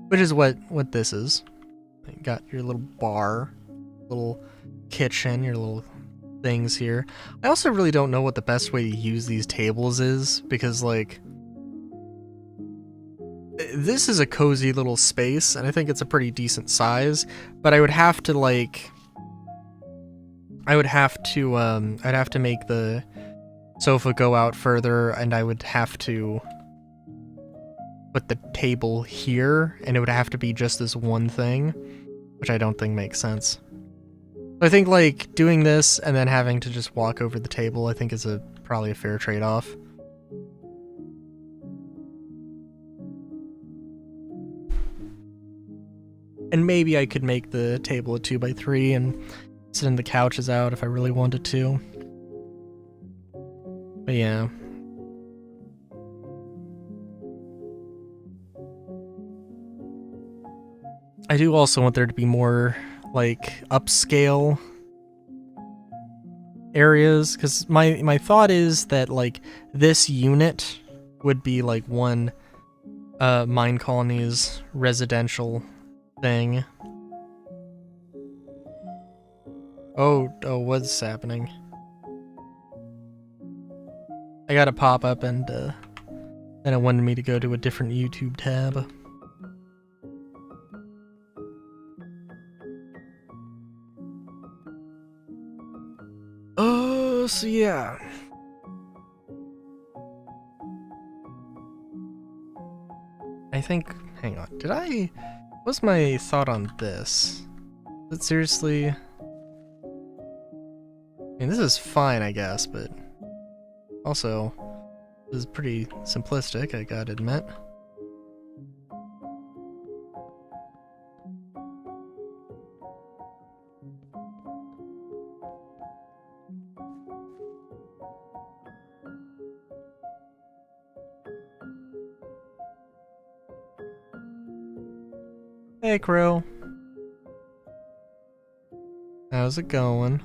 which is what this is. You got your little bar, little kitchen, your little things here. I also really don't know what the best way to use these tables is, because, like, this is a cozy little space, and I think it's a pretty decent size, but I would have to, like... I'd have to make the sofa go out further, and I would have to put the table here, and it would have to be just this one thing, which I don't think makes sense. I think, like, doing this and then having to just walk over the table, I think is probably a fair trade-off. And maybe I could make the table a 2x3 and send the couches out if I really wanted to. But yeah. I do also want there to be more, like, upscale areas, because my thought is that, like, this unit would be, like, one mine colony's residential thing. Oh, what's happening? I got a pop-up, and then it wanted me to go to a different YouTube tab. Oh, so yeah. I think, hang on, what's my thought on this? Is it seriously... I mean, this is fine, I guess, but also, this is pretty simplistic, I gotta admit. Hey, Crow. How's it going?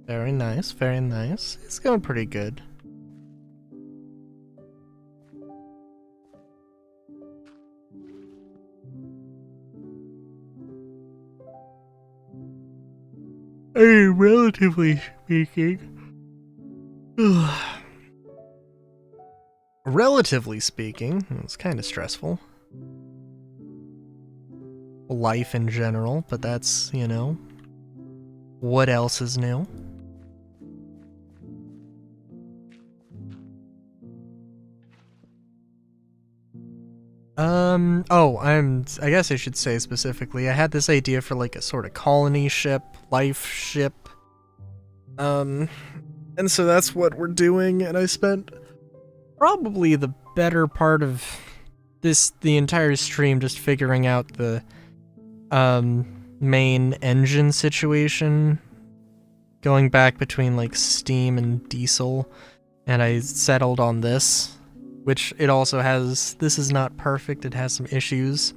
Very nice, very nice. It's going pretty good. Hey, relatively speaking. Relatively speaking, it's kind of stressful. Life in general, but that's, you know, what else is new? I guess I should say specifically, I had this idea for like a sort of colony ship, life ship. And so that's what we're doing, and I spent probably the better part of the entire stream just figuring out the, main engine situation, going back between like steam and diesel, and I settled on this. Which it also has, this is not perfect, it has some issues,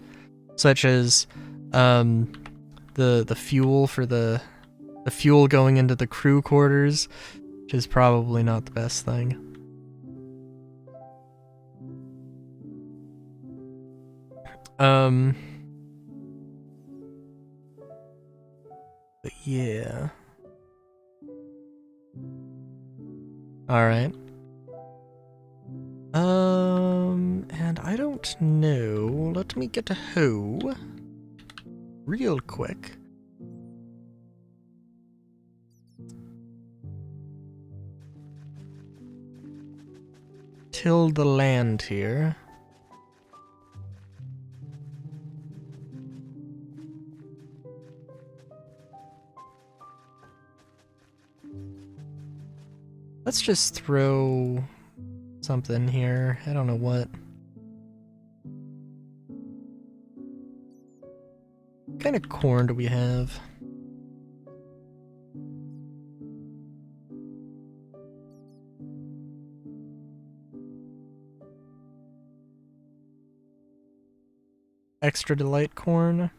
such as the fuel for the fuel going into the crew quarters, which is probably not the best thing. But yeah. Alright. And I don't know. Let me get a hoe. Real quick. Till the land here. Let's just throw something here. I don't know what. What kind of corn do we have? Extra delight corn.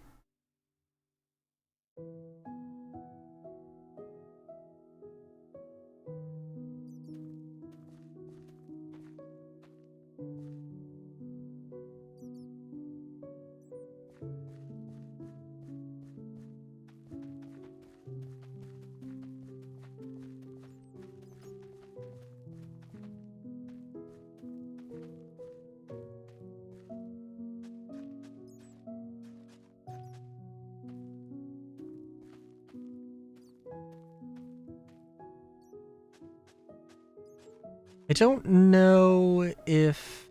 I don't know if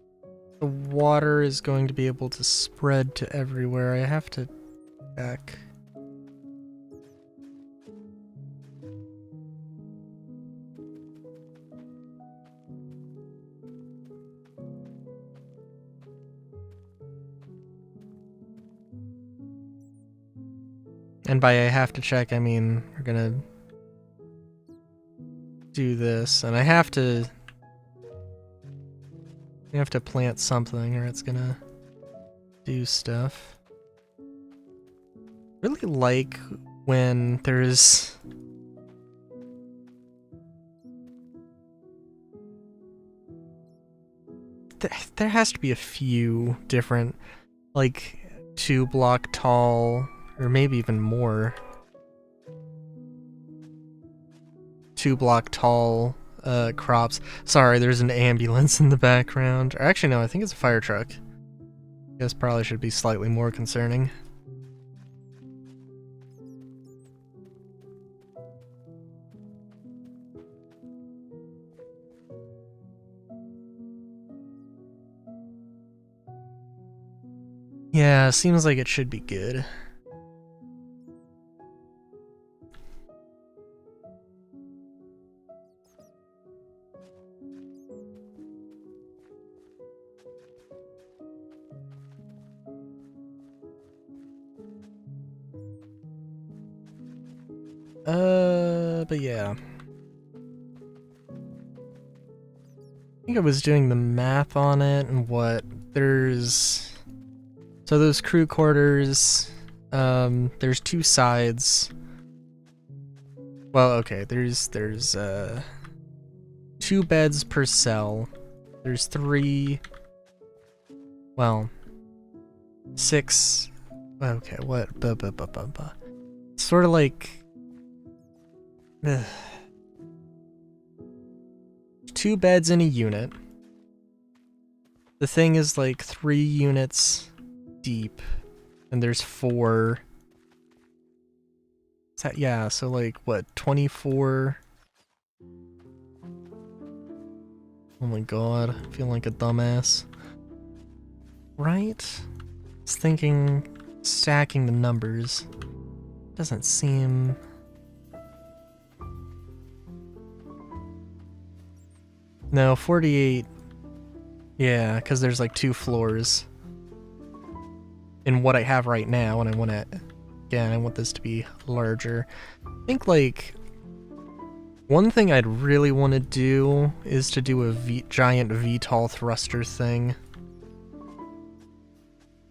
the water is going to be able to spread to everywhere. I have to check. And by I have to check, I mean we're gonna do this, and I have to plant something or it's gonna do stuff. Really like when there's there has to be a few different, like 2-block tall, or maybe even more, 2-block tall crops. Sorry, there's an ambulance in the background. Or actually, no, I think it's a fire truck. I guess probably should be slightly more concerning. Yeah, seems like it should be good. But yeah. I think I was doing the math on it and what there's... So those crew quarters, there's 2 sides. Well, okay, there's 2 beds per cell. There's 3, well, 6, okay, what, sort of like, 2 beds in a unit. The thing is like 3 units deep, and there's 4. Is that, yeah, so like, what, 24? Oh my god, I feel like a dumbass. Right? I was thinking stacking the numbers. Doesn't seem... No, 48. Yeah, because there's like 2 floors in what I have right now, and I want to... Again, I want this to be larger. I think, like, one thing I'd really want to do is to do a giant VTOL thruster thing.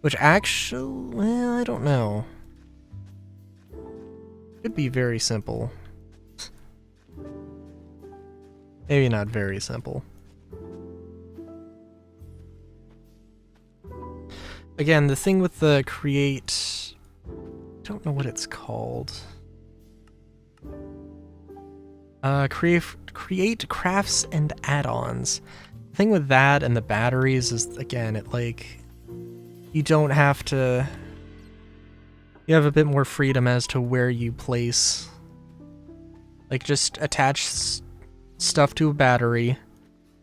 Which actually, well, I don't know. Could be very simple. Maybe not very simple. Again, the thing with the create... I don't know what it's called. Create crafts and add-ons. The thing with that and the batteries is, again, it like... You don't have to... You have a bit more freedom as to where you place... Like, just attach stuff to a battery,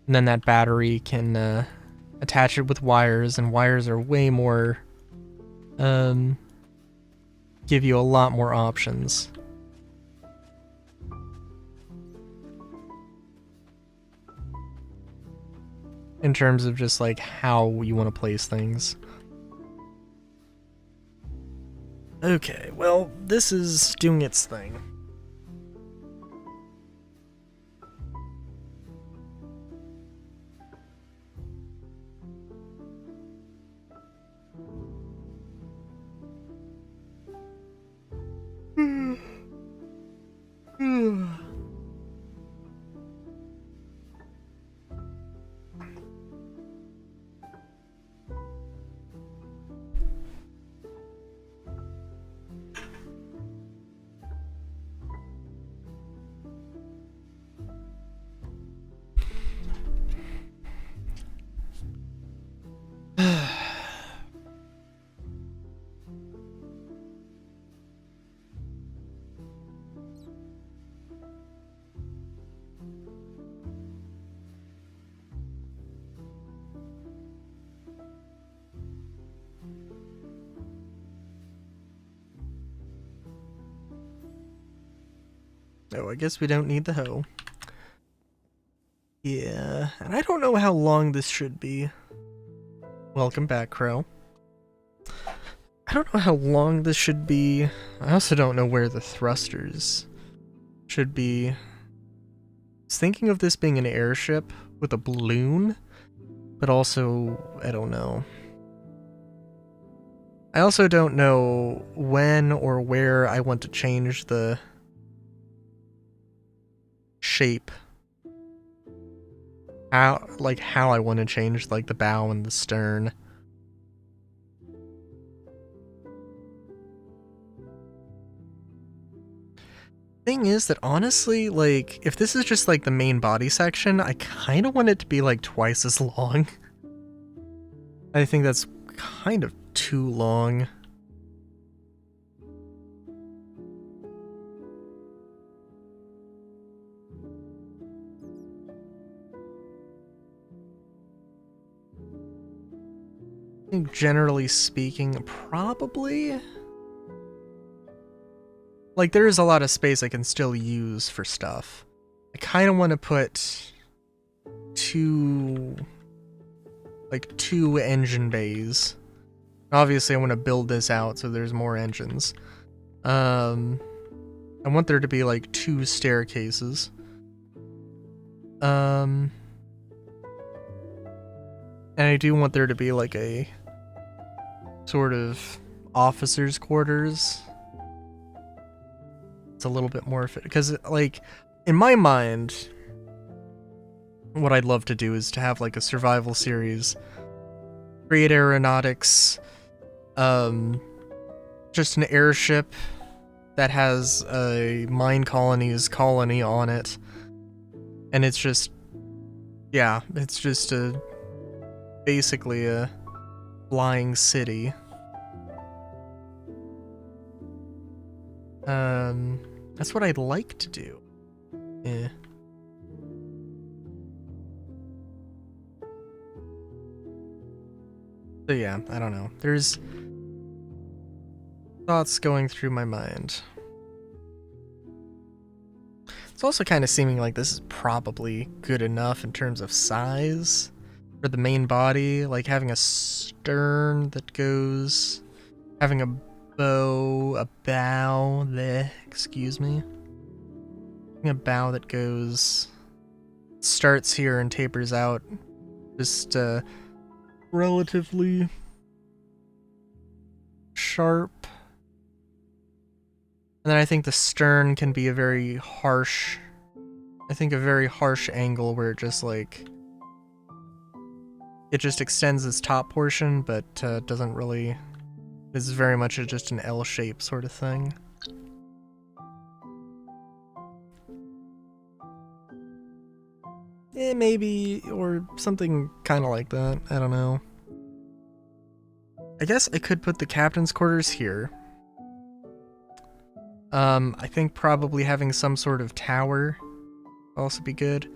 and then that battery can attach it with wires, and wires are way more... give you a lot more options. In terms of just like how you want to place things. Okay, well, this is doing its thing. Oh, I guess we don't need the hoe. Yeah, and I don't know how long this should be. Welcome back, Crow. I don't know how long this should be. I also don't know where the thrusters should be. I was thinking of this being an airship with a balloon, but also, I don't know. I also don't know when or where I want to change the shape. How I want to change like the bow and the stern. Thing is that honestly, like, if this is just like the main body section, I kind of want it to be like twice as long. I think that's kind of too long. I think generally speaking, probably. Like, there is a lot of space I can still use for stuff. I kind of want to put two engine bays. Obviously, I want to build this out so there's more engines. I want there to be like 2 staircases. And I do want there to be like a sort of officer's quarters. It's a little bit more fit because, like, in my mind, what I'd love to do is to have like a survival series, create aeronautics, just an airship that has a mine colony on it, and it's just, yeah, it's just basically a flying city. That's what I'd like to do. Yeah. So yeah, I don't know. There's thoughts going through my mind. It's also kind of seeming like this is probably good enough in terms of size for the main body, like having a stern that goes, having a bow there, excuse me. Having a bow that goes, starts here and tapers out, just relatively sharp. And then I think the stern can be a very harsh angle where it just like, it just extends its top portion, but doesn't really, it's very much just an L shape sort of thing. Maybe, or something kind of like that, I don't know. I guess I could put the captain's quarters here. I think probably having some sort of tower would also be good.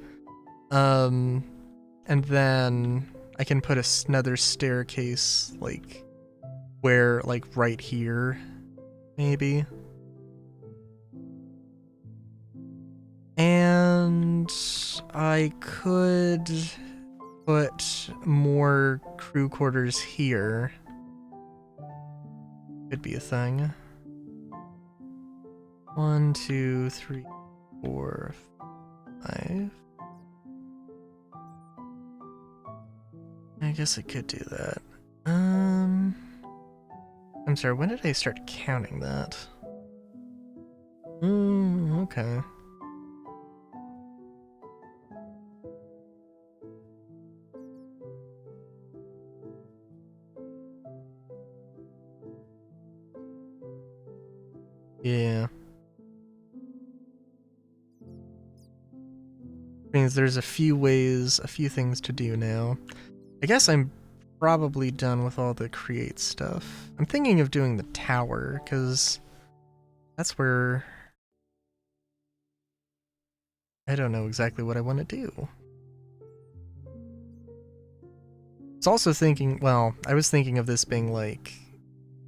And then I can put another staircase, like, where, like, right here, maybe. And I could put more crew quarters here. Could be a thing. 1, 2, 3, 4, 5. I guess I could do that. I'm sorry, when did I start counting that? Okay. Yeah. Means there's a few things to do now. I guess I'm probably done with all the create stuff. I'm thinking of doing the tower, because that's where I don't know exactly what I want to do. I was also thinking, well, I was thinking of this being like,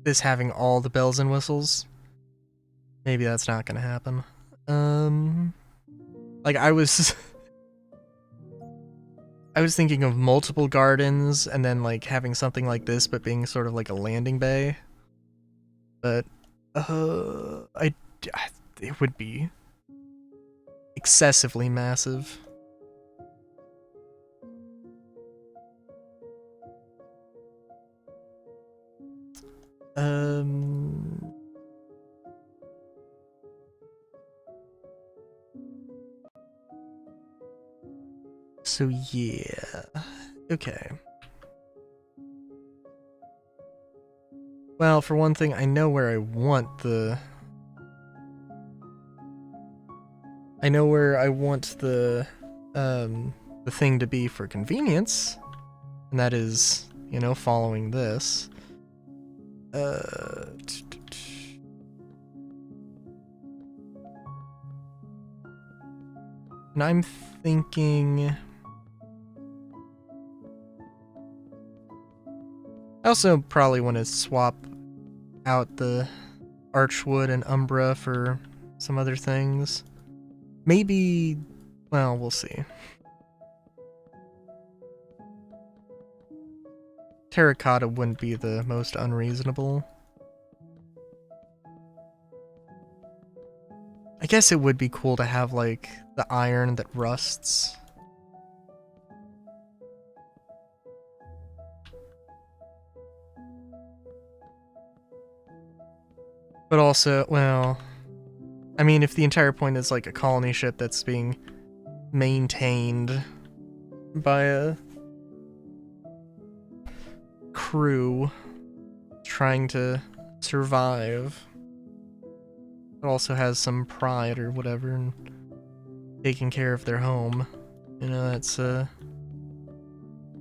this having all the bells and whistles. Maybe that's not gonna happen. Like I was thinking of multiple gardens and then like having something like this but being sort of like a landing bay. But it would be excessively massive. So yeah. Okay. Well, for one thing, I know where I want the thing to be for convenience, and that is, you know, following this. And I'm thinking, I also probably want to swap out the Archwood and Umbra for some other things. Maybe, well, we'll see. Terracotta wouldn't be the most unreasonable. guess it would be cool to have, like, the iron that rusts. But also, well, I mean, if the entire point is, like, a colony ship that's being maintained by a crew trying to survive, it also has some pride or whatever in taking care of their home. You know, that's,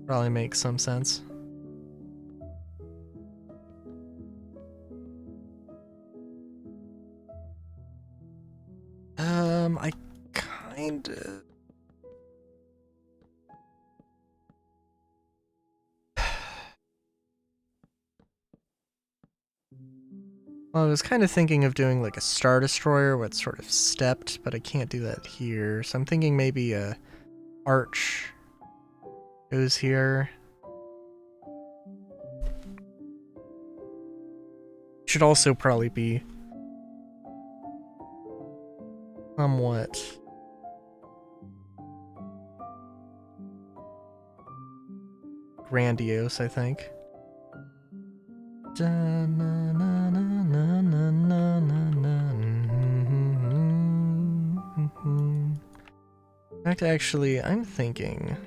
probably makes some sense. I kinda... Well, I was kind of thinking of doing like a Star Destroyer where it's sort of stepped, but I can't do that here. So I'm thinking maybe a Arch goes here. Should also probably be somewhat grandiose, I think. In fact, actually, I'm thinking...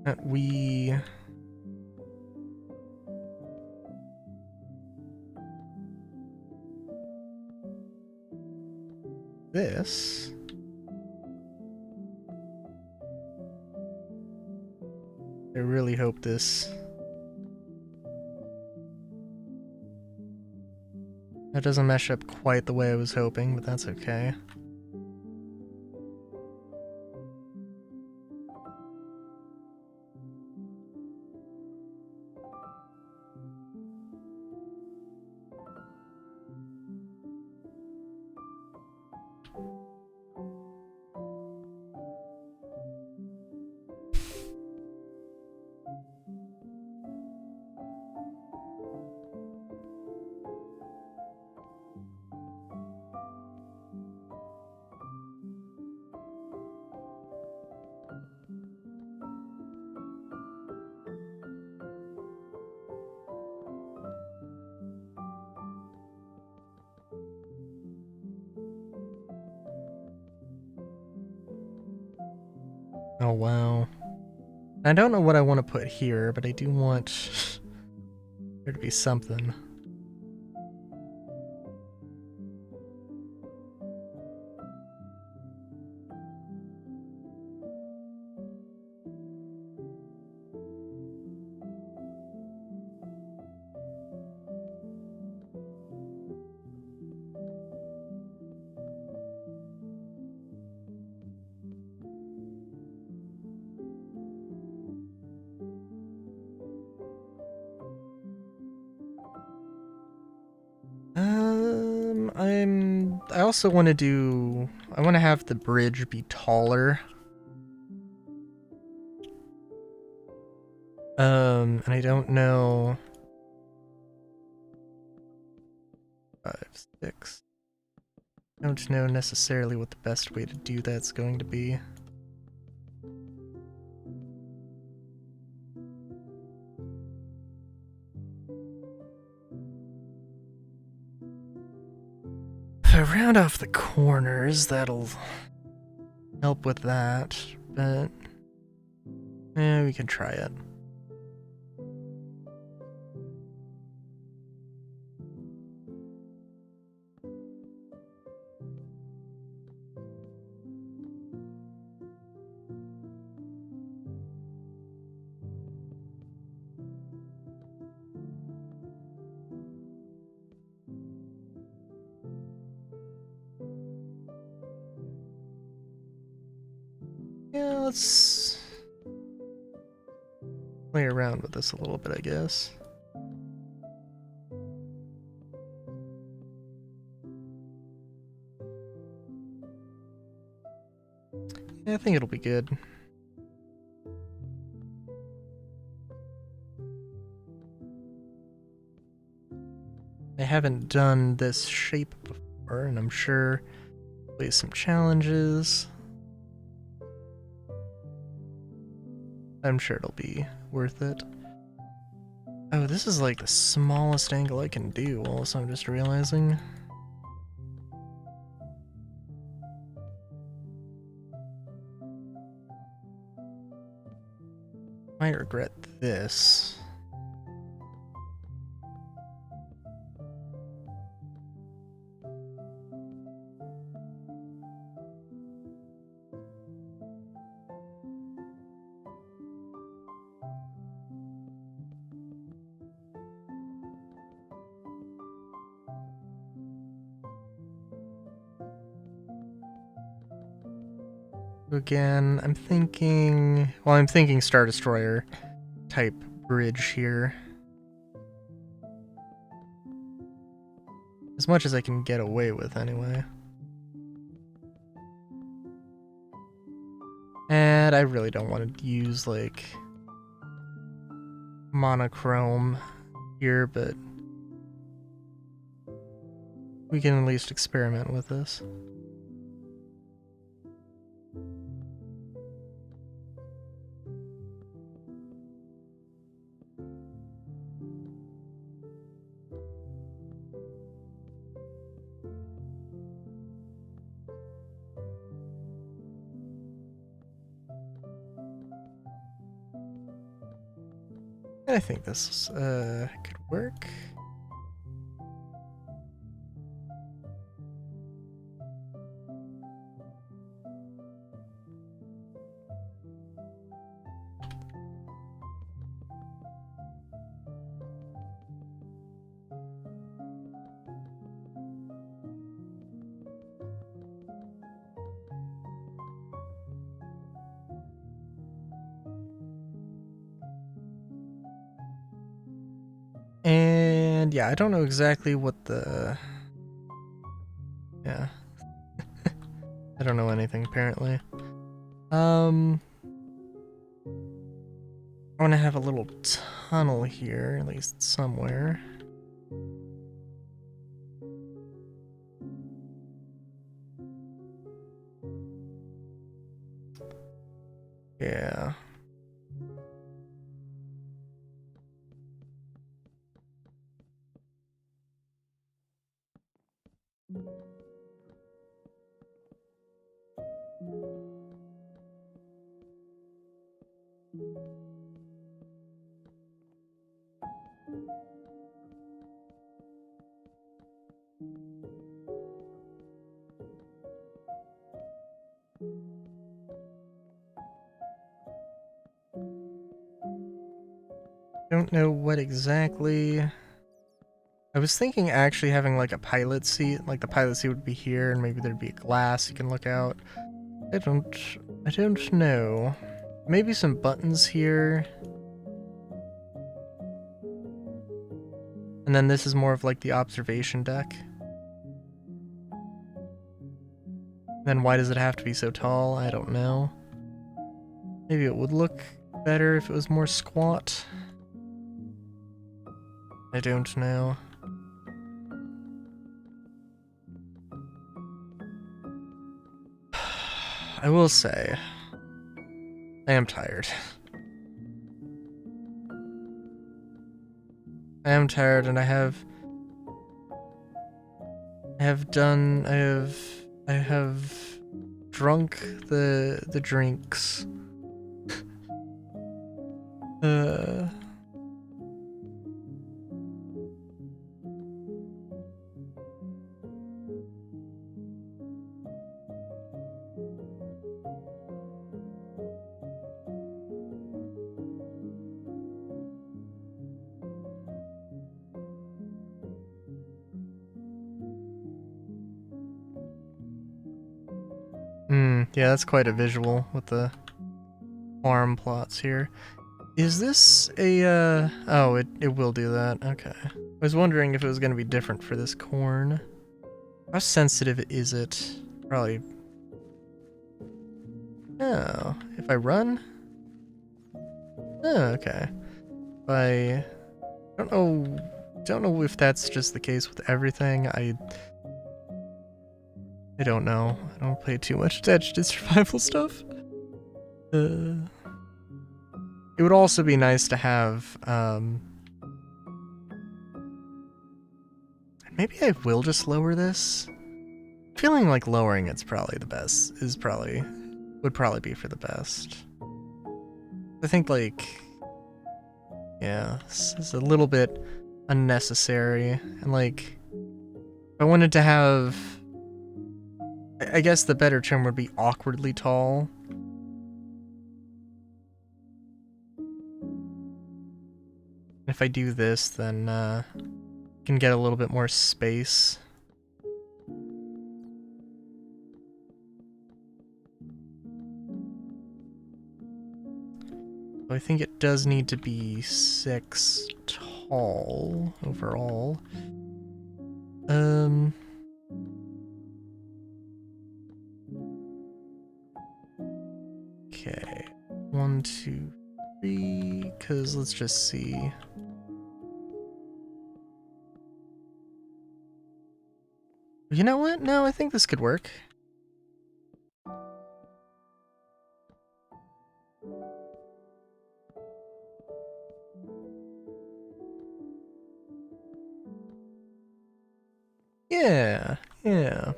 that we... this... I really hope this... That doesn't mesh up quite the way I was hoping, but that's okay. Oh wow. I don't know what I want to put here, but I do want there to be something. I also want to do... I want to have the bridge be taller. And I don't know... 5, 6... I don't know necessarily what the best way to do that's going to be. If I round off the corners, that'll help with that, but we can try it. Yeah, let's play around with this a little bit, I guess. Yeah, I think it'll be good. haven't done this shape before, and I'm sure there's some challenges. I'm sure it'll be worth it. Oh, this is like the smallest angle I can do, also I'm just realizing. Might regret this. Again, I'm thinking Star Destroyer type bridge here. As much as I can get away with, anyway. And I really don't want to use, like, monochrome here, but we can at least experiment with this. I think this could work. And yeah, I don't know exactly what the... Yeah. I don't know anything, apparently. I want to have a little tunnel here, at least somewhere. Yeah. Don't know what exactly... I was thinking actually having like a pilot seat, like the pilot seat would be here and maybe there'd be a glass you can look out. I don't know. Maybe some buttons here. And then this is more of like the observation deck. Then why does it have to be so tall? I don't know. Maybe it would look better if it was more squat. I don't know. I will say, I am tired. I am tired and I have drunk the drinks. Yeah, that's quite a visual with the farm plots here. Is this a, oh, it will do that, okay. I was wondering if it was gonna be different for this corn. How sensitive is it? Probably... Oh, if I run? Oh, okay. I don't know don't know if that's just the case with everything. I don't know. I don't pay too much attention to survival stuff. It would also be nice to have, maybe I will just lower this. Feeling like lowering it's probably the best, would probably be for the best. I think, like, yeah, this is a little bit unnecessary, and like, if I wanted to have, I guess the better term would be awkwardly tall. If I do this, then I can get a little bit more space. I think it does need to be 6 tall overall. Okay. 1, 2, 3, because let's just see. You know what? No, I think this could work. Yeah, yeah.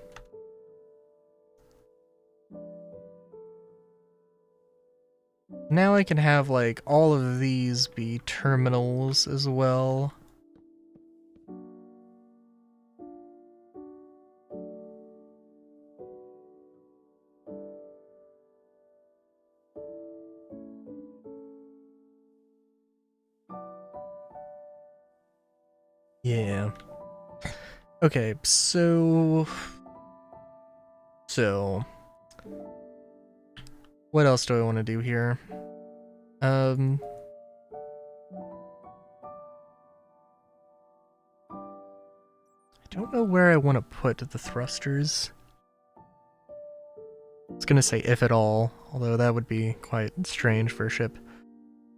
Now I can have, like, all of these be terminals as well. Yeah. Okay, so... What else do I want to do here? I don't know where I want to put the thrusters. I was gonna say if at all, although that would be quite strange for a ship.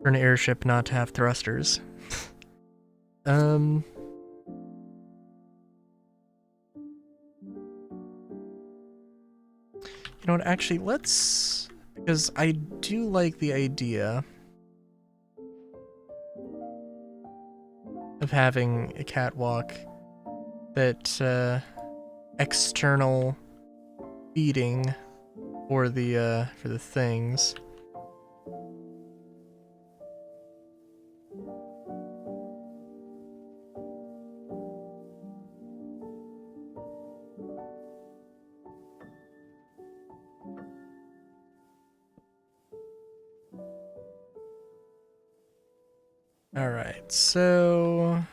For an airship not to have thrusters. You know what, actually, let's... Because I do like the idea of having a catwalk that, external feeding for the things. Alright, so...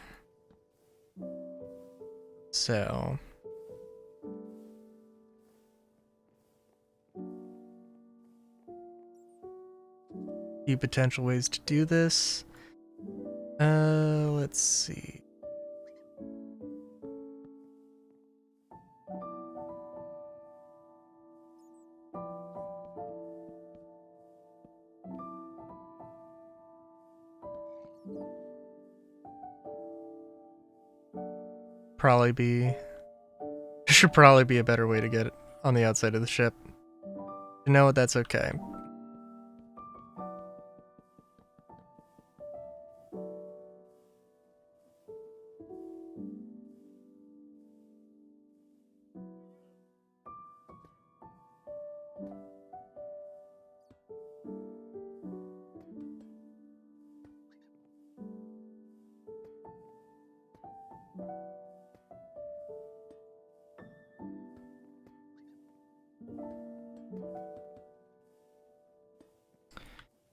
Few potential ways to do this. Let's see. Should probably be a better way to get it on the outside of the ship. You know what, that's okay.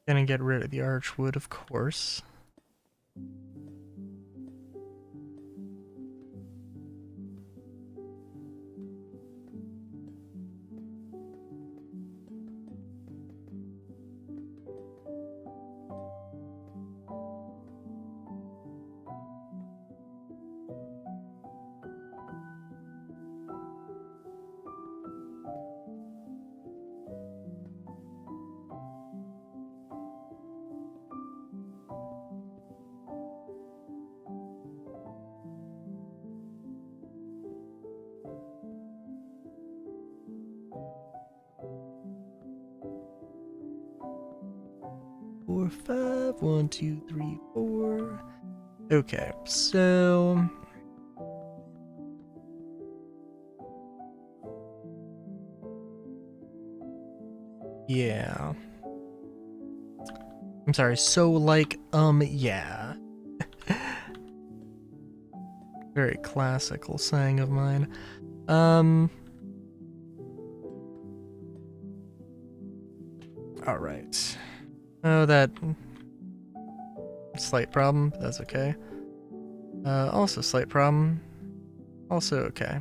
Gonna get rid of the archwood, of course. 4, 5. 1, 2, 3, 4. Okay, so yeah. I'm sorry, so like, yeah. Very classical saying of mine. Alright. Oh, that slight problem, that's okay. Also slight problem. Also okay.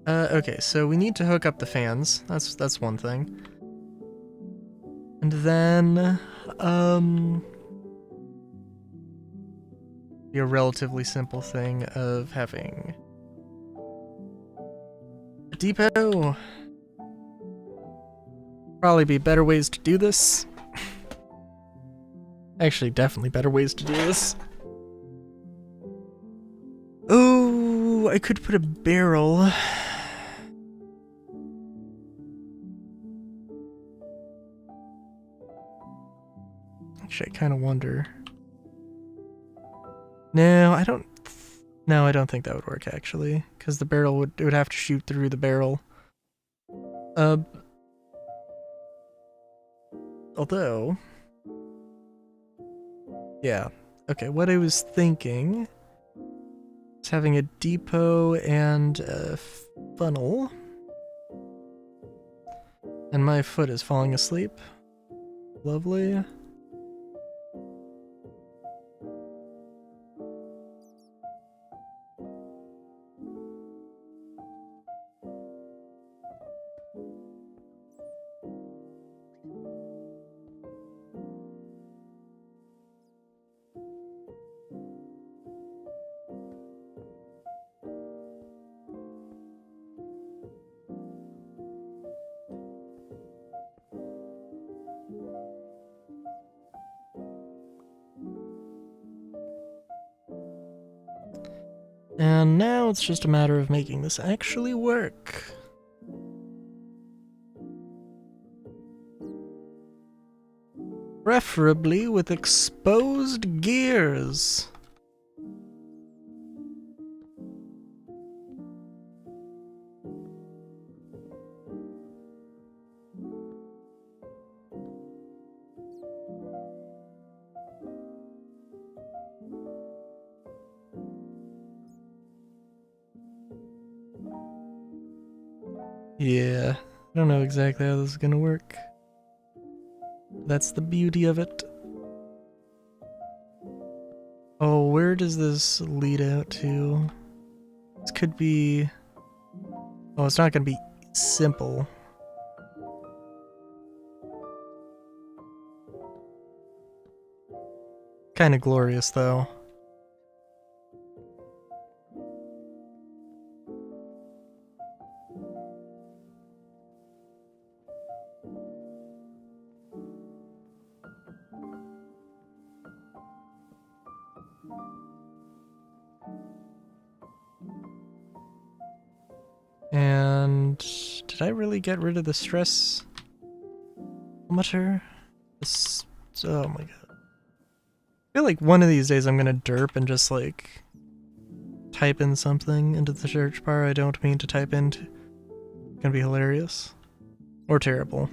Okay, so we need to hook up the fans. That's one thing. And then, be a relatively simple thing of having a depot. Probably be better ways to do this. Actually, definitely better ways to do this. Oh, I could put a barrel. Actually, I kind of wonder. No, I don't. No, I don't think that would work actually, because the barrel would have to shoot through the barrel. Although, yeah. Okay, what I was thinking is having a depot and a funnel. And my foot is falling asleep. Lovely. And now it's just a matter of making this actually work. Preferably with exposed gears. Yeah, I don't know exactly how this is gonna work. That's the beauty of it. Oh, where does this lead out to? This could be... Oh, it's not gonna be simple. Kinda glorious, though. And did I really get rid of the stress limiter? This, oh my god. I feel like one of these days I'm gonna derp and just like type in something into the search bar I don't mean to type into. It's gonna be hilarious. Or terrible.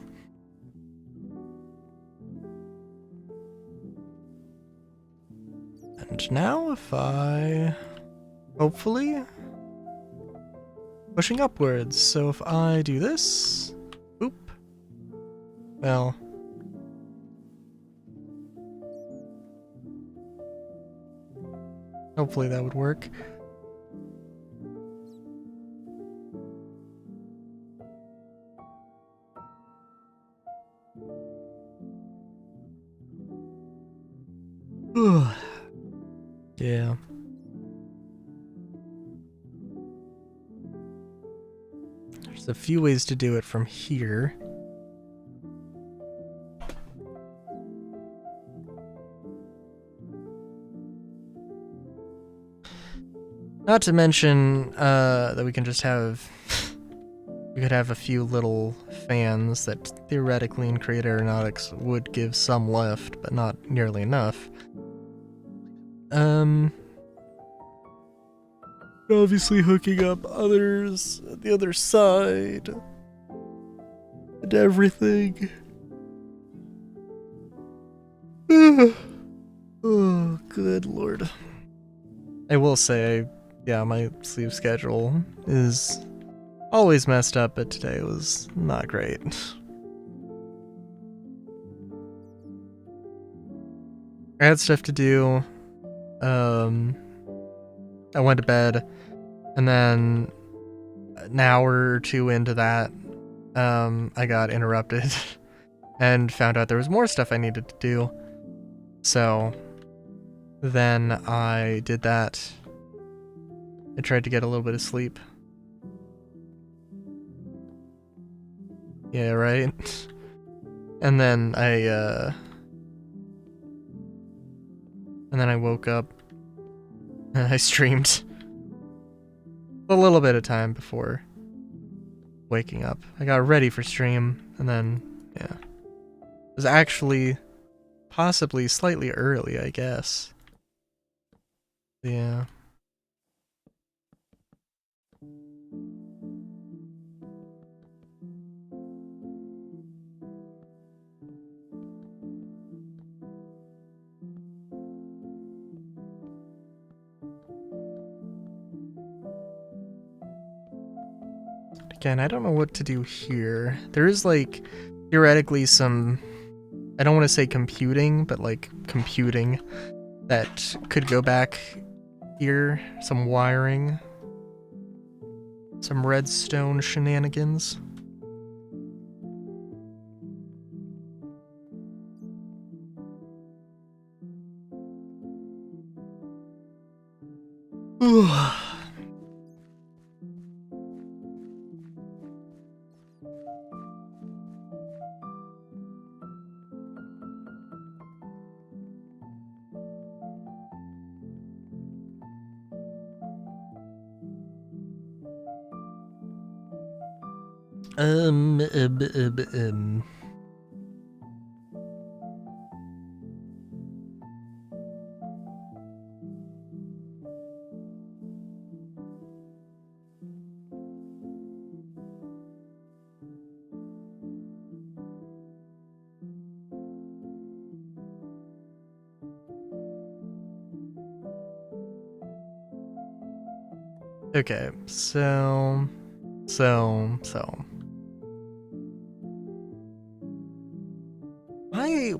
And now if I... hopefully... pushing upwards, so if I do this... Oop. Well... hopefully that would work. Yeah. There's a few ways to do it from here. Not to mention that we can just have we could have a few little fans that theoretically in Create Aeronautics would give some lift, but not nearly enough. Obviously hooking up others at the other side and everything. Oh, good lord. I will say, yeah, my sleep schedule is always messed up, but today was not great. I had stuff to do. I went to bed, and then an hour or two into that, I got interrupted and found out there was more stuff I needed to do. So then I did that. I tried to get a little bit of sleep. Yeah, right? And then I woke up and I streamed a little bit of time before waking up. I got ready for stream, and then, yeah. It was actually possibly slightly early, I guess. Yeah. Again, I don't know what to do here. There is, like, theoretically some, I don't want to say computing, but, like, computing that could go back here. Some wiring. Some redstone shenanigans. Um. Okay, so.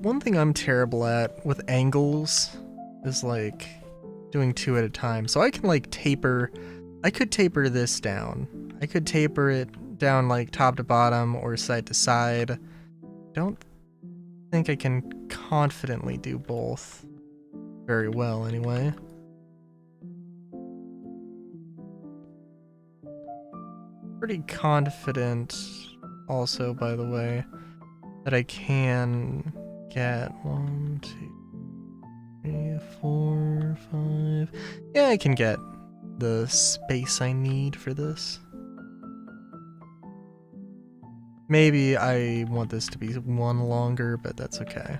One thing I'm terrible at with angles is, like, doing two at a time. So I can, like, I could taper this down. I could taper it down, like, top to bottom or side to side. Don't think I can confidently do both very well, anyway. Pretty confident, also, by the way, that I can get 1, 2, 3, 4, 5. Yeah, I can get the space I need for this. Maybe I want this to be one longer, but that's okay.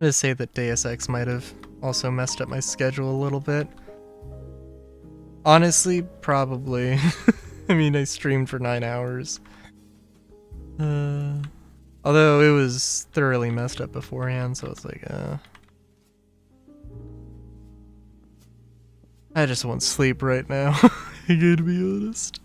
I'm gonna say that Deus Ex might have also messed up my schedule a little bit. Honestly, probably. I mean, I streamed for 9 hours. Although it was thoroughly messed up beforehand, so it's like, I just want sleep right now. I gotta be honest.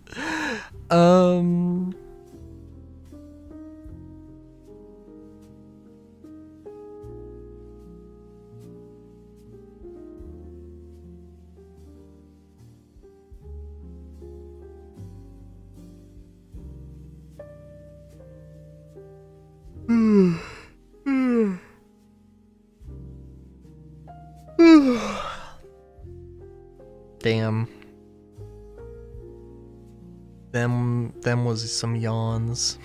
Damn. Them was some yawns.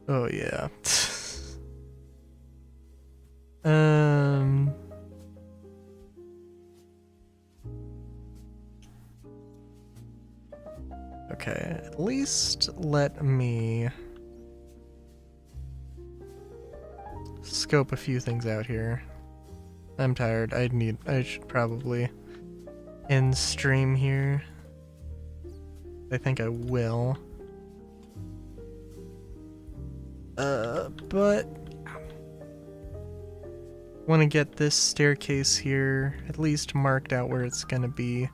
Oh yeah. Okay, at least let me scope a few things out here. I'm tired. I should probably end stream here. I think I will. But want to get this staircase here at least marked out where it's gonna be.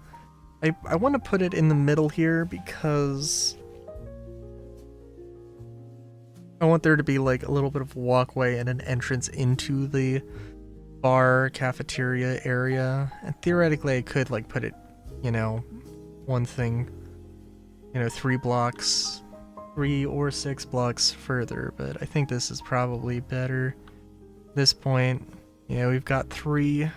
I want to put it in the middle here because I want there to be like a little bit of walkway and an entrance into the bar cafeteria area. And theoretically I could like put it, you know, one thing, you know, 3 or 6 blocks further, but I think this is probably better at this point. Yeah, we've got 3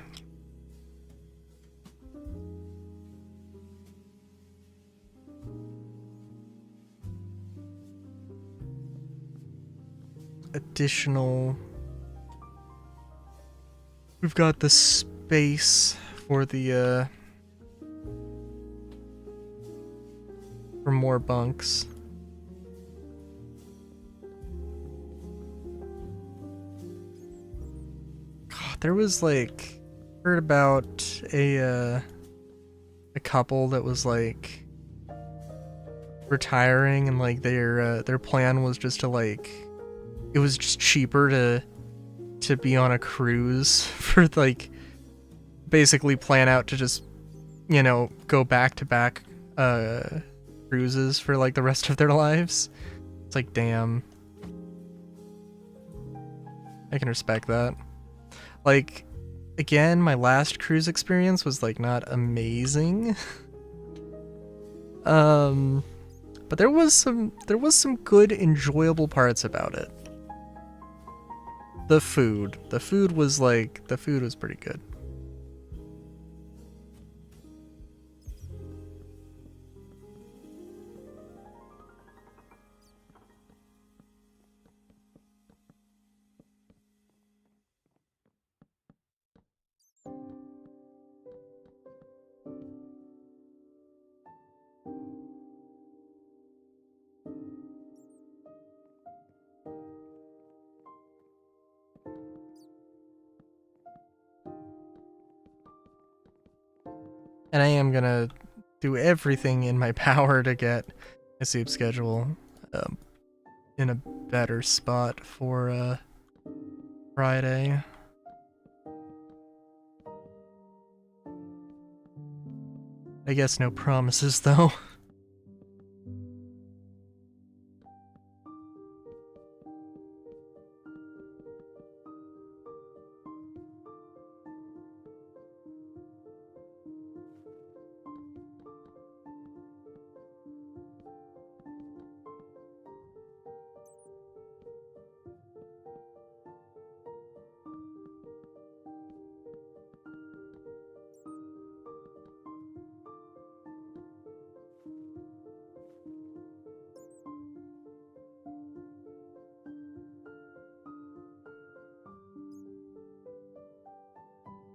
additional. We've got the space for the for more bunks. God, there was like, heard about a couple that was like retiring, and like their plan was just to like, it was just cheaper to be on a cruise for like, basically plan out to just, you know, go back to back cruises for like the rest of their lives. It's like, damn. I can respect that. Like, again, my last cruise experience was like not amazing. But there was some good enjoyable parts about it. The food was pretty good. And I am gonna do everything in my power to get a sleep schedule in a better spot for Friday. I guess no promises though.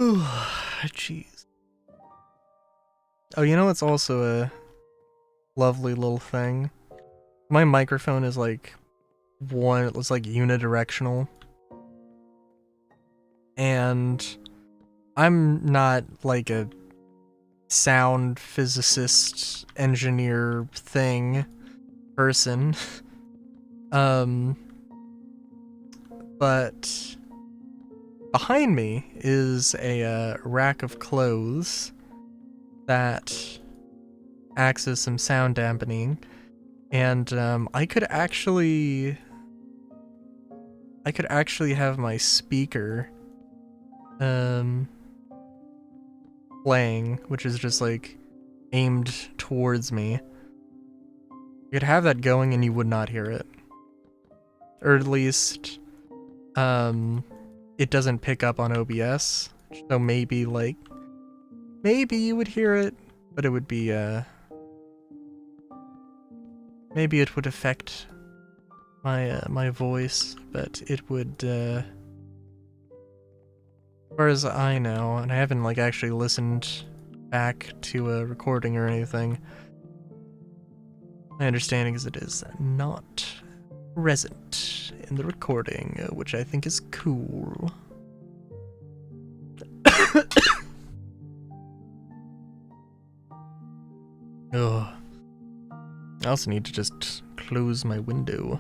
Ooh, jeez. Oh, you know what's also a lovely little thing? My microphone is like it's like unidirectional. And I'm not like a sound physicist engineer person. But behind me is a rack of clothes that access some sound dampening, and I could actually have my speaker playing, which is just like aimed towards me. You could have that going and you would not hear it. Or at least it doesn't pick up on OBS. So maybe you would hear it, but it would be maybe it would affect my voice, but it would as far as I know, and I haven't like actually listened back to a recording or anything. My understanding is it is not present in the recording, which I think is cool. Ugh. I also need to just close my window.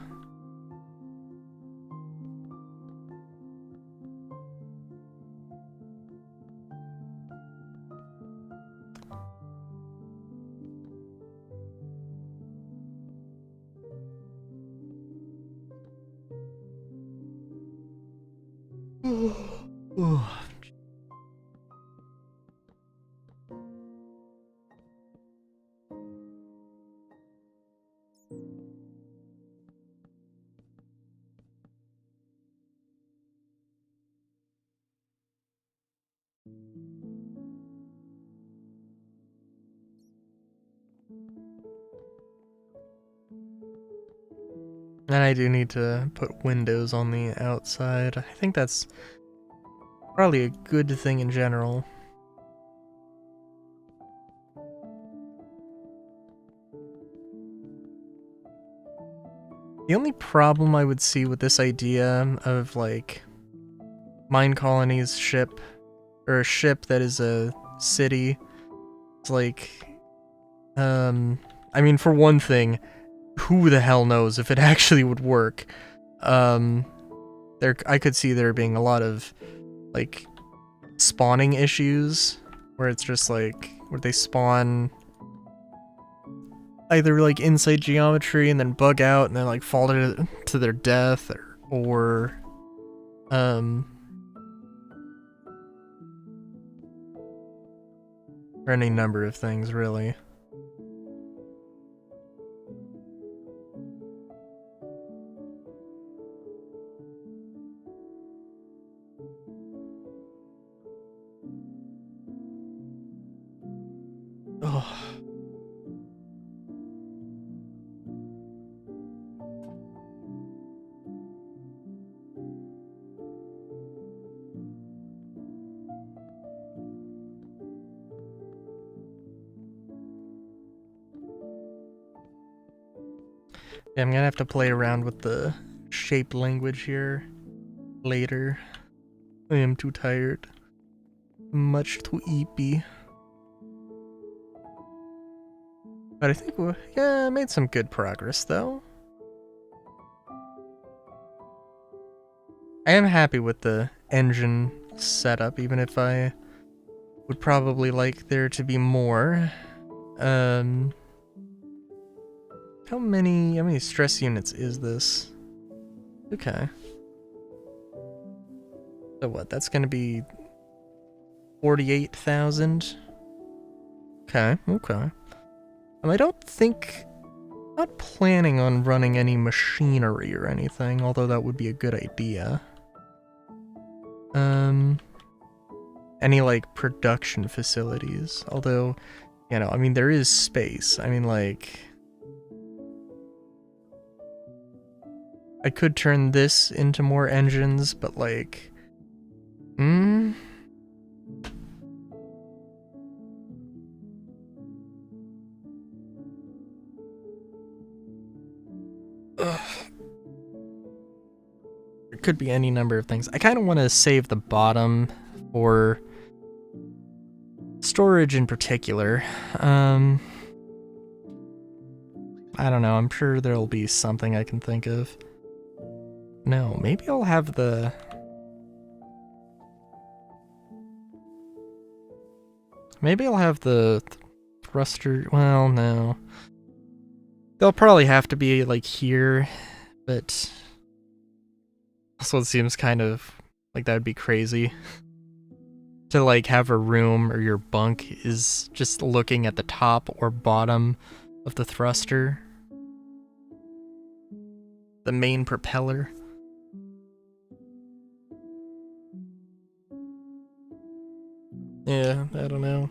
And I do need to put windows on the outside. I think that's probably a good thing in general. The only problem I would see with this idea of like Mine Colony's ship, or a ship that is a city, it's like, I mean, for one thing, who the hell knows if it actually would work. I could see there being a lot of like spawning issues where it's just like where they spawn either like inside geometry and then bug out and then like fall to their death, or any number of things really. Oh. Yeah, I'm gonna have to play around with the shape language here later. I am too tired. Much too eepy. But I think yeah, I made some good progress though. I am happy with the engine setup, even if I would probably like there to be more. How many stress units is this? Okay. So what, that's gonna be 48,000? Okay. I don't think, not planning on running any machinery or anything, although that would be a good idea. Any like production facilities, although, you know, I mean, there is space. I mean, like, I could turn this into more engines, but like, Ugh. There could be any number of things. I kind of want to save the bottom for storage in particular. I don't know, I'm sure there'll be something I can think of. No, maybe I'll have the... Maybe I'll have the thruster. Well, no. They'll probably have to be, like, here, but also it seems kind of like that would be crazy. To, like, have a room or your bunk is just looking at the top or bottom of the thruster. The main propeller. Yeah, I don't know.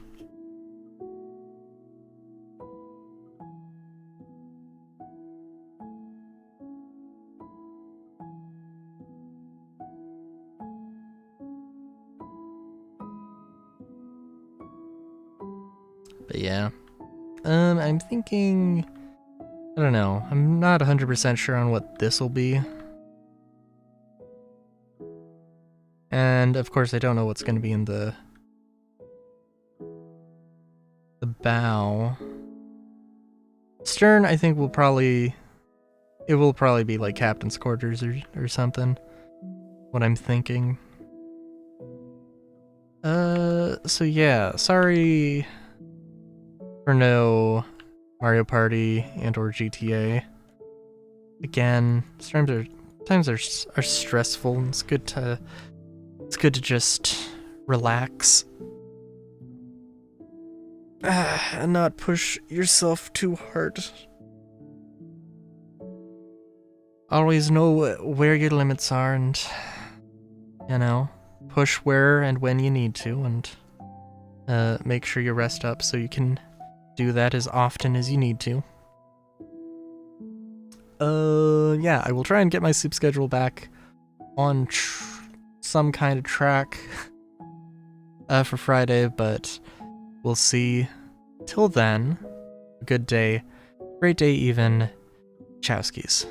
But yeah. I'm thinking... I don't know. I'm not 100% sure on what this will be. And, of course, I don't know what's going to be in the bow. Stern, I think, will probably... It will probably be, like, captain's quarters or something. What I'm thinking. So yeah. Sorry for no Mario Party and or GTA. Again, times are stressful. It's good to just relax and not push yourself too hard. Always know where your limits are, and push where and when you need to, and make sure you rest up so you can do that as often as you need to. Yeah, I will try and get my sleep schedule back on some kind of track for Friday, but we'll see. Till then, good day, great day even, chowskis.